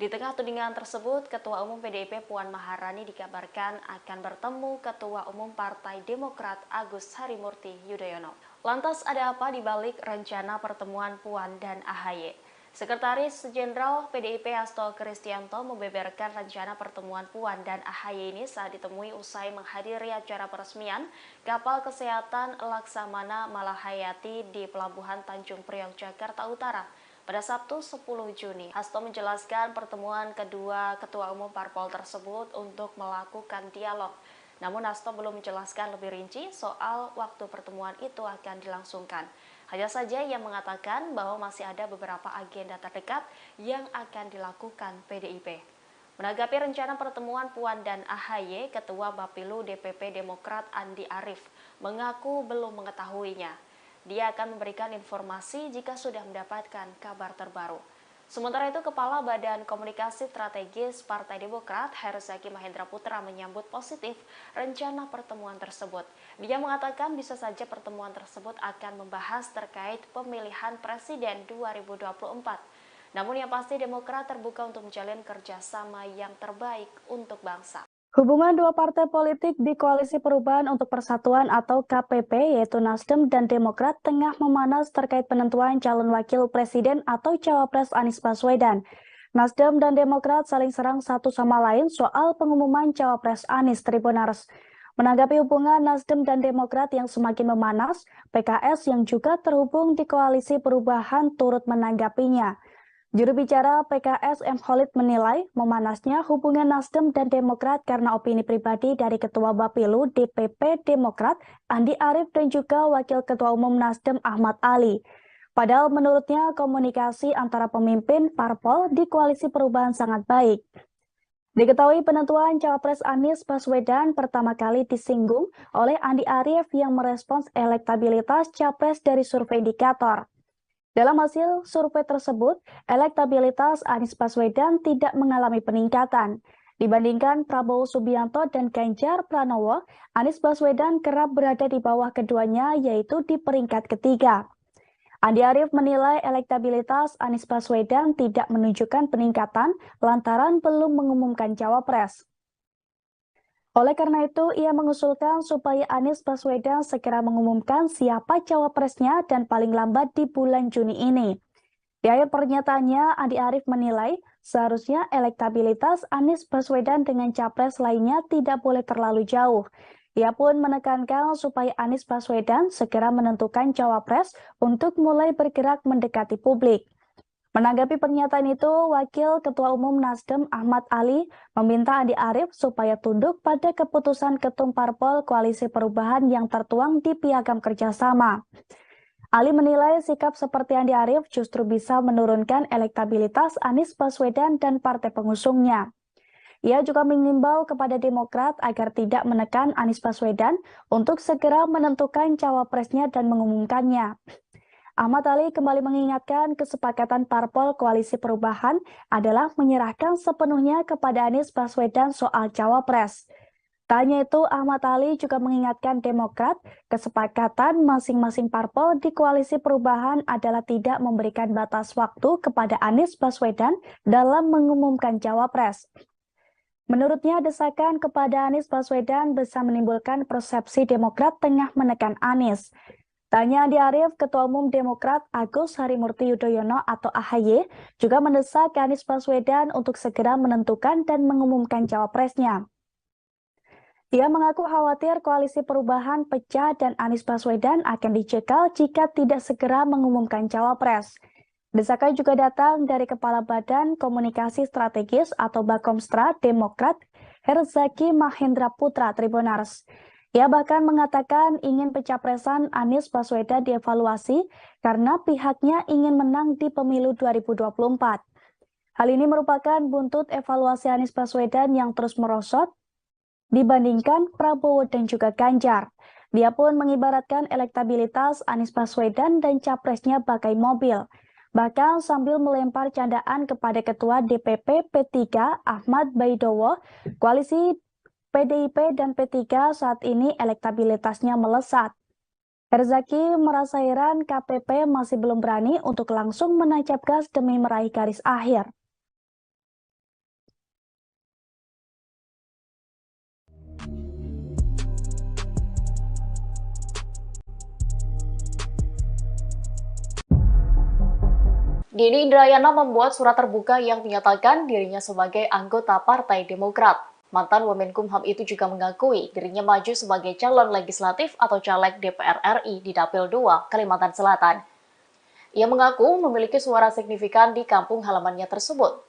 Di tengah tudingan tersebut, Ketua Umum PDIP Puan Maharani dikabarkan akan bertemu Ketua Umum Partai Demokrat Agus Harimurti Yudhoyono. Lantas ada apa di balik rencana pertemuan Puan dan AHY? Sekretaris Jenderal PDIP Hasto Kristianto membeberkan rencana pertemuan Puan dan AHY ini saat ditemui usai menghadiri acara peresmian kapal kesehatan Laksamana Malahayati di Pelabuhan Tanjung Priok, Jakarta Utara pada Sabtu 10 Juni. Hasto menjelaskan pertemuan kedua Ketua Umum Parpol tersebut untuk melakukan dialog. Namun Hasto belum menjelaskan lebih rinci soal waktu pertemuan itu akan dilangsungkan. Hanya saja ia mengatakan bahwa masih ada beberapa agenda terdekat yang akan dilakukan PDIP. Menanggapi rencana pertemuan Puan dan AHY, Ketua Bapilu DPP Demokrat Andi Arief mengaku belum mengetahuinya. Dia akan memberikan informasi jika sudah mendapatkan kabar terbaru. Sementara itu, Kepala Badan Komunikasi Strategis Partai Demokrat, Herzaki Mahendra Putra, menyambut positif rencana pertemuan tersebut. Dia mengatakan bisa saja pertemuan tersebut akan membahas terkait pemilihan Presiden 2024. Namun yang pasti Demokrat terbuka untuk menjalin kerjasama yang terbaik untuk bangsa. Hubungan dua partai politik di Koalisi Perubahan untuk Persatuan atau KPP yaitu Nasdem dan Demokrat tengah memanas terkait penentuan calon wakil presiden atau cawapres Anies Baswedan. Nasdem dan Demokrat saling serang satu sama lain soal pengumuman cawapres Anies. Tribunars. Menanggapi hubungan Nasdem dan Demokrat yang semakin memanas, PKS yang juga terhubung di Koalisi Perubahan turut menanggapinya. Juru bicara PKS M. Khalid menilai memanasnya hubungan Nasdem dan Demokrat karena opini pribadi dari Ketua Bapilu DPP Demokrat Andi Arief dan juga Wakil Ketua Umum Nasdem Ahmad Ali. Padahal menurutnya komunikasi antara pemimpin parpol di Koalisi Perubahan sangat baik. Diketahui penentuan cawapres Anies Baswedan pertama kali disinggung oleh Andi Arief yang merespons elektabilitas capres dari survei indikator. Dalam hasil survei tersebut, elektabilitas Anies Baswedan tidak mengalami peningkatan. Dibandingkan Prabowo Subianto dan Ganjar Pranowo, Anies Baswedan kerap berada di bawah keduanya, yaitu di peringkat ketiga. Andi Arief menilai elektabilitas Anies Baswedan tidak menunjukkan peningkatan lantaran belum mengumumkan cawapres. Oleh karena itu, ia mengusulkan supaya Anies Baswedan segera mengumumkan siapa cawapresnya dan paling lambat di bulan Juni ini. Di akhir pernyataannya, Andi Arief menilai seharusnya elektabilitas Anies Baswedan dengan capres lainnya tidak boleh terlalu jauh. Ia pun menekankan supaya Anies Baswedan segera menentukan cawapres untuk mulai bergerak mendekati publik. Menanggapi pernyataan itu, Wakil Ketua Umum Nasdem Ahmad Ali meminta Andi Arief supaya tunduk pada keputusan Ketum Parpol Koalisi Perubahan yang tertuang di Piagam Kerjasama. Ali menilai sikap seperti Andi Arief justru bisa menurunkan elektabilitas Anies Baswedan dan partai pengusungnya. Ia juga mengimbau kepada Demokrat agar tidak menekan Anies Baswedan untuk segera menentukan cawapresnya dan mengumumkannya. Ahmad Ali kembali mengingatkan kesepakatan parpol Koalisi Perubahan adalah menyerahkan sepenuhnya kepada Anies Baswedan soal cawapres. Tak hanya itu, Ahmad Ali juga mengingatkan Demokrat kesepakatan masing-masing parpol di Koalisi Perubahan adalah tidak memberikan batas waktu kepada Anies Baswedan dalam mengumumkan cawapres. Menurutnya, desakan kepada Anies Baswedan bisa menimbulkan persepsi Demokrat tengah menekan Anies. Tanya Andi Arief, Ketua Umum Demokrat Agus Harimurti Yudhoyono atau AHY juga mendesak Anies Baswedan untuk segera menentukan dan mengumumkan cawapresnya. Ia mengaku khawatir Koalisi Perubahan pecah dan Anies Baswedan akan dicekal jika tidak segera mengumumkan cawapres. Desakan juga datang dari Kepala Badan Komunikasi Strategis atau Bakomstra Demokrat Herzaki Mahendra Putra. Tribunars. Ia bahkan mengatakan ingin pencapresan Anies Baswedan dievaluasi karena pihaknya ingin menang di pemilu 2024. Hal ini merupakan buntut evaluasi Anies Baswedan yang terus merosot dibandingkan Prabowo dan juga Ganjar. Dia pun mengibaratkan elektabilitas Anies Baswedan dan capresnya bagai mobil. bahkan sambil melempar candaan kepada Ketua DPP P3 Ahmad Baidowo. Koalisi PDIP dan P3 saat ini elektabilitasnya melesat. Herzaki merasa heran KPP masih belum berani untuk langsung menancap gas demi meraih garis akhir. Denny Indrayana membuat surat terbuka yang menyatakan dirinya sebagai anggota Partai Demokrat. Mantan Wamenkumham itu juga mengakui dirinya maju sebagai calon legislatif atau caleg DPR RI di Dapil 2, Kalimantan Selatan. Ia mengaku memiliki suara signifikan di kampung halamannya tersebut.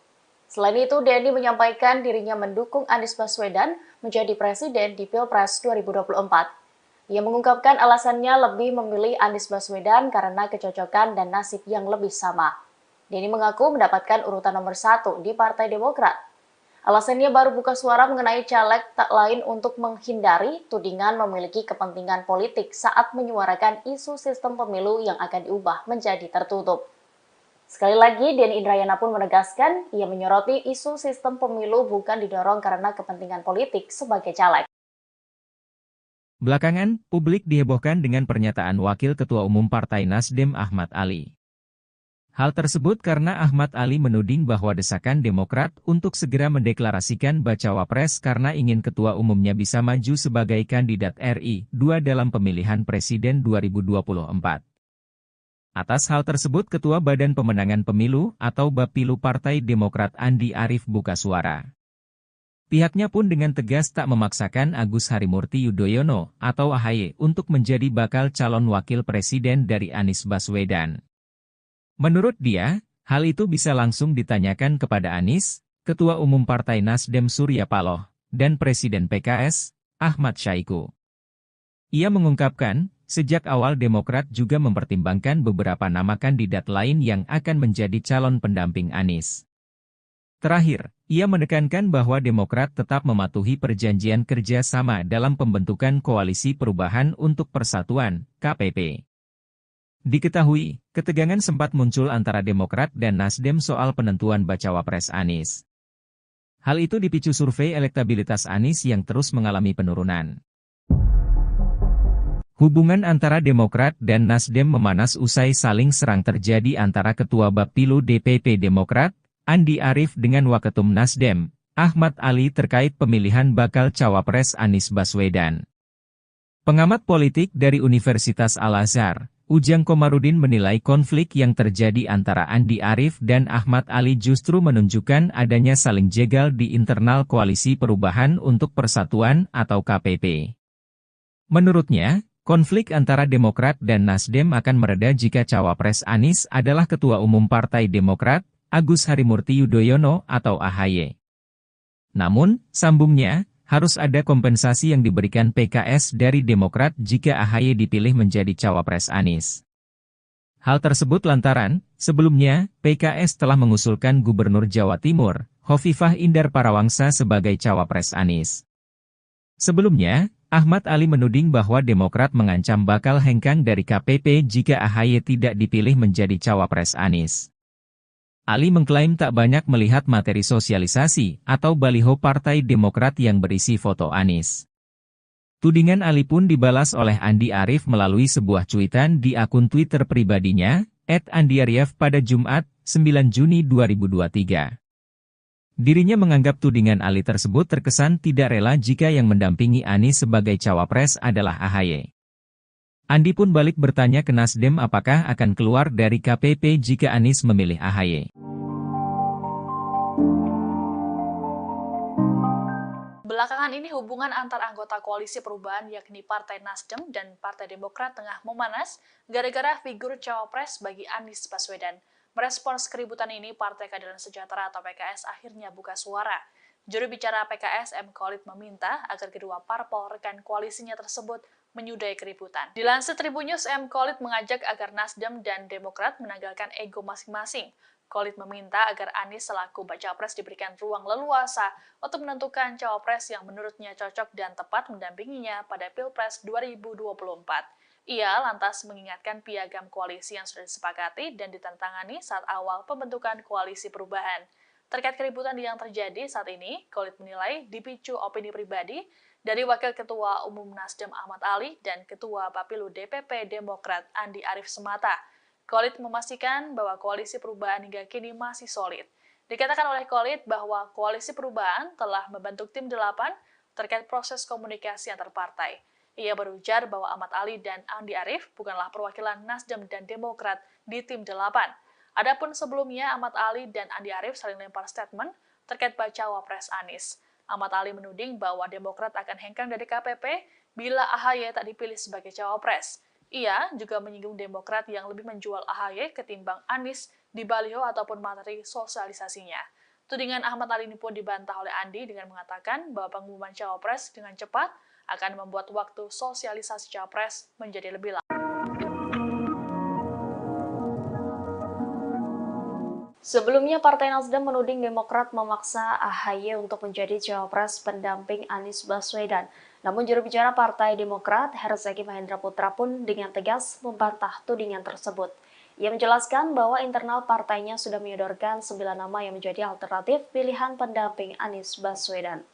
Selain itu, Denny menyampaikan dirinya mendukung Anies Baswedan menjadi presiden di Pilpres 2024. Ia mengungkapkan alasannya lebih memilih Anies Baswedan karena kecocokan dan nasib yang lebih sama. Denny mengaku mendapatkan urutan nomor 1 di Partai Demokrat. Alasannya baru buka suara mengenai caleg tak lain untuk menghindari tudingan memiliki kepentingan politik saat menyuarakan isu sistem pemilu yang akan diubah menjadi tertutup. Sekali lagi, Denny Indrayana pun menegaskan ia menyoroti isu sistem pemilu bukan didorong karena kepentingan politik sebagai caleg. Belakangan, publik dihebohkan dengan pernyataan Wakil Ketua Umum Partai Nasdem Ahmad Ali. Hal tersebut karena Ahmad Ali menuding bahwa desakan Demokrat untuk segera mendeklarasikan bacawa pres karena ingin ketua umumnya bisa maju sebagai kandidat RI 2 dalam pemilihan presiden 2024. Atas hal tersebut Ketua Badan Pemenangan Pemilu atau Bapilu Partai Demokrat Andi Arief buka suara. Pihaknya pun dengan tegas tak memaksakan Agus Harimurti Yudhoyono atau AHY untuk menjadi bakal calon wakil presiden dari Anies Baswedan. Menurut dia, hal itu bisa langsung ditanyakan kepada Anies, Ketua Umum Partai Nasdem Surya Paloh, dan Presiden PKS, Ahmad Syahiku. Ia mengungkapkan, sejak awal Demokrat juga mempertimbangkan beberapa nama kandidat lain yang akan menjadi calon pendamping Anies. Terakhir, ia menekankan bahwa Demokrat tetap mematuhi perjanjian kerja sama dalam pembentukan Koalisi Perubahan untuk Persatuan, KPP. Diketahui, ketegangan sempat muncul antara Demokrat dan Nasdem soal penentuan bacawa pres Anies. Hal itu dipicu survei elektabilitas Anies yang terus mengalami penurunan. Hubungan antara Demokrat dan Nasdem memanas usai saling serang terjadi antara Ketua Bapilu DPP Demokrat, Andi Arief dengan Waketum Nasdem, Ahmad Ali terkait pemilihan bakal cawapres Anies Baswedan. Pengamat politik dari Universitas Al-Azhar, Ujang Komarudin menilai konflik yang terjadi antara Andi Arief dan Ahmad Ali justru menunjukkan adanya saling jegal di internal Koalisi Perubahan untuk Persatuan atau KPP. Menurutnya, konflik antara Demokrat dan Nasdem akan mereda jika cawapres Anies adalah Ketua Umum Partai Demokrat, Agus Harimurti Yudhoyono atau AHY. Namun, sambungnya, harus ada kompensasi yang diberikan PKS dari Demokrat jika AHY dipilih menjadi cawapres Anies. Hal tersebut lantaran, sebelumnya, PKS telah mengusulkan Gubernur Jawa Timur, Hovifah Indar Parawangsa sebagai cawapres Anies. Sebelumnya, Ahmad Ali menuding bahwa Demokrat mengancam bakal hengkang dari KPP jika AHY tidak dipilih menjadi cawapres Anies. Ali mengklaim tak banyak melihat materi sosialisasi atau baliho Partai Demokrat yang berisi foto Anies. Tudingan Ali pun dibalas oleh Andi Arief melalui sebuah cuitan di akun Twitter pribadinya, @andiarief pada Jumat, 9 Juni 2023. Dirinya menganggap tudingan Ali tersebut terkesan tidak rela jika yang mendampingi Anies sebagai cawapres adalah AHY. Andi pun balik bertanya ke Nasdem apakah akan keluar dari KPP jika Anies memilih AHY. Belakangan ini hubungan antar anggota Koalisi Perubahan yakni Partai Nasdem dan Partai Demokrat tengah memanas gara-gara figur cawapres bagi Anies Baswedan. Merespons keributan ini, Partai Keadilan Sejahtera atau PKS akhirnya buka suara. Juru bicara PKS M. Khalid meminta agar kedua parpol rekan koalisinya tersebut menyudahi keributan. Dilansir Tribunnews, M. Khalid mengajak agar Nasdem dan Demokrat menanggalkan ego masing-masing. Khalid meminta agar Anies selaku baca pres diberikan ruang leluasa untuk menentukan cawapres yang menurutnya cocok dan tepat mendampinginya pada Pilpres 2024. Ia lantas mengingatkan piagam koalisi yang sudah disepakati dan ditandatangani saat awal pembentukan koalisi perubahan. Terkait keributan yang terjadi saat ini, Khalid menilai dipicu opini pribadi dari Wakil Ketua Umum Nasdem Ahmad Ali dan Ketua Bapilu DPP Demokrat Andi Arief semata. Khalid memastikan bahwa koalisi perubahan hingga kini masih solid. Dikatakan oleh Khalid bahwa koalisi perubahan telah membentuk tim 8 terkait proses komunikasi antar partai. Ia berujar bahwa Ahmad Ali dan Andi Arief bukanlah perwakilan Nasdem dan Demokrat di tim 8. Adapun sebelumnya Ahmad Ali dan Andi Arief saling lempar statement terkait bacawa pres Anies. Ahmad Ali menuding bahwa Demokrat akan hengkang dari KPP bila AHY tak dipilih sebagai cawapres. Ia juga menyinggung Demokrat yang lebih menjual AHY ketimbang Anies di baliho ataupun materi sosialisasinya. Tudingan Ahmad Ali ini pun dibantah oleh Andi dengan mengatakan bahwa pengumuman cawapres dengan cepat akan membuat waktu sosialisasi cawapres menjadi lebih lama. Sebelumnya, Partai Nasdem menuding Demokrat memaksa AHY untuk menjadi cawapres pendamping Anies Baswedan. Namun juru bicara Partai Demokrat, Herzaki Mahendra Putra pun dengan tegas membantah tudingan tersebut. Ia menjelaskan bahwa internal partainya sudah menyodorkan 9 nama yang menjadi alternatif pilihan pendamping Anies Baswedan.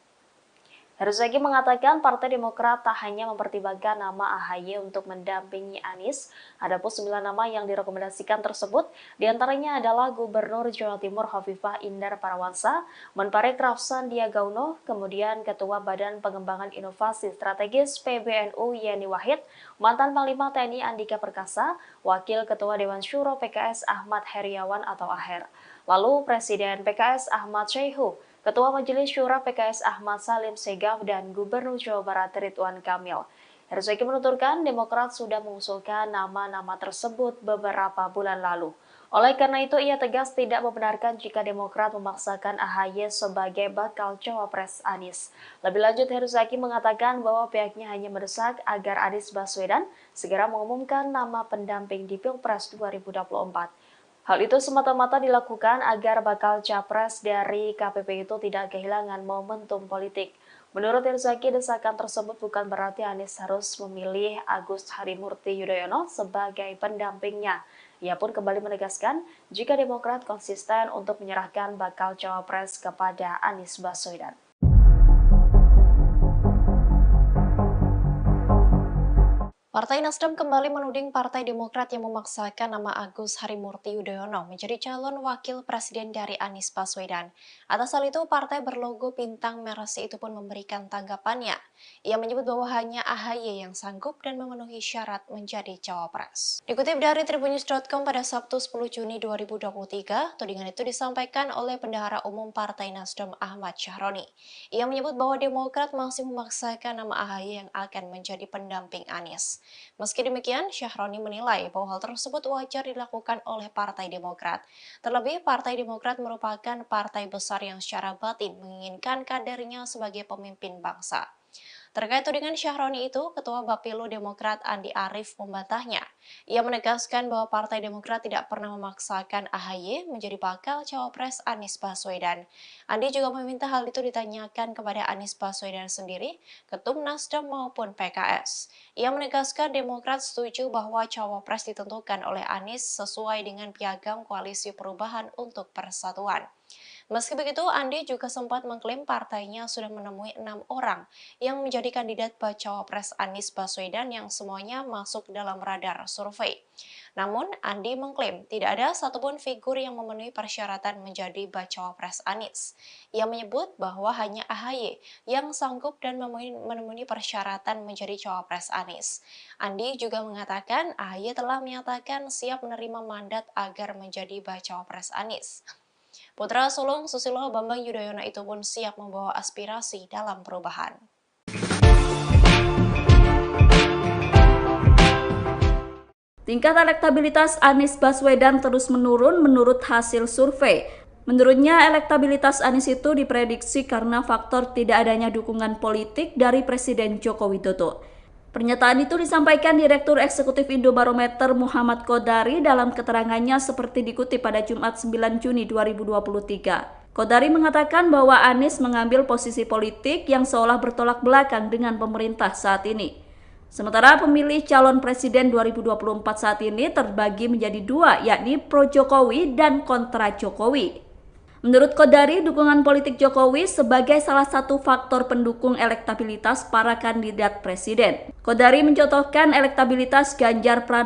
Herzaki mengatakan Partai Demokrat tak hanya mempertimbangkan nama AHY untuk mendampingi Anies, ada pun 9 nama yang direkomendasikan tersebut, diantaranya adalah Gubernur Jawa Timur Hovifah Indar Parawansa, Menparekraf Sandiaga Uno, kemudian Ketua Badan Pengembangan Inovasi Strategis PBNU Yeni Wahid, mantan Panglima TNI Andika Perkasa, Wakil Ketua Dewan Syuro PKS Ahmad Heriawan atau Aher, lalu Presiden PKS Ahmad Syaihu, Ketua Majelis Syura PKS Ahmad Salim Segaf, dan Gubernur Jawa Barat Ridwan Kamil. Herzaki menuturkan Demokrat sudah mengusulkan nama-nama tersebut beberapa bulan lalu. Oleh karena itu, ia tegas tidak membenarkan jika Demokrat memaksakan AHY sebagai bakal cawapres Anies. Lebih lanjut, Herzaki mengatakan bahwa pihaknya hanya mendesak agar Anies Baswedan segera mengumumkan nama pendamping di Pilpres 2024. Hal itu semata-mata dilakukan agar bakal capres dari KPP itu tidak kehilangan momentum politik. Menurut Herzaki, desakan tersebut bukan berarti Anies harus memilih Agus Harimurti Yudhoyono sebagai pendampingnya. Ia pun kembali menegaskan jika Demokrat konsisten untuk menyerahkan bakal cawapres kepada Anies Baswedan. Partai Nasdem kembali menuding Partai Demokrat yang memaksakan nama Agus Harimurti Yudhoyono menjadi calon wakil presiden dari Anies Baswedan. Atas hal itu, partai berlogo bintang merah itu pun memberikan tanggapannya. Ia menyebut bahwa hanya AHY yang sanggup dan memenuhi syarat menjadi cawapres. Dikutip dari tribunnews.com pada Sabtu 10 Juni 2023, tudingan itu disampaikan oleh Bendahara Umum Partai Nasdem Ahmad Syahroni. Ia menyebut bahwa Demokrat masih memaksakan nama AHY yang akan menjadi pendamping Anies. Meski demikian, Syahroni menilai bahwa hal tersebut wajar dilakukan oleh Partai Demokrat. Terlebih, Partai Demokrat merupakan partai besar yang secara batin menginginkan kadernya sebagai pemimpin bangsa. Terkait tudingan Syahroni itu, Ketua Bapilu Demokrat Andi Arief membantahnya. Ia menegaskan bahwa Partai Demokrat tidak pernah memaksakan AHY menjadi bakal cawapres Anies Baswedan. Andi juga meminta hal itu ditanyakan kepada Anies Baswedan sendiri, Ketum Nasdem maupun PKS. Ia menegaskan Demokrat setuju bahwa cawapres ditentukan oleh Anies sesuai dengan piagam Koalisi Perubahan untuk Persatuan. Meski begitu, Andi juga sempat mengklaim partainya sudah menemui 6 orang yang menjadi kandidat bacawa pres Anies Baswedan yang semuanya masuk dalam radar survei. Namun, Andi mengklaim tidak ada satupun figur yang memenuhi persyaratan menjadi bacawa pres Anies. Ia menyebut bahwa hanya AHY yang sanggup dan memenuhi persyaratan menjadi cawapres Anies. Andi juga mengatakan AHY telah menyatakan siap menerima mandat agar menjadi bacawa pres Anies. Putra sulung Susilo Bambang Yudhoyono itu pun siap membawa aspirasi dalam perubahan. Tingkat elektabilitas Anies Baswedan terus menurun menurut hasil survei. Menurutnya, elektabilitas Anies itu diprediksi karena faktor tidak adanya dukungan politik dari Presiden Joko Widodo. Pernyataan itu disampaikan Direktur Eksekutif Indobarometer Muhammad Qodari dalam keterangannya seperti dikutip pada Jumat 9 Juni 2023. Qodari mengatakan bahwa Anies mengambil posisi politik yang seolah bertolak belakang dengan pemerintah saat ini. Sementara pemilih calon presiden 2024 saat ini terbagi menjadi dua, yakni pro Jokowi dan kontra Jokowi. Menurut Kodari, dukungan politik Jokowi sebagai salah satu faktor pendukung elektabilitas para kandidat presiden. Kodari mencontohkan elektabilitas Ganjar Pranowo